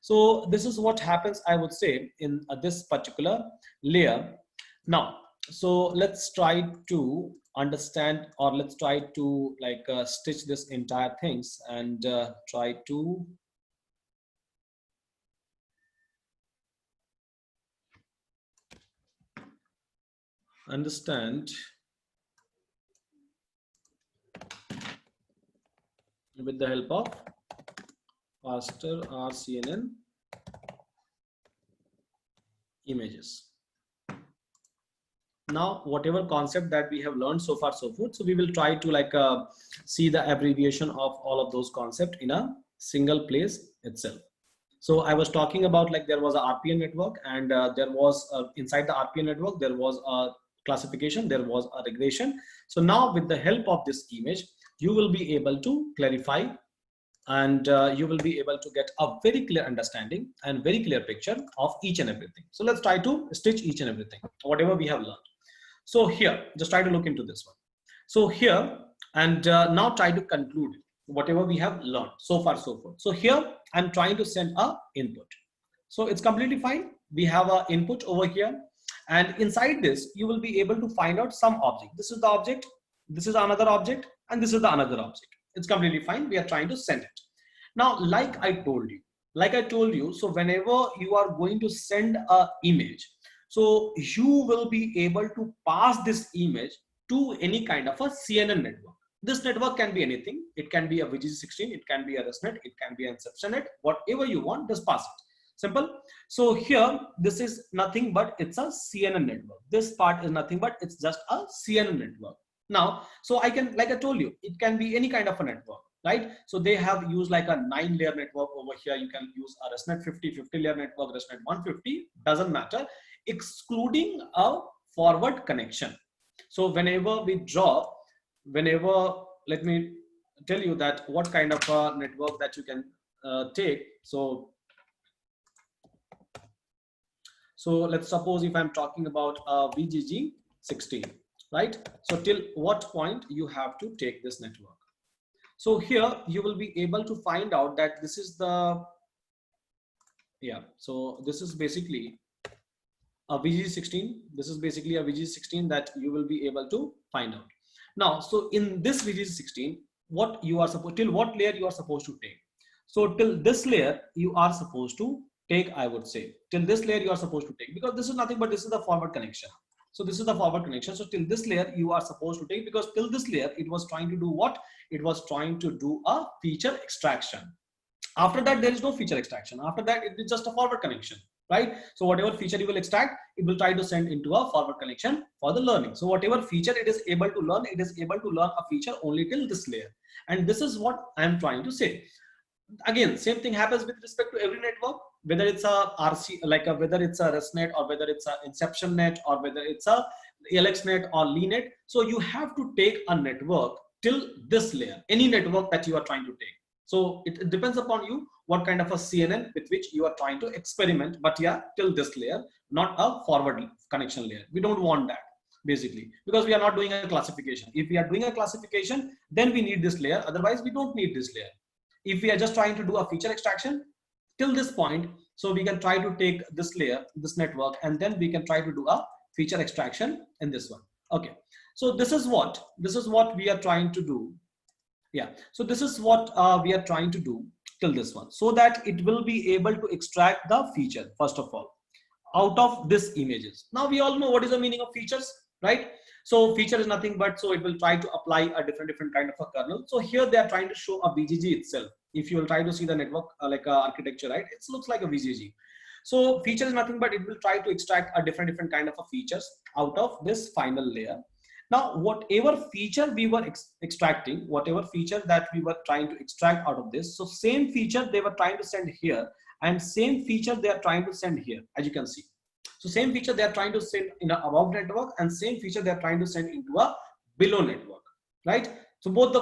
So this is what happens, I would say, in this particular layer. Now, so let's try to understand, or let's try to like stitch this entire things and try to understand with the help of faster RCNN images. Now, whatever concept that we have learned so far, so forth, so we will try to like see the abbreviation of all of those concepts in a single place itself. So I was talking about like there was a RPN network, and there was inside the RPN network, there was a classification, there was a regression. So now with the help of this image, you will be able to clarify, and you will be able to get a very clear understanding and very clear picture of each and everything. So let's try to stitch each and everything, whatever we have learned. So here, just try to look into this one. So here, and now try to conclude whatever we have learned so far, so forth. So here, I'm trying to send a input. So it's completely fine. We have a input over here, and inside this, you will be able to find out some object. This is the object, this is another object, and this is the another object. It's completely fine. We are trying to send it. Now, like I told you, so whenever you are going to send a image, so you will be able to pass this image to any kind of a CNN network. This network can be anything. It can be a VGG16, it can be a ResNet, it can be an InceptionNet, whatever you want, just pass it. Simple. So here, this is nothing but it's a CNN network. This part is nothing but it's just a CNN network. Now, so I can, like I told you, it can be any kind of a network, right? So they have used like a 9-layer network over here. You can use a ResNet 50-layer network, ResNet 150, doesn't matter, excluding a forward connection. So whenever we draw, let me tell you that what kind of a network that you can take. So let's suppose if I'm talking about VGG16, right? So till what point you have to take this network. So here you will be able to find out that this is the, so this is basically a VGG16. This is basically a VGG16 that you will be able to find out. Now, so in this VGG16, what you are supposed, till what layer you are supposed to take? So till this layer you are supposed to take, I would say, till this layer you are supposed to take, because this is nothing but this is the forward connection. So this is the forward connection. So till this layer you are supposed to take, because till this layer it was trying to do what? It was trying to do a feature extraction. After that, there is no feature extraction. After that, it is just a forward connection, right? So whatever feature you will extract, it will try to send into a forward connection for the learning. So whatever feature it is able to learn, it is able to learn a feature only till this layer. And this is what I am trying to say. Again, same thing happens with respect to every network, whether it's a RC, like whether it's a ResNet, or whether it's a InceptionNet, or whether it's a LXNet or LeNet. So you have to take a network till this layer, any network that you are trying to take. So it depends upon you what kind of a CNN with which you are trying to experiment, but yeah, till this layer, not a forward connection layer. We don't want that, basically, because we are not doing a classification. If we are doing a classification, then we need this layer. Otherwise, we don't need this layer. If we are just trying to do a feature extraction till this point, so we can try to take this layer, this network, and then we can try to do a feature extraction in this one. Okay, so this is what we are trying to do. Yeah, so this is what we are trying to do till this one, so that it will be able to extract the feature first of all out of this images. Now we all know what is the meaning of features, right? So feature is nothing but, so it will try to apply a different kind of a kernel. So here they are trying to show a VGG itself. If you will try to see the network like architecture, right, it looks like a VGG. So feature is nothing but it will try to extract a different kind of a features out of this final layer. Now, whatever feature we were extracting, whatever feature that we were trying to extract out of this, so same feature they were trying to send here, and same feature they are trying to send here, as you can see. So same feature they are trying to send in a above network, and same feature they are trying to send into a below network, right? So both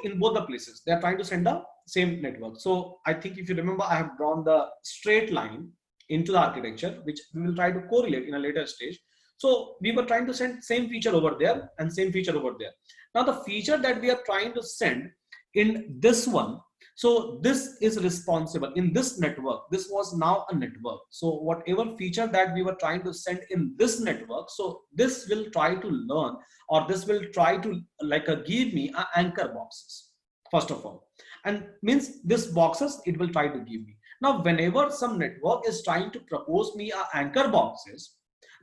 in both the places they are trying to send the same network. So I think if you remember, I have drawn the straight line into the architecture, which we will try to correlate in a later stage. So we were trying to send same feature over there and same feature over there. Now the feature that we are trying to send in this one, so this is responsible in this network. This was now a network. So whatever feature that we were trying to send in this network, so this will try to learn, or this will try to give me a anchor boxes first of all, and means this boxes it will try to give me. Now whenever some network is trying to propose me a anchor boxes,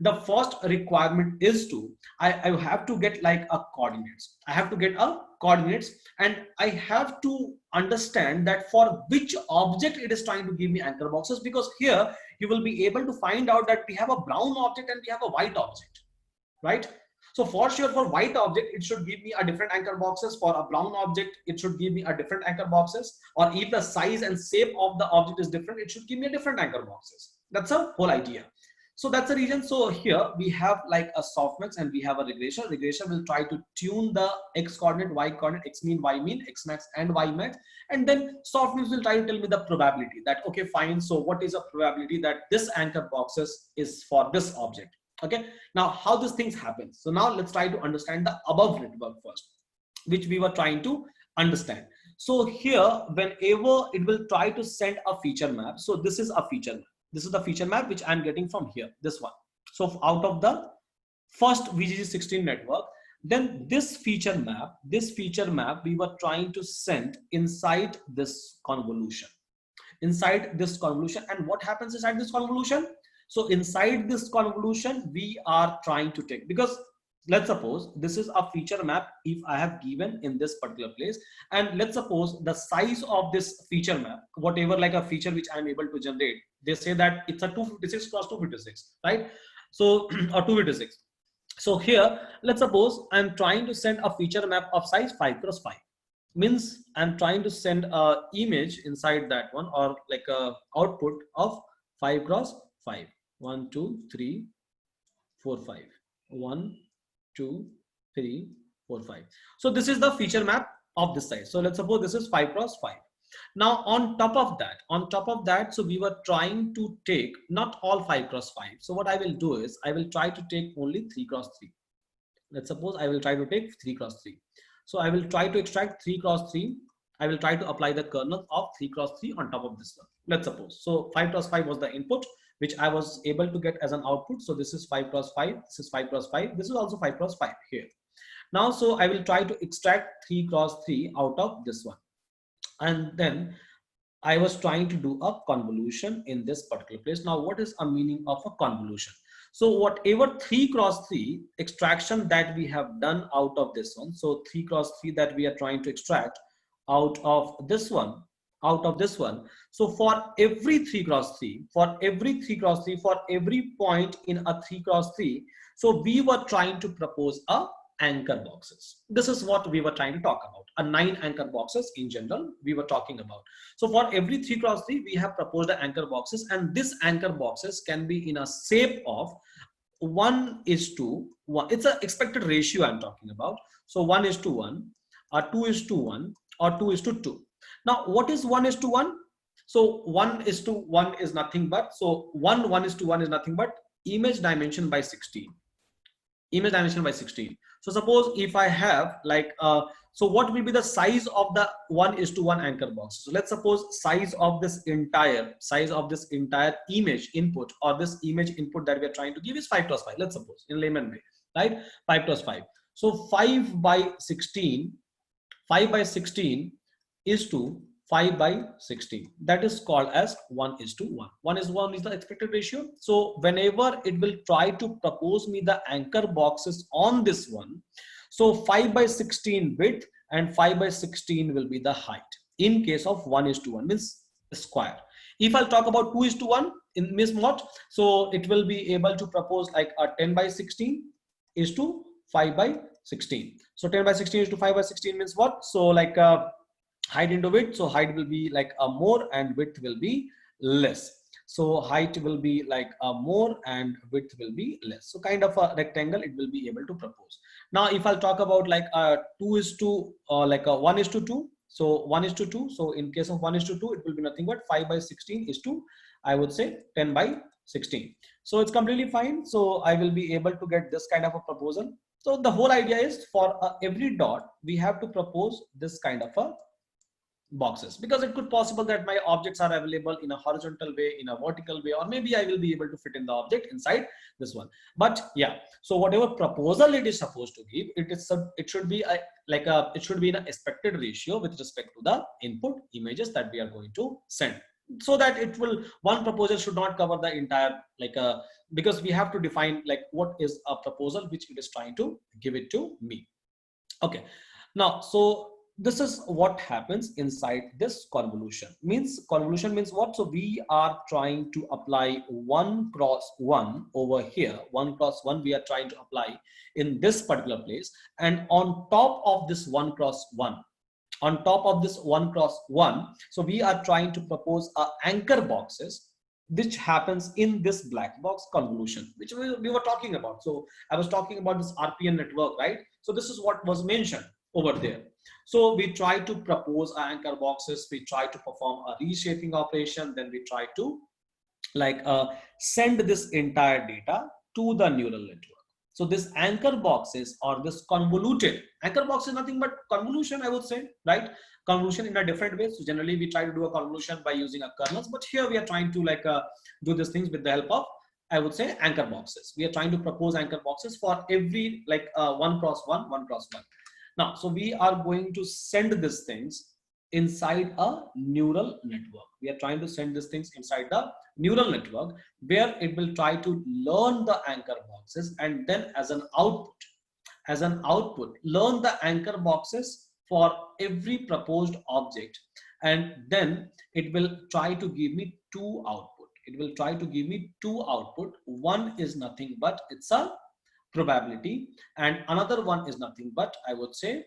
the first requirement is to I have to get like a coordinates. I have to get a coordinates, and I have to understand that for which object it is trying to give me anchor boxes, because here you will be able to find out that we have a brown object and we have a white object, right? So for sure, for white object, it should give me a different anchor boxes. For a brown object, it should give me a different anchor boxes. Or if the size and shape of the object is different, it should give me a different anchor boxes. That's the whole idea. So that's the reason. So here we have like a softmax and we have a regression. Regression will try to tune the x coordinate, y coordinate, x mean, x max and y max. And then softmax will try to tell me the probability that, okay, fine. So what is a probability that this anchor boxes is for this object? Okay, now how these things happen. So now let's try to understand the above network first, which we were trying to understand. So here, whenever it will try to send a feature map, so this is a feature map. This is the feature map which I'm getting from here, this one. So out of the first VGG16 network, then this feature map we were trying to send inside this convolution. Inside this convolution, and what happens inside this convolution? So inside this convolution, we are trying to take, because let's suppose this is a feature map if I have given in this particular place, and let's suppose the size of this feature map, whatever like a feature which I'm able to generate, they say that it's a 256 cross 256, right? So or 256. So here, let's suppose I'm trying to send a feature map of size 5 cross 5. Means I'm trying to send a image inside that one, or like a output of 5 cross 5. 1 2 3 4 5. 1 2 3 4 5. So this is the feature map of this size. So let's suppose this is 5 cross 5. Now on top of that, so we were trying to take not all 5 cross 5. So what I will do is I will try to take only 3 cross 3. Let's suppose I will try to take 3 cross 3. So I will try to extract 3 cross 3. I will try to apply the kernel of 3 cross 3 on top of this one. Let's suppose. So 5 cross 5 was the input, which I was able to get as an output. So this is 5 cross 5. This is 5 cross 5. This is also 5 cross 5 here. Now, so I will try to extract 3 cross 3 out of this one. And then I was trying to do a convolution in this particular place. Now, what is a meaning of a convolution? So whatever 3 cross 3 extraction that we have done out of this one, so 3 cross 3 that we are trying to extract out of this one, so for every 3 cross 3, for every point in a 3 cross 3, so we were trying to propose a anchor boxes. This is what we were trying to talk about. A 9 anchor boxes in general we were talking about. So for every 3 cross 3, we have proposed the anchor boxes, and this anchor boxes can be in a shape of 1:1. It's an expected ratio I'm talking about. So 1:1, or 2:1, or 2:2. Now, what is 1:1? So 1:1 is nothing but, so 1:1 is nothing but image dimension by 16. Image dimension by 16. So suppose if I have like, so what will be the size of the 1:1 anchor box? So let's suppose size of this entire image input, or this image input that we are trying to give is 5 cross 5. Let's suppose in layman way, right? 5 cross 5. So 5 by 16 is to 5 by 16. That is called as 1:1. 1:1 is the expected ratio. So whenever it will try to propose me the anchor boxes on this one, so 5 by 16 width and 5 by 16 will be the height. In case of 1:1 means square. If I'll talk about 2:1 in Miss Mott, so it will be able to propose like a 10 by 16 is to 5 by 16. So 10 by 16 is to 5 by 16 means what? So like height into width. So height will be like a more and width will be less. So height will be like a more and width will be less. So kind of a rectangle it will be able to propose. Now if I'll talk about like a 2:2 or like a 1:2, so 1:2. So in case of 1:2, it will be nothing but 5 by 16 is to, I would say, 10 by 16. So it's completely fine. So I will be able to get this kind of a proposal. So the whole idea is for every dot, we have to propose this kind of a boxes, because it could possible that my objects are available in a horizontal way, in a vertical way, or maybe I will be able to fit in the object inside this one. But yeah, so whatever proposal it is supposed to give, it should be it should be in an expected ratio with respect to the input images that we are going to send, so that it will, one proposal should not cover the entire because we have to define like what is a proposal which it is trying to give it to me. Okay, now so this is what happens inside this convolution. Convolution means what? So we are trying to apply 1 cross 1 over here. 1 cross 1 we are trying to apply in this particular place, and on top of this 1 cross 1, on top of this 1 cross 1, so we are trying to propose a anchor boxes which happens in this black box convolution, which we were talking about. So I was talking about this RPN network, right? So this is what was mentioned over there. So we try to propose anchor boxes, we try to perform a reshaping operation, then we try to send this entire data to the neural network. So this anchor boxes or this convoluted, anchor box is nothing but convolution, I would say, right? Convolution in a different way. So generally we try to do a convolution by using a kernels, but here we are trying to do these things with the help of, I would say, anchor boxes. We are trying to propose anchor boxes for every 1 cross 1, 1 cross 1. Now, so we are going to send these things inside a neural network. We are trying to send these things inside the neural network, where it will try to learn the anchor boxes, and then as an output, learn the anchor boxes for every proposed object, and then it will try to give me 2 output. It will try to give me 2 output. One is nothing but it's a probability, and another one is nothing but, I would say,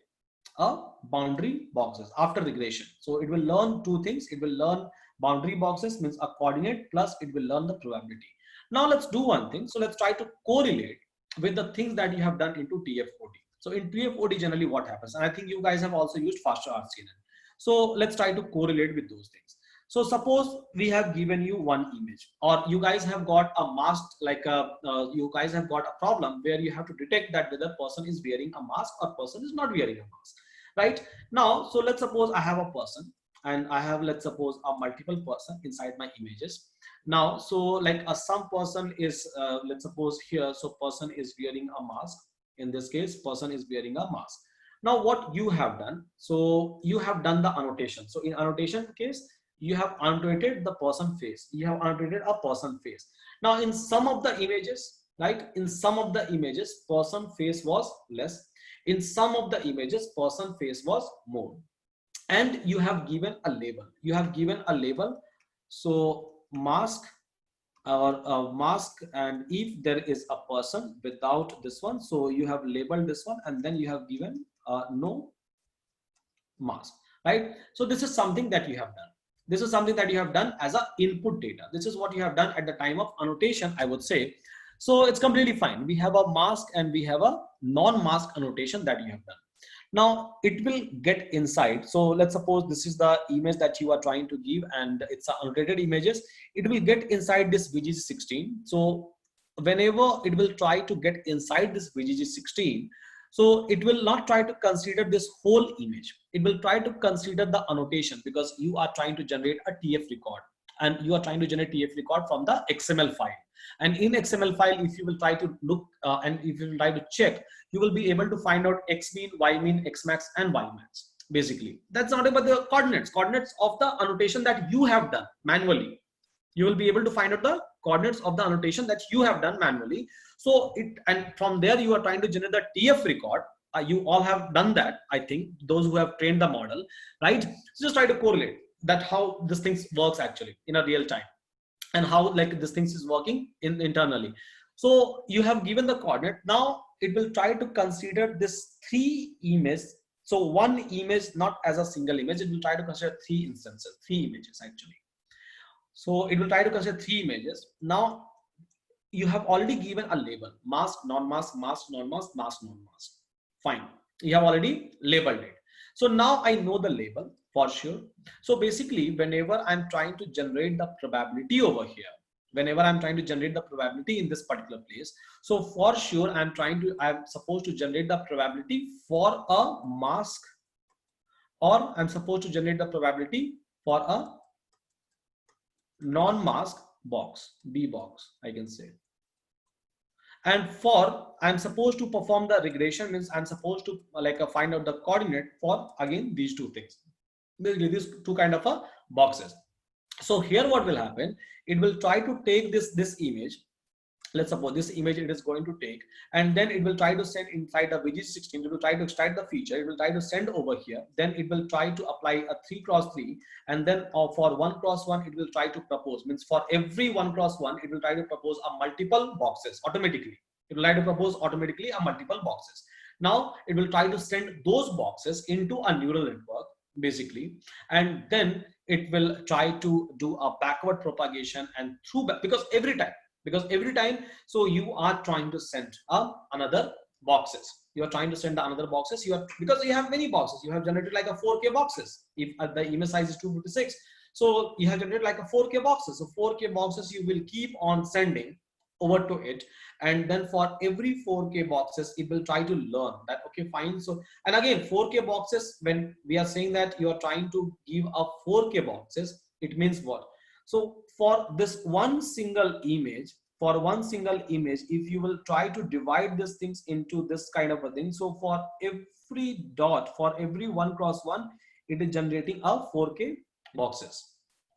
a boundary boxes after regression. So it will learn 2 things. It will learn boundary boxes, means a coordinate, plus it will learn the probability. Now let's do one thing. So let's try to correlate with the things that you have done into TFOD. So in TFOD, generally what happens, and I think you guys have also used faster RCNN. So let's try to correlate with those things. So suppose we have given you one image, or you guys have got a mask, you guys have got a problem where you have to detect that whether person is wearing a mask or person is not wearing a mask, right? Now, so let's suppose I have a person, and I have, let's suppose, a multiple person inside my images. Now, so some person is, let's suppose here, so person is wearing a mask. In this case, person is wearing a mask. Now, what you have done, so you have done the annotation. So in annotation case, you have annotated the person face. You have annotated a person face. Now, in some of the images, right? In some of the images, person face was less. In some of the images, person face was more. And you have given a label. You have given a label. So mask or a mask, and if there is a person without this one, so you have labeled this one, and then you have given no mask, right? So this is something that you have done. This is something that you have done as a input data. This is what you have done at the time of annotation, I would say. So it's completely fine. We have a mask and we have a non-mask annotation that you have done. Now it will get inside. So let's suppose this is the image that you are trying to give, and it's annotated images. It will get inside this VGG16. So whenever it will try to get inside this VGG16, so it will not try to consider this whole image. It will try to consider the annotation, because you are trying to generate a TF record, and you are trying to generate TF record from the XML file. And in XML file, if you will try to look and if you will try to check, you will be able to find out X mean, Y mean, X max, and Y max. Basically, that's not about the coordinates of the annotation that you have done manually. You will be able to find out the coordinates of the annotation that you have done manually. So and from there you are trying to generate the TF record. You all have done that, I think, those who have trained the model, right? So just try to correlate that how this thing works actually in a real time, and how this thing is working internally. So you have given the coordinate. Now it will try to consider this 3 images. So one image, not as a single image, it will try to consider 3 instances, 3 images actually. So it will try to consider 3 images. Now you have already given a label: mask, non-mask, mask, non-mask, mask, non-mask. Fine. You have already labeled it. So now I know the label for sure. So basically, whenever I'm trying to generate the probability over here, whenever I'm trying to generate the probability in this particular place, so for sure I'm supposed to generate the probability for a mask, or I'm supposed to generate the probability for a non-mask box, B box, I can say. And for I'm supposed to perform the regression, means I'm supposed to find out the coordinate for, again, these 2 things, basically these 2 kind of boxes. So here what will happen, it will try to take this image, let's suppose this image it is going to take, and then it will try to send inside a VG16. It will try to extract the feature, it will try to send over here, then it will try to apply a 3x3, and then for 1x1 it will try to propose, means for every 1x1 it will try to propose a multiple boxes automatically. It will try to propose automatically a multiple boxes. Now it will try to send those boxes into a neural network basically, and then it will try to do a backward propagation and through because every time so you are trying to send another boxes, you are trying to send another boxes, you are, because you have many boxes, you have generated like a 4K boxes, if the image size is 256, so you have generated like a 4K boxes, so 4K boxes you will keep on sending over to it, and then for every 4K boxes it will try to learn that okay fine. So and again 4K boxes, when we are saying that you are trying to give a 4K boxes, it means what? So for this one single image, if you will try to divide these things into this kind of a thing, so for every dot, for every 1x1 it is generating a 4K boxes.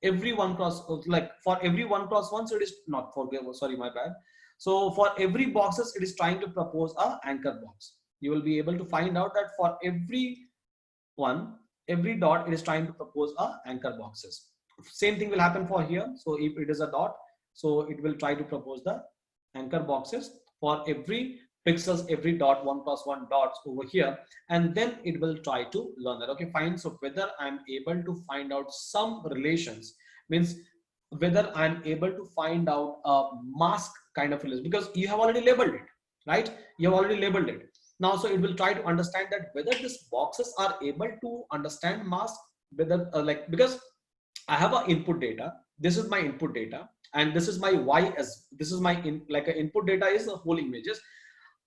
Every 1x, like for every 1x1, so it is not 4K, sorry my bad. So for every boxes it is trying to propose a anchor box. You will be able to find out that for every dot it is trying to propose a anchor boxes. Same thing will happen for here. So if it is a dot, so it will try to propose the anchor boxes for every pixels, every dot, 1x1 dots over here, and then it will try to learn that okay fine. So whether I'm able to find out some relations, means whether I'm able to find out a mask kind of relation, because you have already labeled it, right? You have already labeled it. Now so it will try to understand that whether these boxes are able to understand mask, whether like, because I have a input data, this is my input data, and this is my y, as this is my like a input data is the whole images.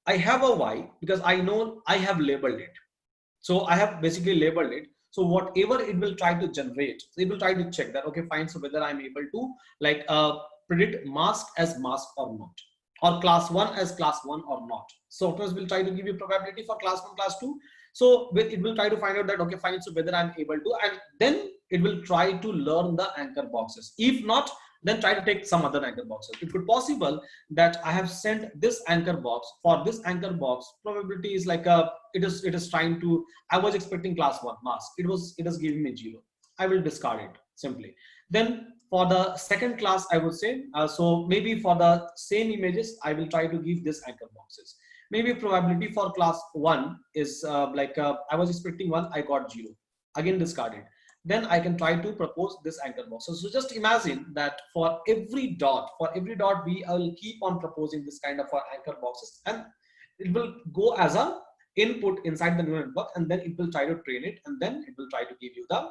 I have a y because I know I have labeled it, so I have basically labeled it. So whatever it will try to generate, it will try to check that okay fine, so whether I'm able to like predict mask as mask or not, or class 1 as class 1 or not. So first will try to give you probability for class 1, class 2. So it will try to find out that okay fine, so whether I'm able to, and then it will try to learn the anchor boxes. If not, then try to take some other anchor boxes. It could possible that I have sent this anchor box, for this anchor box probability is like a, it is trying to, I was expecting class 1 mask, it is giving me 0, I will discard it simply. Then for the second class I would say, so maybe for the same images I will try to give this anchor boxes. Maybe probability for class 1 is I was expecting 1, I got 0, again discarded. Then I can try to propose this anchor box. So just imagine that for every dot we will keep on proposing this kind of anchor boxes, and it will go as a input inside the neural network, and then it will try to train it, and then it will try to give you the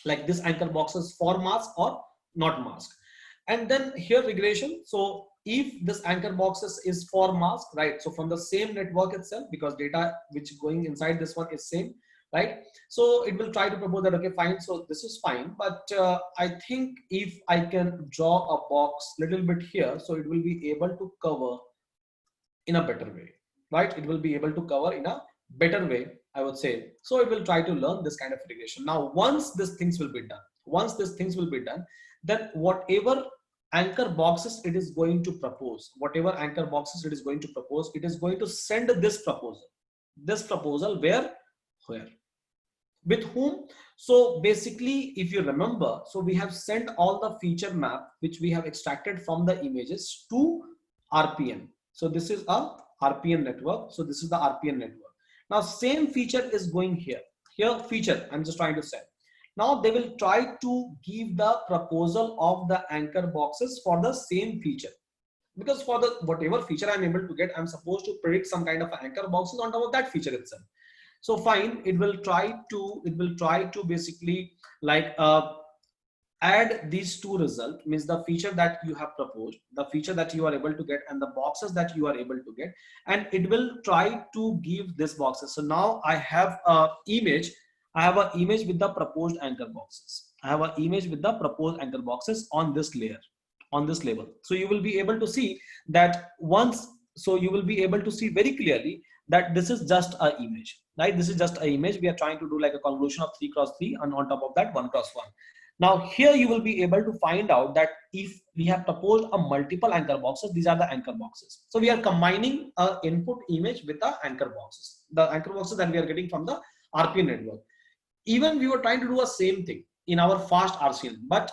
like this anchor boxes for mask or not mask. And then here regression. So if this anchor boxes is for mask, right? So from the same network itself, because data which going inside this one is same, right? So it will try to propose that okay fine, so this is fine, but I think if I can draw a box little bit here, so it will be able to cover in a better way, right? It will be able to cover in a better way, I would say. So it will try to learn this kind of regression. Now once these things will be done, then whatever anchor boxes it is going to propose, it is going to send this proposal where with whom. So basically if you remember, so we have sent all the feature map which we have extracted from the images to RPN. So this is a RPN network. So this is the RPN network. Now same feature is going here feature I'm just trying to say. Now they will try to give the proposal of the anchor boxes for the same feature, because for the whatever feature I'm able to get, I'm supposed to predict some kind of anchor boxes on top of that feature itself. So fine, it will try to basically like add these two results, means the feature that you have proposed, the feature that you are able to get, and the boxes that you are able to get, and it will try to give this boxes. So now I have a image, with the proposed anchor boxes. On this layer, on this level. So you will be able to see that you will be able to see very clearly that this is just an image, right? This is just an image. We are trying to do like a convolution of 3x3, and on top of that 1x1. Now here you will be able to find out that if we have proposed a multiple anchor boxes, these are the anchor boxes. So we are combining a input image with the anchor boxes that we are getting from the RPN network. Even we were trying to do a same thing in our fast RCN, but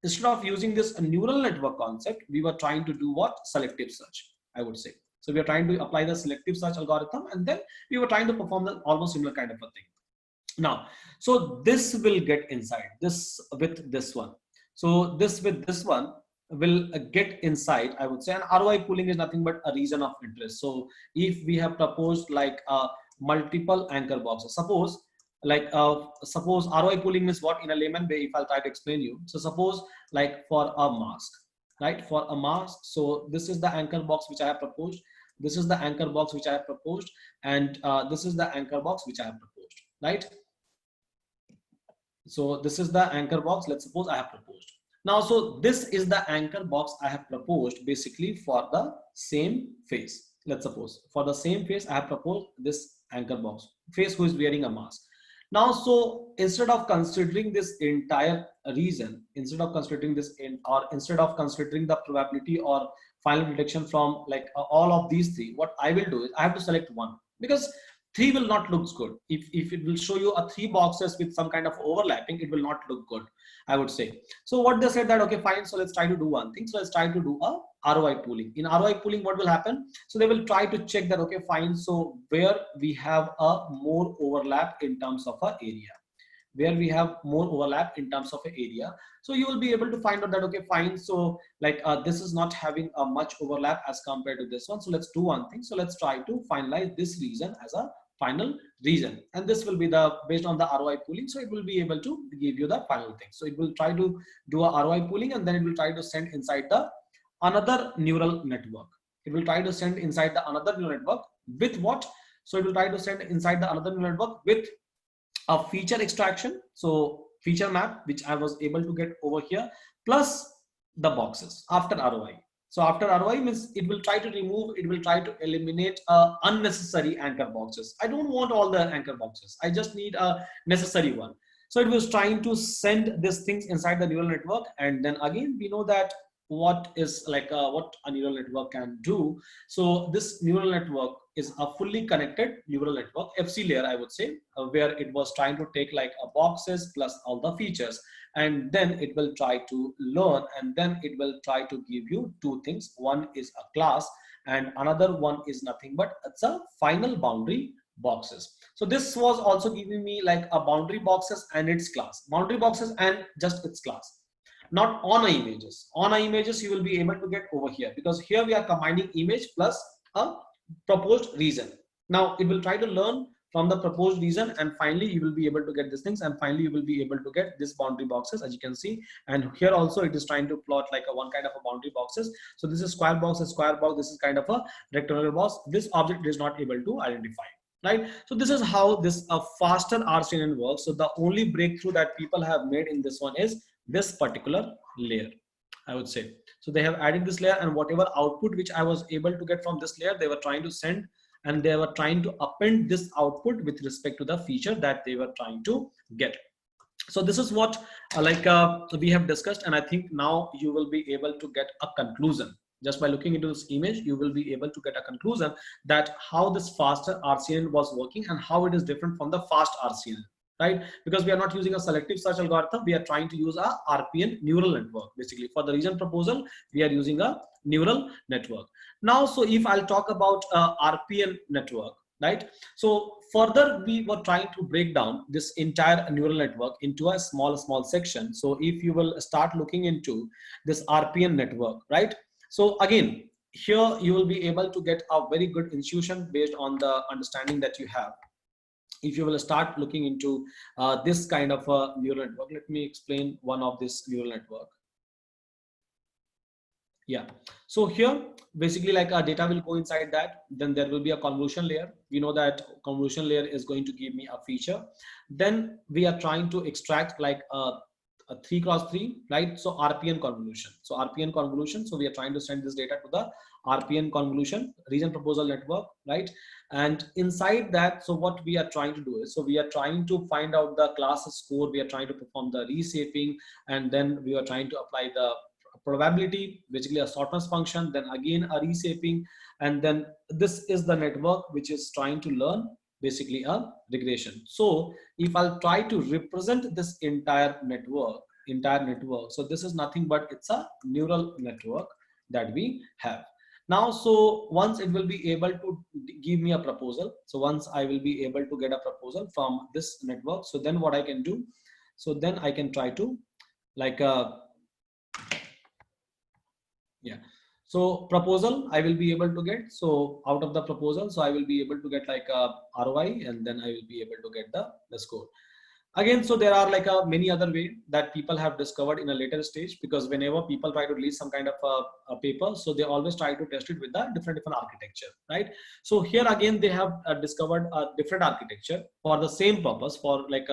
instead of using this neural network concept, we were trying to do what? Selective search, I would say. So we are trying to apply the selective search algorithm, and then we were trying to perform the almost similar kind of a thing. Now, so this will get inside this with this one. So this with this one will get inside, I would say. And ROI pooling is nothing but a region of interest. So if we have proposed like multiple anchor boxes, suppose ROI pooling means what in a layman way, if I'll try to explain you. So suppose like for a mask, right? For a mask, so this is the anchor box which I have proposed. This is the anchor box which I have proposed, and this is the anchor box which I have proposed, right? So this is the anchor box, let's suppose I have proposed. Now, so this is the anchor box I have proposed basically for the same face. Let's suppose for the same face I have proposed this anchor box, face who is wearing a mask. Now, so instead of considering this entire region, instead of considering the probability or final detection from like all of these three, what I will do is I have to select one, because three will not look good. If it will show you a three boxes with some kind of overlapping, it will not look good, I would say. So what they said that, okay, fine, so let's try to do one thing. So let's try to do a ROI pooling. In ROI pooling, what will happen? So they will try to check that, okay, fine, so where we have a more overlap in terms of a area, where we have more overlap in terms of an area. So you will be able to find out that, okay, fine, so like this is not having a much overlap as compared to this one. So let's do one thing. So let's try to finalize this region as a final region, and this will be the based on the ROI pooling. So it will be able to give you the final thing. So it will try to do a ROI pooling, and then it will try to send inside the another neural network. It will try to send inside the another neural network with what? So it will try to send inside the another neural network with a feature extraction, so feature map, which I was able to get over here, plus the boxes after ROI. So after ROI means it will try to remove, it will try to eliminate unnecessary anchor boxes. I don't want all the anchor boxes. I just need a necessary one. So it was trying to send these things inside the neural network. And then again, we know that what is like what a neural network can do. So this neural network is a fully connected neural network, FC layer, I would say, where it was trying to take like a boxes plus all the features, and then it will try to learn, and then it will try to give you two things. One is a class, and another one is nothing but it's a final boundary boxes. So this was also giving me like a boundary boxes and its class, boundary boxes and just its class, not on images. On images you will be able to get over here, because here we are combining image plus a proposed region. Now it will try to learn from the proposed region, and finally you will be able to get these things, and finally you will be able to get this boundary boxes, as you can see. And here also it is trying to plot like a one kind of a boundary boxes. So this is square box, a square box, this is kind of a rectangular box. This object is not able to identify, right? So this is how this faster RCNN works. So the only breakthrough that people have made in this one is this particular layer, I would say. So they have added this layer, and whatever output which I was able to get from this layer, they were trying to send, and they were trying to append this output with respect to the feature that they were trying to get. So this is what we have discussed, and I think now you will be able to get a conclusion. Just by looking into this image, you will be able to get a conclusion that how this faster RCN was working and how it is different from the fast RCN. Right? Because we are not using a selective search algorithm, we are trying to use a RPN neural network. Basically, for the region proposal, we are using a neural network. Now, so if I'll talk about RPN network, right? So further, we were trying to break down this entire neural network into a small section. So if you will start looking into this RPN network, right? So again, here you will be able to get a very good intuition based on the understanding that you have. If you will start looking into this kind of a neural network, let me explain one of this neural network. Yeah, so here basically like our data will go inside that, then there will be a convolution layer. We know that convolution layer is going to give me a feature. Then we are trying to extract like 3 cross 3, right? So RPN convolution. So RPN convolution. So we are trying to send this data to the RPN convolution, region proposal network, right? And inside that, so what we are trying to do is, so we are trying to find out the class score. We are trying to perform the reshaping, and then we are trying to apply the probability, basically a shortness function, then again a reshaping, and then this is the network which is trying to learn basically a regression. So if I'll try to represent this entire network, so this is nothing but it's a neural network that we have. Now, so once it will be able to give me a proposal, so once I will be able to get a proposal from this network, so then what I can do, so then I can try to like yeah, so proposal I will be able to get, so out of the proposal, so I will be able to get like a ROI, and then I will be able to get the score. Again, so there are like many other way that people have discovered in a later stage, because whenever people try to release some kind of a paper, so they always try to test it with the different architecture, right? So here again they have discovered a different architecture for the same purpose, for like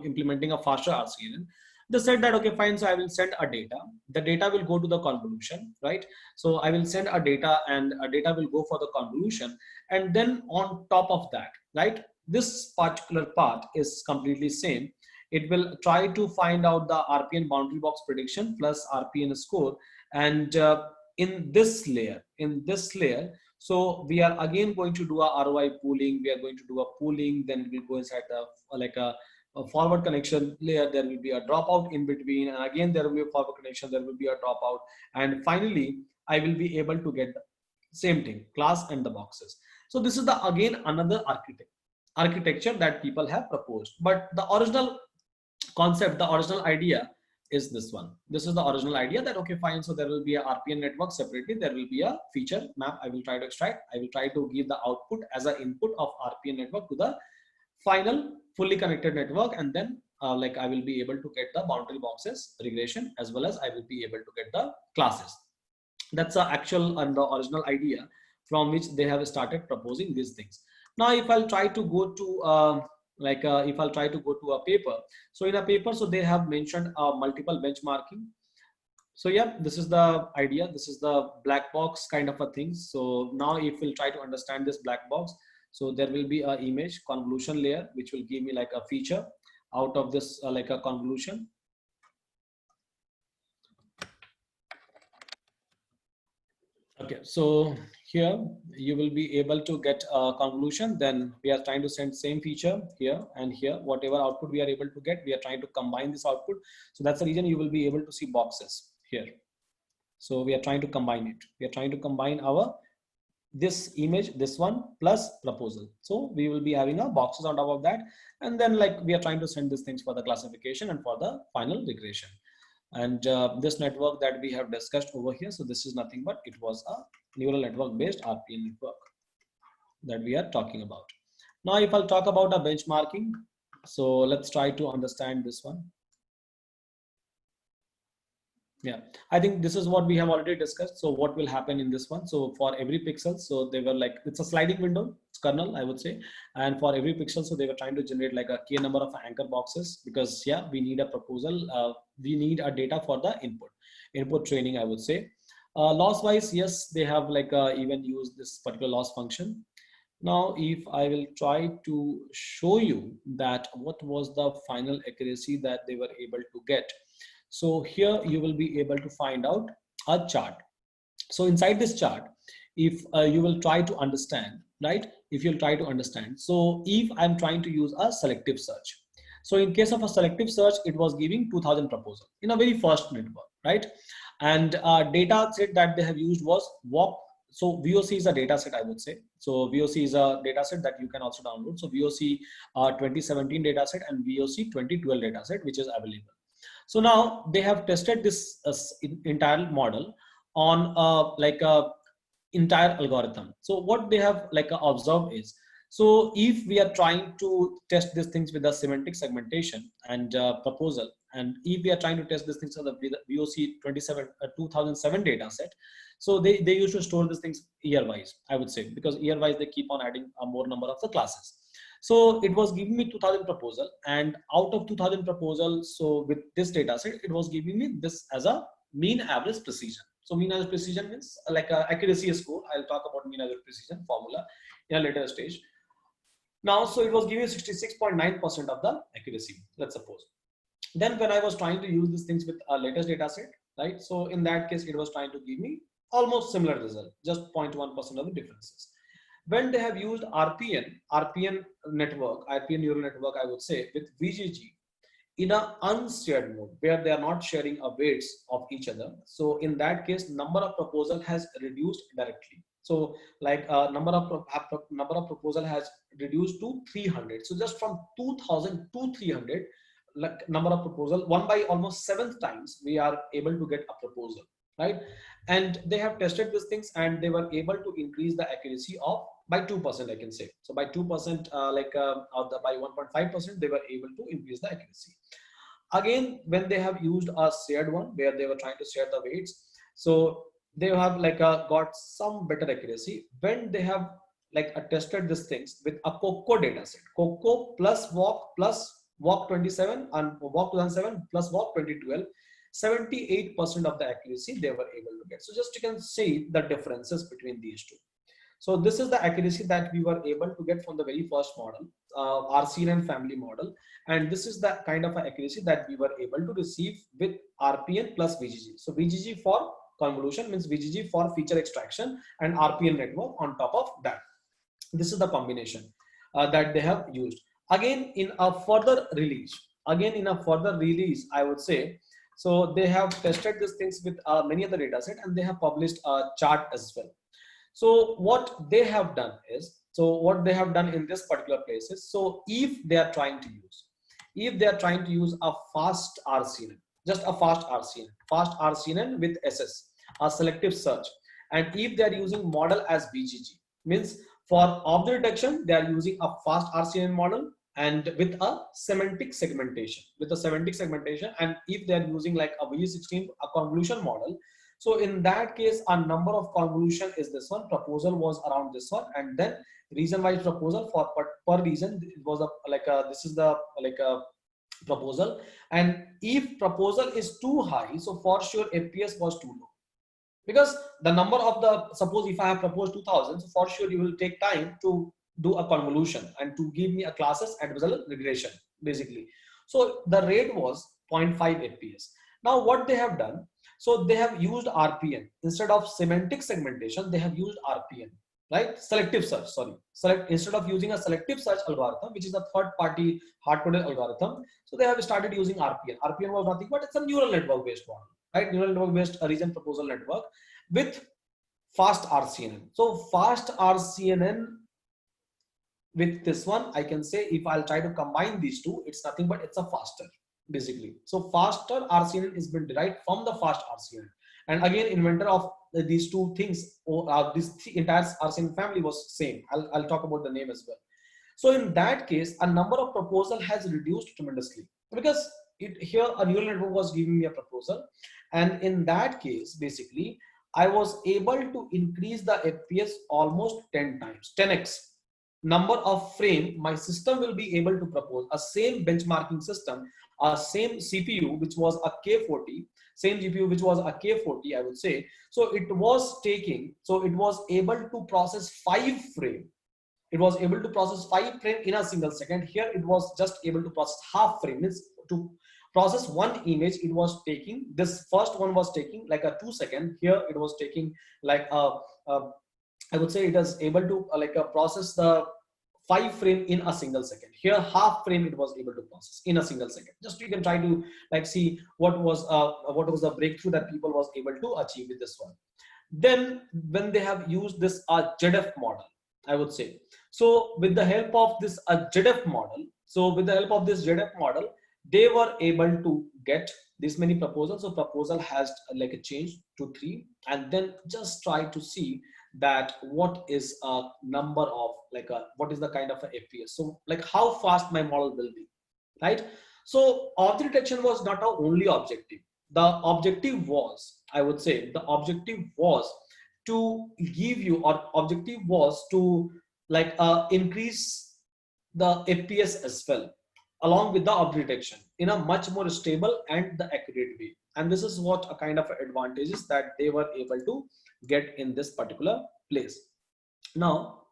implementing a faster RCNN. They said that okay, fine, so I will send a data, the data will go to the convolution, right? So I will send a data, and a data will go for the convolution, and then on top of that, right, this particular part is completely same. It will try to find out the RPN boundary box prediction plus RPN score. And in this layer, so we are again going to do a ROI pooling. We are going to do a pooling, then we'll go inside the like a forward connection layer. There will be a dropout in between, and again there will be a forward connection, there will be a dropout, and finally I will be able to get the same thing, class and the boxes. So this is the again another architecture that people have proposed, but the original concept, the original idea is this one. This is the original idea, that okay, fine, so there will be a RPN network separately, there will be a feature map I will try to extract, I will try to give the output as an input of RPN network to the final fully connected network, and then like I will be able to get the boundary boxes regression, as well as I will be able to get the classes. That's the actual and the original idea from which they have started proposing these things. Now if I'll try to go to if I'll try to go to a paper, so in a paper, so they have mentioned multiple benchmarking. So yeah, this is the idea, this is the black box kind of a thing. So now if we'll try to understand this black box, so there will be a image convolution layer which will give me like a feature out of this like a convolution. Okay, so here you will be able to get a convolution. Then we are trying to send same feature here and here. Whatever output we are able to get, we are trying to combine this output. So that's the reason you will be able to see boxes here. So we are trying to combine it. We are trying to combine our this image, this one plus proposal. So we will be having a boxes on top of that, and then like we are trying to send these things for the classification and for the final regression. And this network that we have discussed over here, so this is nothing but it was a neural network based RPN network that we are talking about. Now if I'll talk about a benchmarking, so let's try to understand this one. Yeah, I think this is what we have already discussed. So what will happen in this one? So for every pixel, so they were like, it's a sliding window, it's kernel, I would say. And for every pixel, so they were trying to generate like a k number of anchor boxes, because yeah, we need a proposal. We need a data for the input training, I would say. Loss wise, yes, they have like even used this particular loss function. Now, if I will try to show you that what was the final accuracy that they were able to get. So here you will be able to find out a chart. So inside this chart, if you will try to understand, right? If you'll try to understand. So if I'm trying to use a selective search. So in case of a selective search, it was giving 2000 proposal in a very first network, right? And data set that they have used was WOP. So VOC is a data set, I would say. So VOC is a data set that you can also download. So VOC 2017 data set and VOC 2012 data set, which is available. So now they have tested this entire model on like a entire algorithm. So what they have like observed is, so if we are trying to test these things with the semantic segmentation and proposal, and if we are trying to test these things with the VOC 2007 data set, so they used to store these things year wise, I would say, because year wise they keep on adding a more number of the classes. So it was giving me 2000 proposal, and out of 2000 proposals, so with this data set, it was giving me this as a mean average precision. So mean average precision means like a accuracy score. I'll talk about mean average precision formula in a later stage. Now, so it was giving 66.9% of the accuracy, let's suppose. Then when I was trying to use these things with a latest data set, right? So in that case, it was trying to give me almost similar result, just 0.1% of the differences. When they have used RPN network, RPN neural network, I would say, with VGG in an unshared mode where they are not sharing a weights of each other. So in that case, number of proposal has reduced directly. So like number of proposal has reduced to 300. So just from 2000 to 300, like number of proposal, one by almost 7th times, we are able to get a proposal, right? And they have tested these things, and they were able to increase the accuracy of by 2%, I can say. So by 2%, by 1.5%, they were able to increase the accuracy. Again, when they have used a shared one where they were trying to share the weights, so they have like got some better accuracy when they have like tested these things with a COCO data set. COCO plus walk 27 and walk 2007 plus walk 2012, 78% of the accuracy they were able to get. So just you can see the differences between these two. So this is the accuracy that we were able to get from the very first model, RCNN family model. And this is the kind of accuracy that we were able to receive with RPN plus VGG. So VGG for convolution means VGG for feature extraction, and RPN network on top of that. This is the combination that they have used. Again, in a further release, I would say, so they have tested these things with many other data set, and they have published a chart as well. So what they have done in this particular place is, so if they are trying to use a fast RCNN, just a fast RCNN with SS, a selective search, and if they are using model as VGG, means for object detection, they are using a fast RCNN model and with a semantic segmentation, and if they are using like a VG16, a convolution model. So in that case, a number of convolution is this one, proposal was around this one, and then region wise proposal for per region, it was this is the proposal. And if proposal is too high, so for sure FPS was too low, because the number of the, suppose if I have proposed 2000, so for sure you will take time to do a convolution and to give me a classes as well as regression basically. So the rate was 0.5 FPS. Now what they have done, so they have used RPN instead of semantic segmentation. They have used RPN, right? Selective search, instead of using a selective search algorithm, which is a third-party hard-coded algorithm. So they have started using RPN. RPN was nothing but it's a neural network based model, right? Neural network based region proposal network with fast RCNN. So fast RCNN with this one, I can say if I'll try to combine these two, it's nothing but it's a faster basically. So faster RCNN has been derived from the fast RCNN. And again, inventor of these two things, or this entire RCNN family was same. I'll talk about the name as well. So in that case, a number of proposal has reduced tremendously, because here a neural network was giving me a proposal, and in that case, basically, I was able to increase the FPS almost 10 times, 10x. Number of frame my system will be able to propose a same benchmarking system, a same CPU which was a K40, same GPU which was a K40, I would say. So it was able to process 5 frame. It was able to process 5 frame in a single second. Here it was just able to process half frame. Means to process one image, it was taking, this first one was taking like a 2 second. Here it was taking like I would say it is able to process the 5 frame in a single second. Here half frame it was able to process in a single second. Just you can try to see what was the breakthrough that people was able to achieve with this one. Then when they have used this ZF model, I would say, so with the help of this ZF model, they were able to get this many proposals. So proposal has like a change to 3, and then just try to see that what is a number of what is the kind of a FPS, so like how fast my model will be, right? So object detection was not our only objective. The objective was, I would say, the objective was to give you, or objective was to increase the FPS as well, along with the object detection in a much more stable and the accurate way. And this is what a kind of advantages that they were able to get in this particular place. Now,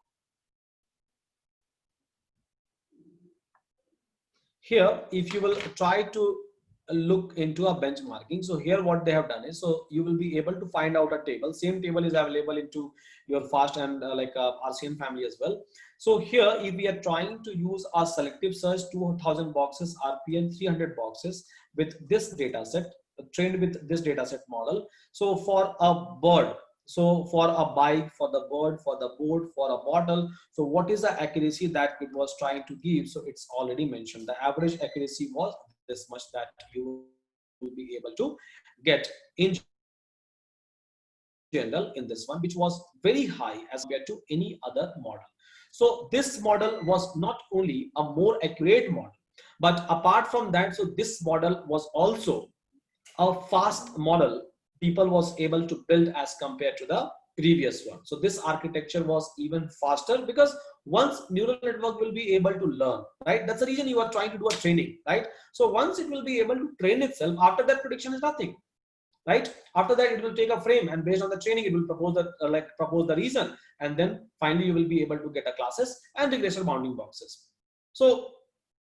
here, if you will try to look into a benchmarking, so here what they have done is, so you will be able to find out a table. Same table is available into your fast and RCN family as well. So here, if we are trying to use our selective search 2000 boxes RPN 300 boxes with this data set, trained with this data set model. So for a bird, so for a bike, for the bird, for the boat, for a bottle, so what is the accuracy that it was trying to give? So it's already mentioned. The average accuracy was this much that you will be able to get in general in this one, which was very high as compared to any other model. So this model was not only a more accurate model, but apart from that, so this model was also a fast model people was able to build as compared to the previous one. So this architecture was even faster, because once neural network will be able to learn, right? That's the reason you are trying to do a training, right? So once it will be able to train itself, after that prediction is nothing, right? After that it will take a frame, and based on the training it will propose the propose the reason, and then finally you will be able to get a classes and regression bounding boxes. So,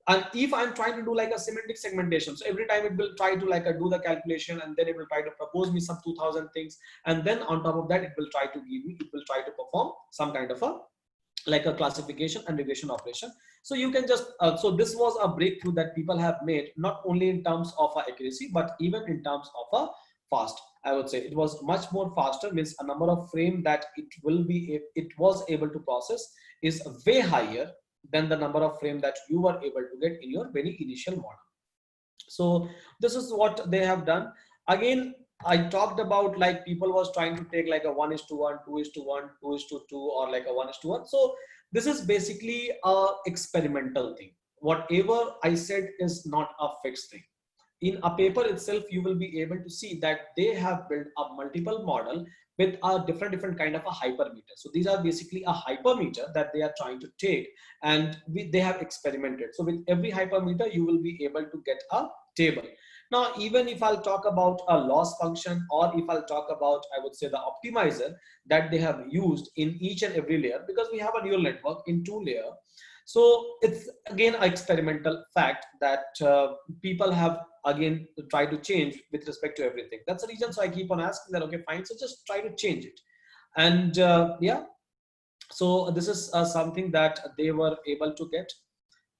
and if I'm trying to do like a semantic segmentation, so every time it will try to do the calculation, and then it will try to propose me some 2000 things, and then on top of that it will try to give me, it will try to perform some kind of a classification and regression operation. So you can just so this was a breakthrough that people have made, not only in terms of accuracy, but even in terms of a fast. I would say it was much more faster, means a number of frame that it was able to process is way higher than the number of frame that you were able to get in your very initial model. So this is what they have done. Again, I talked about like people was trying to take like a 1:1, 2:1, 2:2, or like a 1:1. So this is basically a experimental thing. Whatever I said is not a fixed thing. In a paper itself, you will be able to see that they have built a multiple model with a different kind of a hypermeter. So these are basically a hypermeter that they are trying to take, and they have experimented. So with every hypermeter, you will be able to get a table. Now, even if I'll talk about a loss function, or if I'll talk about, I would say, the optimizer that they have used in each and every layer, because we have a neural network in 2 layers. So it's again an experimental fact that people have again tried to change with respect to everything. That's the reason. So I keep on asking that, okay, fine. So just try to change it. And yeah, so this is something that they were able to get,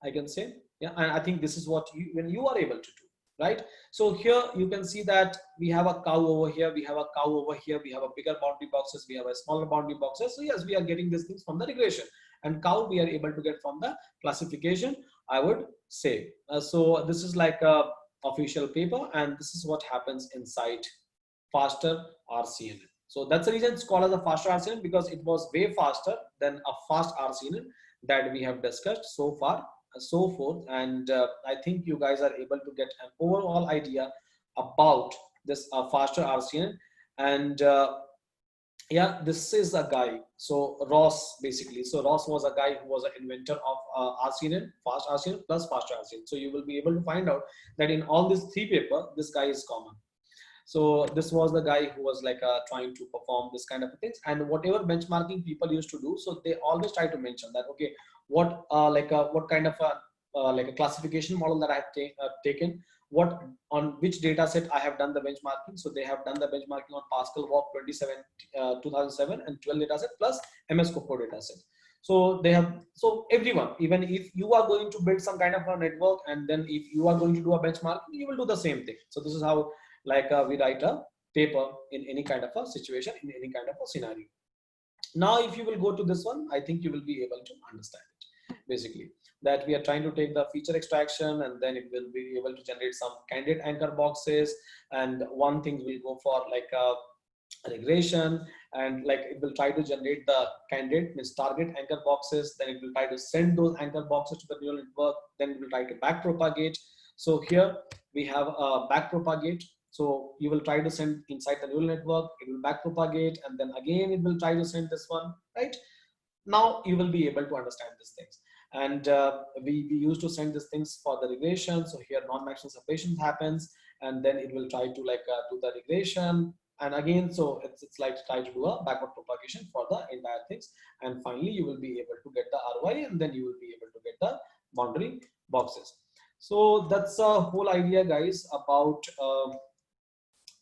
I can say. Yeah, and I think this is what when you are able to do. Right. So here you can see that we have a cow over here, we have a cow over here, we have a bigger boundary boxes, we have a smaller boundary boxes. So yes, we are getting these things from the regression, and cow we are able to get from the classification, I would say. So this is like a official paper, and this is what happens inside faster RCN. So that's the reason it's called as a faster RCN, because it was way faster than a fast RCN that we have discussed so far, so forth. And I think you guys are able to get an overall idea about this faster RCN. And yeah, this is a guy. So Ross basically. So Ross was a guy who was an inventor of RCN, fast RCN plus faster RCN. So you will be able to find out that in all these 3 papers, this guy is common. So this was the guy who was like trying to perform this kind of things, and whatever benchmarking people used to do. So they always try to mention that, okay, what what kind of a classification model that I have taken, what on which data set I have done the benchmarking. So they have done the benchmarking on Pascal Walk 2007 and 12 data set plus MS-COCO data set. So they have, so everyone, even if you are going to build some kind of a network, and then if you are going to do a benchmarking, you will do the same thing. So this is how we write a paper in any kind of a situation, in any kind of a scenario. Now, if you will go to this one, I think you will be able to understand it. Basically, that we are trying to take the feature extraction, and then it will be able to generate some candidate anchor boxes. And one thing will go for like a regression, and like it will try to generate the candidate, means target anchor boxes. Then it will try to send those anchor boxes to the neural network. Then it will try to back propagate. So here we have a back propagate. So you will try to send inside the neural network, it will back propagate, and then again it will try to send this one, right? Now you will be able to understand these things. And we used to send these things for the regression. So here non-maximal separation happens, and then it will try to like do the regression, and again, so it's like try to do a backward propagation for the entire things, and finally you will be able to get the ROI, and then you will be able to get the boundary boxes. So that's the whole idea, guys, about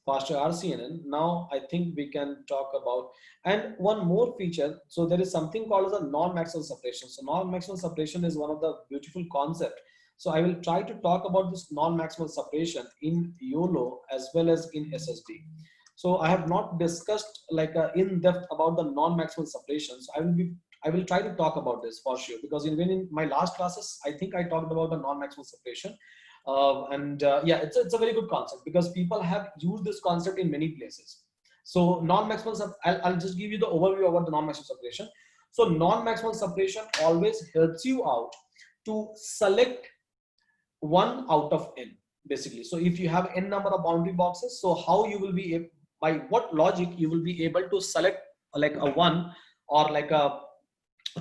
faster RCNN. Now I think we can talk about, and one more feature. So there is something called as a non-maximal separation. So non-maximal separation is one of the beautiful concept. So I will try to talk about this non-maximal separation in YOLO as well as in SSD. So I have not discussed like in depth about the non-maximal separation. So I will try to talk about this for sure, because even in my last classes, I think I talked about the non-maximal separation. Yeah, it's a very good concept, because people have used this concept in many places. So non-maximal, I'll just give you the overview about the non-maximal separation. So non-maximal separation always helps you out to select one out of n, basically. So if you have n number of boundary boxes, so how you will be, by what logic you will be able to select like a 1 or like a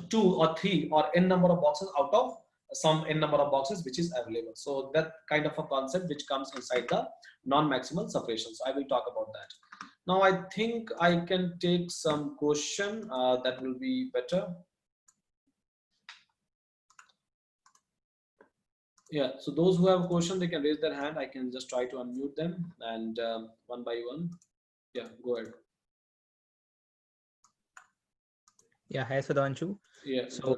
2 or 3 or n number of boxes out of some n number of boxes which is available. So that kind of a concept which comes inside the non-maximal separation. So I will talk about that. Now I think I can take some question that will be better. Yeah, so those who have a question, they can raise their hand. I can just try to unmute them, and one by one. Yeah, go ahead. Yeah, hi Sudhanshu. Yeah, so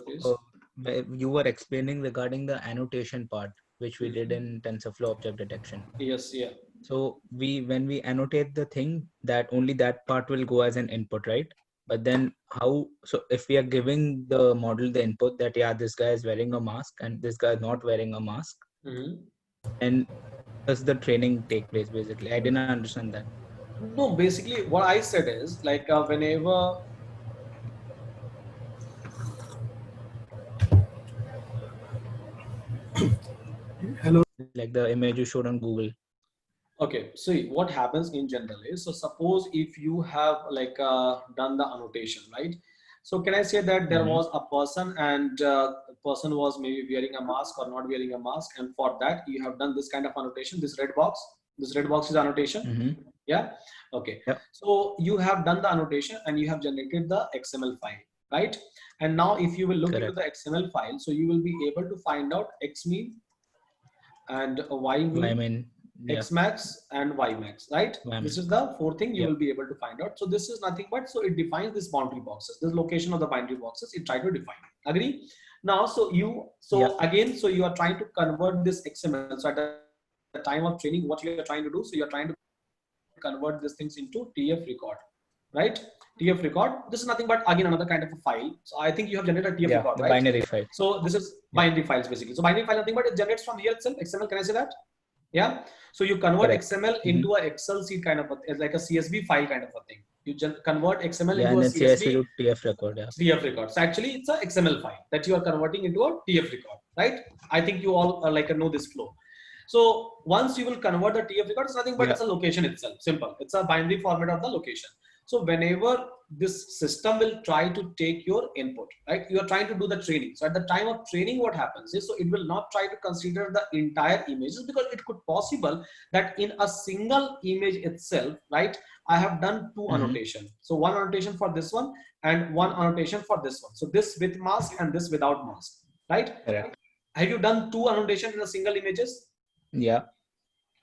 you were explaining regarding the annotation part, which we did in TensorFlow object detection. Yes, yeah. So when we annotate the thing, that only that part will go as an input, right? But then how, so if we are giving the model the input that, yeah, this guy is wearing a mask and this guy is not wearing a mask, and does the training take place basically? I didn't understand that. No, basically what I said is like whenever hello, like the image you showed on Google. Okay, see what happens in general is, so suppose if you have like done the annotation, right? So can I say that there was a person, and the person was maybe wearing a mask or not wearing a mask, and for that you have done this kind of annotation, this red box is annotation. Yeah, okay. Yep. So you have done the annotation and you have generated the XML file, right? And now if you will look into the XML file, so you will be able to find out X mean and Y mean, X max and Y max, right? This is the fourth thing you will be able to find out. So this is nothing but, so it defines this boundary boxes, this location of the boundary boxes, it try to define. Agree? Now, so you, again, so you are trying to convert this XML. So at the time of training, what you are trying to do, so you are trying to convert these things into TF record, right? TF record. This is nothing but again another kind of a file. So I think you have generated a TF record, right? Binary file. So this is binary files basically. So binary file nothing but it generates from here itself. XML, can I say that? Yeah. So you convert XML into a Excel sheet kind of a, like a CSV file kind of a thing. You convert XML into a CSV to TF record. TF record. So actually it's a XML file that you are converting into a TF record, right? I think you all like know this flow. So once you will convert the TF record, it's nothing but it's a location itself. Simple. It's a binary format of the location. So whenever this system will try to take your input, right? You are trying to do the training. So at the time of training, what happens is, so it will not try to consider the entire images, because it could possible that in a single image itself, right? I have done two annotation. So one annotation for this one and one annotation for this one. So this with mask and this without mask, right? Have you done two annotation in a single images? Yeah.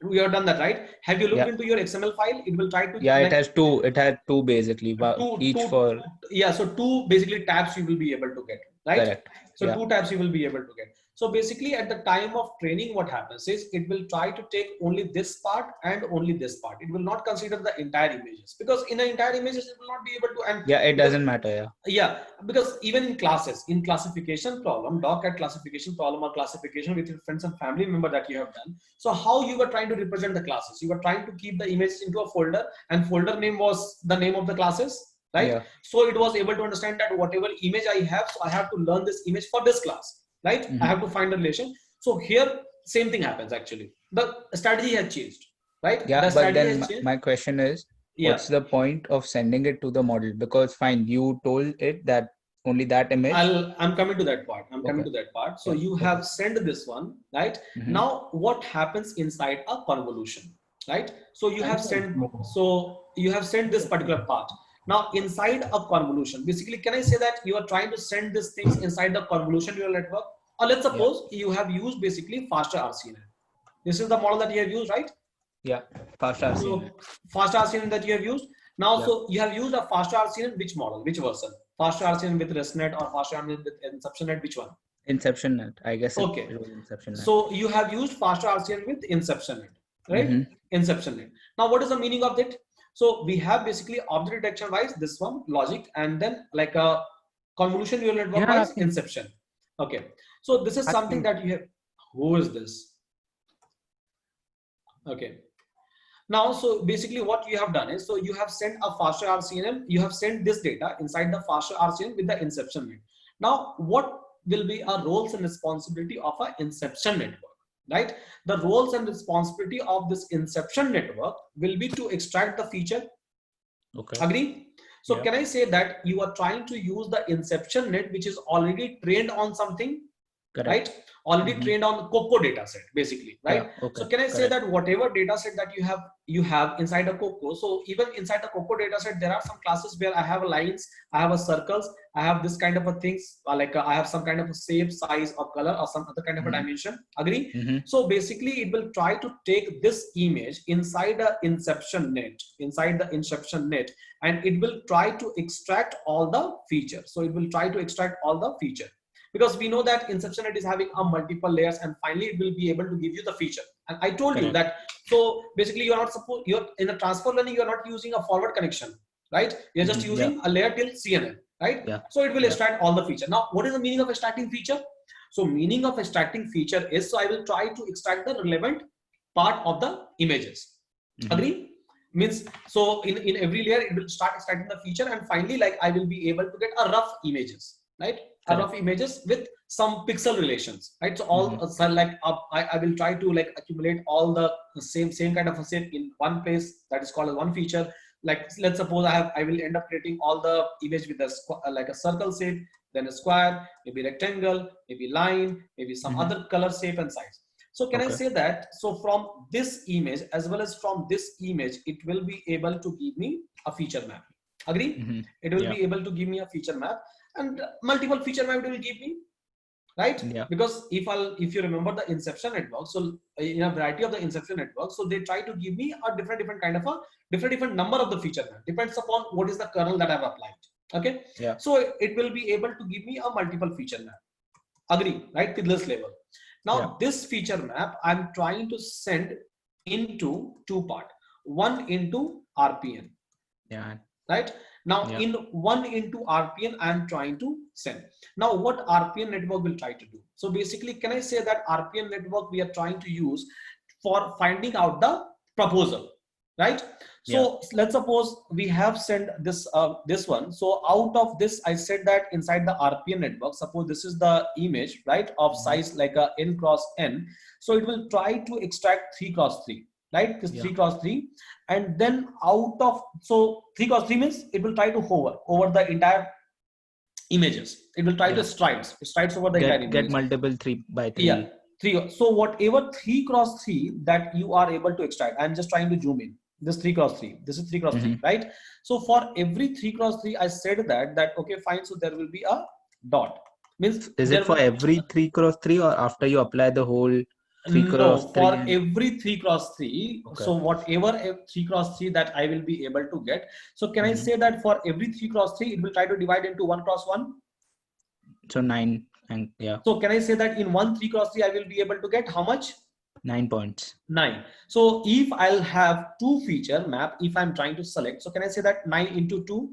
We have done that, right? Have you looked into your XML file? It will try to. Yeah, it has two. It had two basically. For. Yeah, so two basically tabs you will be able to get, right? Correct. So two tabs you will be able to get. So basically at the time of training, what happens is it will try to take only this part and only this part. It will not consider the entire images, because in the entire images it will not be able to. And yeah, it doesn't matter. Yeah, because even in classes, in classification problem, doc-at classification problem or classification with your friends and family member that you have done. So how you were trying to represent the classes? You were trying to keep the images into a folder, and folder name was the name of the classes, right? So it was able to understand that whatever image I have, so I have to learn this image for this class. Right? I have to find a relation. So here, same thing happens actually. The strategy has changed, right? Yeah, but then my question is, what's the point of sending it to the model? Because fine, you told it that Only that image? I'm coming to that part. Okay. So you have sent this one, right? Now what happens inside a convolution, right? So you have sent this particular part. Now inside a convolution, basically, can I say that you are trying to send these things inside the convolution neural network? Or let's suppose you have used basically faster RCNN. This is the model that you have used, right? Yeah, faster RCNN. So faster RCNN that you have used. Now, so you have used a faster RCNN, which model, which version? Faster RCNN with ResNet or faster RCNN with InceptionNet, which one? InceptionNet, I guess. Okay. It was InceptionNet. So you have used faster RCNN with InceptionNet, right? InceptionNet. Now, what is the meaning of that? So we have basically object detection wise this one logic, and then like a convolution neural network wise inception. Okay. So this is something that you have. Who is this? Okay. Now, so basically what you have done is, so you have sent a faster RCNN, you have sent this data inside the faster RCNN with the inception net. Now, what will be our roles and responsibility of an inception network, right? The roles and responsibility of this inception network will be to extract the feature. Okay. Agree? So can I say that you are trying to use the inception net, which is already trained on something? Correct. Right? Already trained on the COCO data set, basically, right? Yeah, okay. So can I say that whatever data set that you have inside a COCO, so even inside the COCO data set, there are some classes where I have lines, I have a circles, I have this kind of a things, like I have some kind of a shape, size, or color, or some other kind of a dimension. Agree? So basically, it will try to take this image inside the inception net, and it will try to extract all the features. So it will try to extract all the feature. Because we know that InceptionNet is having a multiple layers, and finally it will be able to give you the feature. And I told you that, so basically you're in a transfer learning, you're not using a forward connection, right? You're just using a layer till CNN, right? So it will extract all the feature. Now, what is the meaning of extracting feature? So meaning of extracting feature is, so I will try to extract the relevant part of the images. Agree? Means, so in every layer, it will start extracting the feature, and finally, like I will be able to get a rough images, right? Rough images with some pixel relations, right? So all so like I will try to like accumulate all the same kind of a shape in one place, that is called as one feature. Like let's suppose I will end up creating all the image with a like a circle shape, then a square, maybe rectangle, maybe line, maybe some other color shape and size. So can I say that, so from this image as well as from this image, it will be able to give me a feature map. Agree? It will be able to give me a feature map, and multiple feature map it will give me, right? Because if you remember the inception network, so in a variety of the inception network, so they try to give me a different kind of a different number of the feature map, depends upon what is the kernel that I've applied. Okay. So it will be able to give me a multiple feature map. Agree, right? With this level. Now this feature map I'm trying to send into two parts. One into RPN. Right? Now in one into RPN, I'm trying to send. Now what RPN network will try to do? So basically, can I say that RPN network we are trying to use for finding out the proposal, right? So let's suppose we have sent this this one. So out of this, I said that inside the RPN network, suppose this is the image, right, of size like a n cross n. So it will try to extract 3 cross 3. Right, this 3 cross 3, and then out of, so 3 cross 3 means it will try to hover over the entire images. It will try to strides over the entire image. Get multiple 3 by 3. 3. So whatever 3 cross 3 that you are able to extract, I'm just trying to zoom in. This 3 cross 3. This is 3 cross 3, right? So for every 3 cross 3, I said that okay, fine. So there will be a dot. Means is it for every 3 cross 3 or after you apply the whole? For every 3 cross 3. So whatever 3 cross 3 that I will be able to get. So can I say that for every 3 cross 3, it will try to divide into 1 cross 1? So 9, and so can I say that in 1 3 cross 3, I will be able to get how much? 9 points. 9. So if I'll have 2 feature map, if I'm trying to select, so can I say that 9 into 2?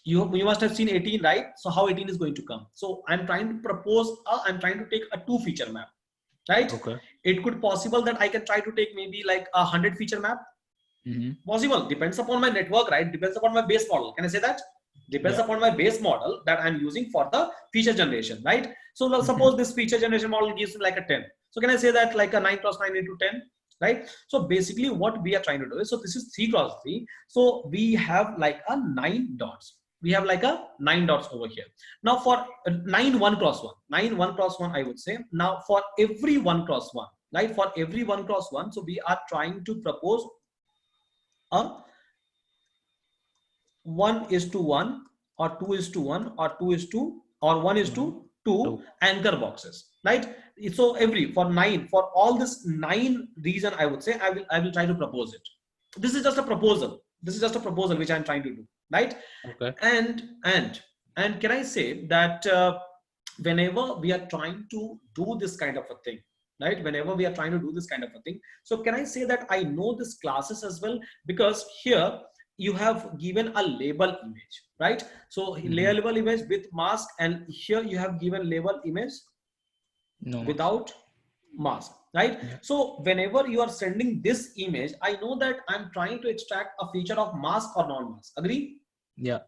You must have seen 18, right? So how 18 is going to come? So I'm trying to propose, I'm trying to take a 2 feature map. Right? It could possible that I can try to take maybe like 100 feature map. Possible. Depends upon my network, right? Depends upon my base model. Can I say that? Depends upon my base model that I'm using for the feature generation, right? So let's suppose this feature generation model gives me like a 10. So can I say that like a 9 cross 9 into 10, right? So basically what we are trying to do is, so this is 3 cross 3. So we have like a 9 dots. we have like a 9 dots over here. Now for 9 1 cross 1, 9 1 cross 1, I would say. Now for every 1 cross 1, right? For every 1 cross 1, so we are trying to propose a 1:1 or 2:1 or 2:2 or 1:2 anchor boxes, right? So for 9, for all this 9 reason, I would say I will try to propose it. This is just a proposal. This is just a proposal which I'm trying to do, right? Okay. And can I say that whenever we are trying to do this kind of a thing, right? Whenever we are trying to do this kind of a thing, so can I say that I know this classes as well? Because here you have given a label image, right? So label image with mask, and here you have given label image without mask, right? Yeah. So whenever you are sending this image, I know that I'm trying to extract a feature of mask or non-mask. Agree? Yeah.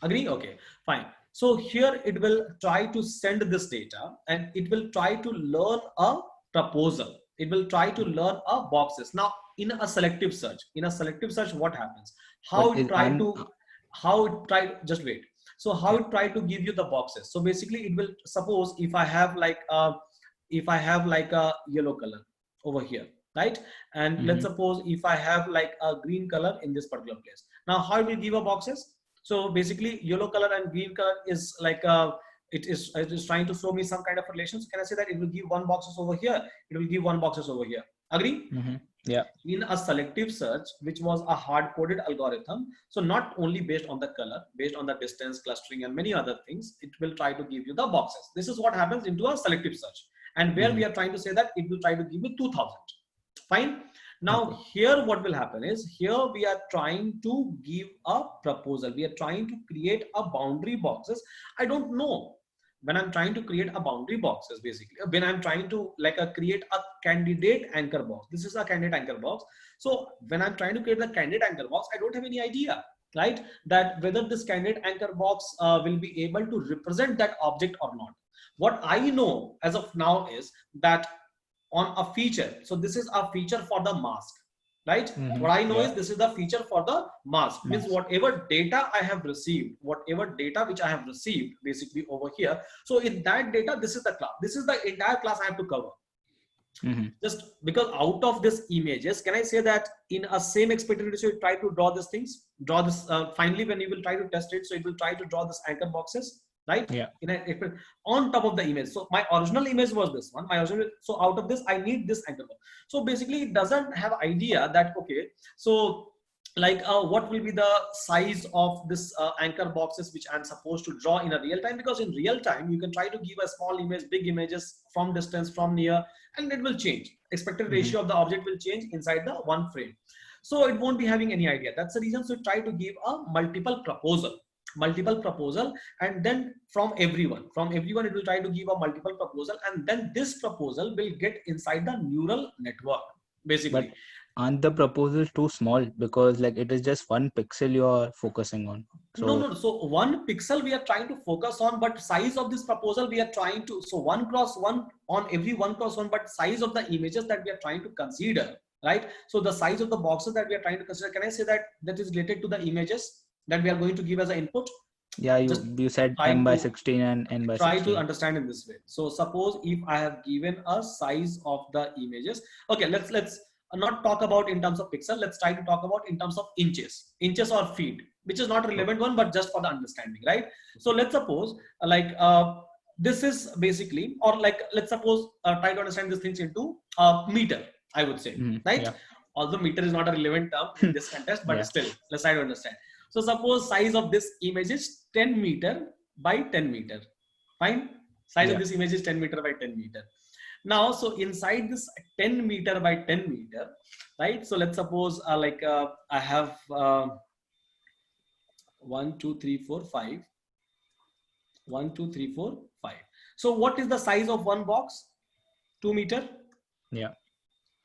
Agree? Okay, fine. So here it will try to send this data, and it will try to learn a proposal. It will try to learn a boxes. Now in a selective search, what happens? How it try just wait. So how it try to give you the boxes? So basically it will, suppose if I have like a yellow color over here, right? And let's suppose if I have like a green color in this particular place. Now how it will give a boxes? So basically yellow color and green color is like it is trying to show me some kind of relation. So can I say that it will give 1 boxes over here, it will give 1 boxes over here? Agree? Yeah. In a selective search, which was a hard-coded algorithm, so not only based on the color, based on the distance, clustering, and many other things, it will try to give you the boxes. This is what happens into a selective search, and where we are trying to say that it will try to give you 2000. Fine. Now here what will happen is, here we are trying to give a proposal. We are trying to create a boundary boxes. I don't know. When I'm trying to create a boundary boxes, basically, when I'm trying to create a candidate anchor box, this is a candidate anchor box. So when I'm trying to create the candidate anchor box, I don't have any idea, right? That whether this candidate anchor box will be able to represent that object or not. What I know as of now is that on a feature, so this is a feature for the mask, right? What I know is this is the feature for the mask. Means whatever data I have received, whatever data which I have received basically over here, so in that data, this is the class, this is the entire class I have to cover. Just because out of this images, can I say that in a same expected so you try to draw these things, draw this finally when you will try to test it, so it will try to draw this anchor boxes, right? Yeah. On top of the image. So my original image was this one. So out of this, I need this anchor box. So basically, it doesn't have idea that okay. So what will be the size of this anchor boxes which I'm supposed to draw in a real time? Because in real time, you can try to give a small image, big images from distance, from near, and it will change. Expected ratio of the object will change inside the one frame. So it won't be having any idea. That's the reason. So try to give a multiple proposal, and then from everyone it will try to give a multiple proposal, and then this proposal will get inside the neural network basically. But aren't the proposals too small, because like it is just 1 pixel you're focusing on? So no, so 1 pixel we are trying to focus on, but size of this proposal we are trying to, so 1 cross 1 on every 1 cross 1, but size of the images that we are trying to consider, right? So the size of the boxes that we are trying to consider, can I say that that is related to the images that we are going to give as an input? Yeah, you said m by 16 and n by 16. Try to understand in this way. So suppose if I have given a size of the images, okay, let's not talk about in terms of pixel. Let's try to talk about in terms of inches or feet, which is not a relevant one, but just for the understanding, right? So let's suppose this is basically, or let's suppose try to understand these things into meter, I would say, right? Yeah. Although meter is not a relevant term in this context, but still, let's try to understand. So suppose size of this image is 10 meter by 10 meter. Fine. Size of this image is 10 meter by 10 meter. Now, so inside this 10 meter by 10 meter, right? So let's suppose I have 1, 2, 3, 4, 5. 1, 2, 3, 4, 5. So what is the size of one box? 2 meter. Yeah.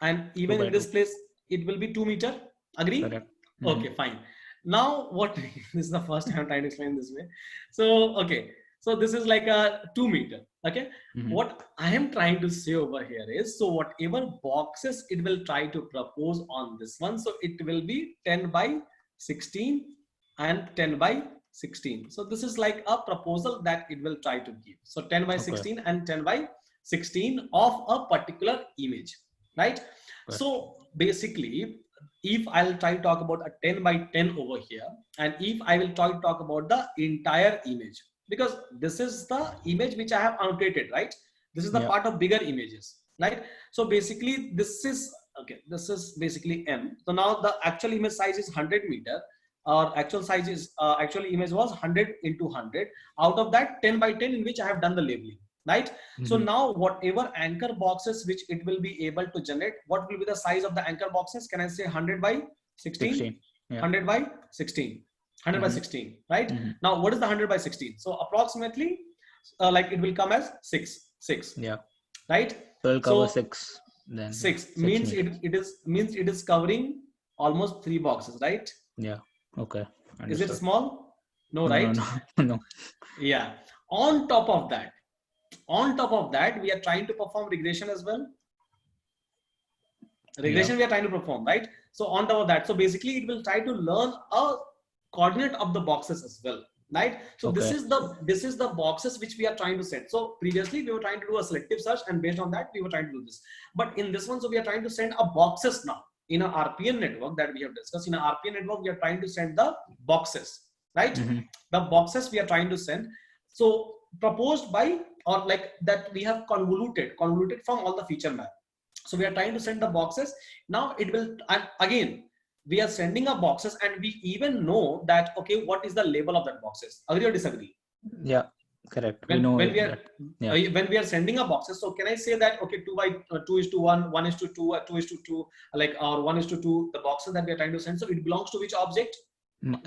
And even in this place, it will be 2 meter. Agree? Okay, fine. Now what this is the first time I'm trying to explain this way. So okay, so this is like a 2 meter. Okay, what I am trying to say over here is, so whatever boxes it will try to propose on this one, so it will be 10 by 16 and 10 by 16. So this is like a proposal that it will try to give. So 10 by 16 and 10 by 16 of a particular image, right? So basically, if I'll try to talk about a 10 by 10 over here, and if I will try to talk about the entire image, because this is the image which I have annotated, right? This is the part of bigger images, right? So basically this is, okay, this is basically M. So now the actual image size is 100 meter. Our actual size is, actual image was 100 into 100. Out of that 10 by 10 in which I have done the labeling, right? So now whatever anchor boxes which it will be able to generate, what will be the size of the anchor boxes? Can I say 100 by 16? 100 by 16. 100 by 16, right? Now what is the 100 by 16? So approximately like it will come as 6, right? So it'll cover 6. Then 6 means it is covering almost 3 boxes, right? Yeah. Okay. Understood. Is it small? No, right? No. Yeah. On top of that, we are trying to perform regression as well. Regression we are trying to perform, right? So on top of that, so basically it will try to learn a coordinate of the boxes as well, right? So this is the boxes which we are trying to set. So previously we were trying to do a selective search, and based on that we were trying to do this. But in this one, so we are trying to send a boxes now. In an RPN network that we have discussed, in an RPN network, we are trying to send the boxes, right? The boxes we are trying to send. So proposed by, or like that we have convoluted from all the feature map. So we are trying to send the boxes. Now it will, and again, we are sending a boxes, and we even know that, okay, what is the label of that boxes? Agree or disagree? Yeah. Correct. When we are sending a boxes, so can I say that, okay, 2:1, 1:2, 2:2, like, or 1:2, the boxes that we are trying to send, so it belongs to which object?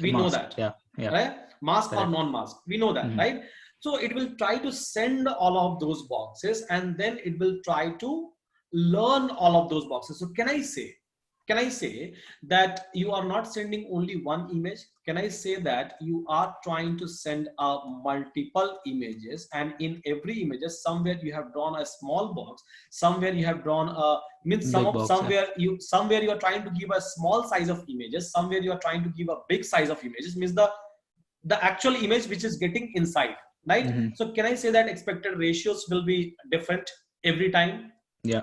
We know that. Right? Mask or non-mask, we know that, right? So it will try to send all of those boxes, and then it will try to learn all of those boxes. So can I say that you are not sending only one image? Can I say that you are trying to send multiple images, and in every image somewhere you have drawn a small box, somewhere you have drawn a somewhere you are trying to give a small size of images, somewhere you are trying to give a big size of images, means the actual image which is getting inside, right? So can I say that expected ratios will be different every time?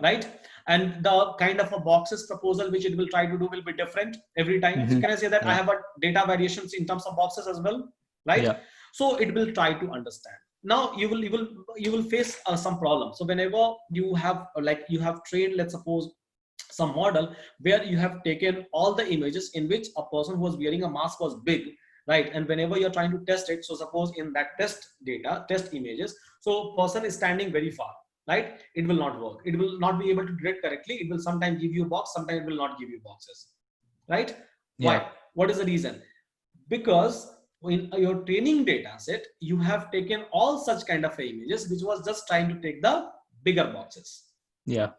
Right? And the kind of a boxes proposal which it will try to do will be different every time. So can I say that I have a data variations in terms of boxes as well, right? So it will try to understand. Now you will face some problems. So whenever you have trained, let's suppose, some model where you have taken all the images in which a person who was wearing a mask was big, right? And whenever you're trying to test it, so suppose in that test images, so person is standing very far, right? It will not work. It will not be able to detect correctly. It will sometimes give you a box, sometimes it will not give you boxes, right? Why? What is the reason? Because in your training data set, you have taken all such kind of images which was just trying to take the bigger boxes,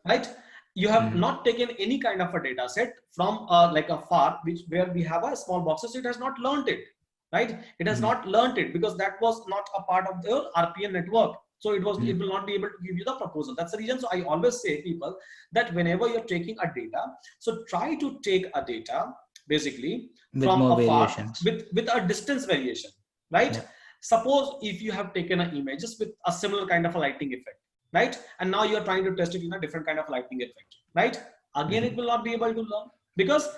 right? You have not taken any kind of a data set from like a far, where we have a small boxes. It has not learned it, right? It has not learned it because that was not a part of the RPN network. So it will not be able to give you the proposal. That's the reason. So I always say people that whenever you're taking a data, so try to take a data basically with from more afar variations, with a distance variation, right? Suppose if you have taken an images with a similar kind of a lighting effect, right? And now you're trying to test it in a different kind of lighting effect, right? Again, it will not be able to learn because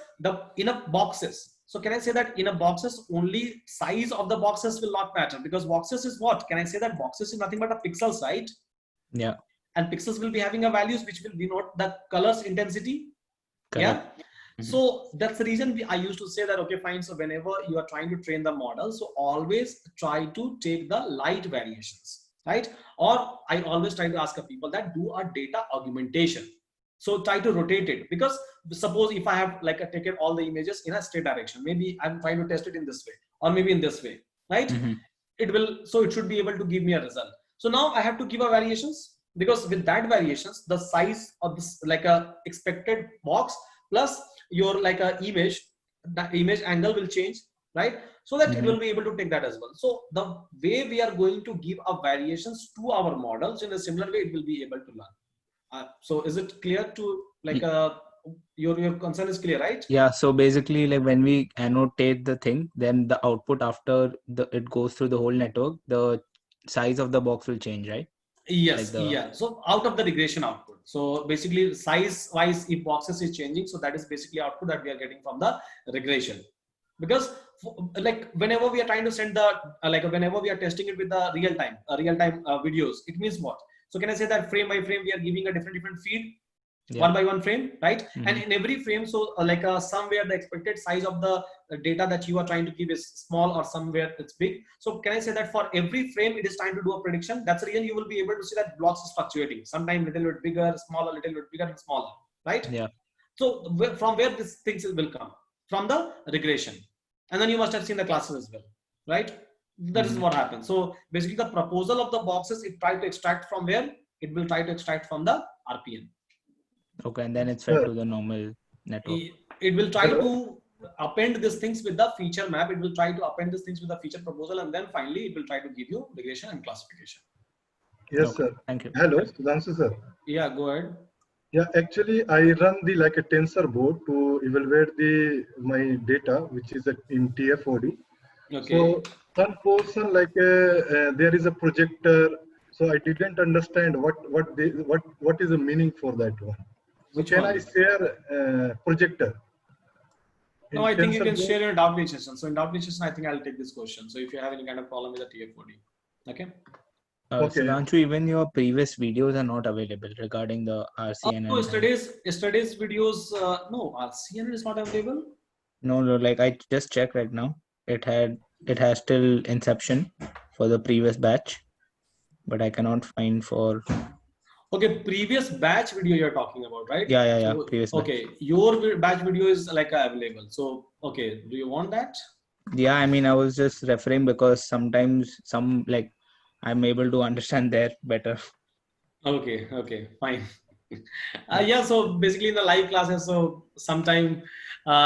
in a boxes. So can I say that in a boxes, only size of the boxes will not matter, because boxes is what? Can I say that boxes is nothing but a pixels, right? Yeah. And pixels will be having a values which will denote the colors intensity. Correct. Yeah. So that's the reason I used to say that, okay, fine. So whenever you are trying to train the model, so always try to take the light variations, right? Or I always try to ask people that do a data augmentation. So try to rotate it, because suppose if I have taken all the images in a straight direction, maybe I'm trying to test it in this way, or maybe in this way, right? It should be able to give me a result. So now I have to give a variations, because with that variations, the size of this a expected box plus your image, the image angle will change, right? So that it will be able to take that as well. So the way we are going to give a variations to our models, in a similar way, it will be able to learn. So is it clear to your concern is clear, right? Yeah, so basically like when we annotate the thing, then the output after it goes through the whole network, the size of the box will change, right? Yes, Like yeah. So out of the regression output. So basically size wise, if boxes is changing, so that is basically output that we are getting from the regression. Because like whenever we are trying to send the like whenever we are testing it with the real time videos, it means what? So can I say that frame by frame we are giving a different feed, one by one frame, right? And in every frame, so like somewhere the expected size of the data that you are trying to give is small, or somewhere it's big. So can I say that for every frame it is trying to do a prediction? That's the reason you will be able to see that blocks is fluctuating, sometimes little bit bigger, smaller, little bit bigger and smaller, right? Yeah. So from where these things will come? From the regression. And then you must have seen the classes as well, right? That is what happens. So basically the proposal of the boxes, it try to extract from where? It will try to extract from the RPN. Okay, and then it's fed to the normal network. It will try to append these things with the feature map. It will try to append these things with the feature proposal, and then finally it will try to give you regression and classification. Yes, Okay, sir. thank you. Hello, Sudhanshu sir. Yeah, go ahead. Yeah, actually, I run the like a tensor board to evaluate my data, which is in TFOD. Okay. So some portion like there is a projector. So I didn't understand what is the meaning for that one. So Which can one? I share projector? No, I think you can share your doubt session. So in doubt session, I think I'll take this question. So if you have any kind of problem with the TF40, okay. Okay. Sudhanshu, even your previous videos are not available regarding the RCN. No, yesterday's videos, no, RCN is not available. No, like I just checked right now. It has till inception for the previous batch, but I cannot find for. Okay, previous batch video you're talking about, right? Yeah. So, Previous okay, batch. your batch video is like available. So, okay, do you want that? Yeah, I mean, I was just referring because sometimes like I'm able to understand there better. Okay, fine. Yeah, so basically in the live classes, so sometime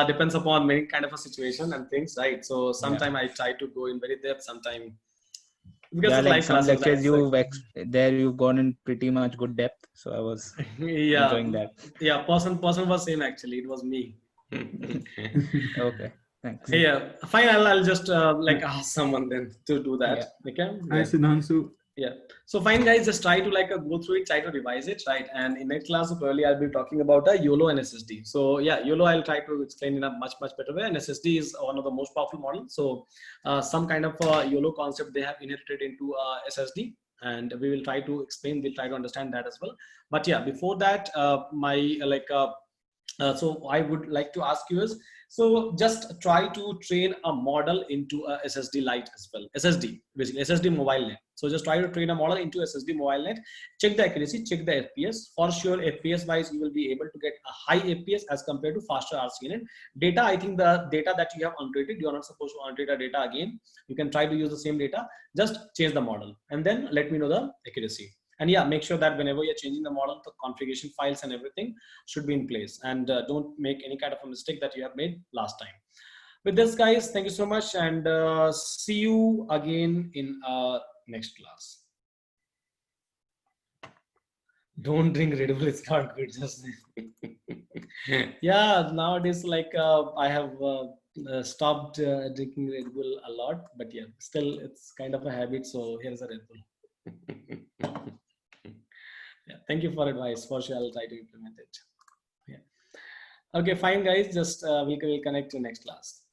depends upon many kind of a situation and things, right? So sometime I try to go in very depth, sometime because yeah, it's like live some classes, lectures right? you've gone in pretty much good depth, so I was enjoying that. Yeah, person was same actually. It was me. Okay, thanks. Yeah, fine. I'll just like ask someone then to do that. Yeah. Okay. Hi, Sudhanshu. Yeah. So fine, guys, just try to like go through it, try to revise it, right? And in next class, probably I'll be talking about a YOLO and SSD. So yeah, YOLO I'll try to explain in a much better way, and SSD is one of the most powerful models. So some kind of YOLO concept they have inherited into SSD, and we will try to explain. We'll try to understand that as well. But yeah, before that, so I would like to ask you is, so just try to train a model into a SSD Lite as well. SSD, basically SSD mobile net. So just try to train a model into SSD mobile net. Check the accuracy, check the FPS. For sure, FPS wise, you will be able to get a high FPS as compared to faster RCN. Data, I think the data that you have untreated, you are not supposed to untreat the data again. You can try to use the same data. Just change the model and then let me know the accuracy. And yeah, make sure that whenever you're changing the model, the configuration files and everything should be in place, and don't make any kind of a mistake that you have made last time. With this, guys, thank you so much, and see you again in next class. Don't drink Red Bull, it's not good. Just yeah, nowadays like I have stopped drinking Red Bull a lot, but yeah, still it's kind of a habit. So here's a Red Bull. Yeah, thank you for advice. For sure, I'll try to implement it. Yeah. Okay, fine, guys. Just we'll connect to next class.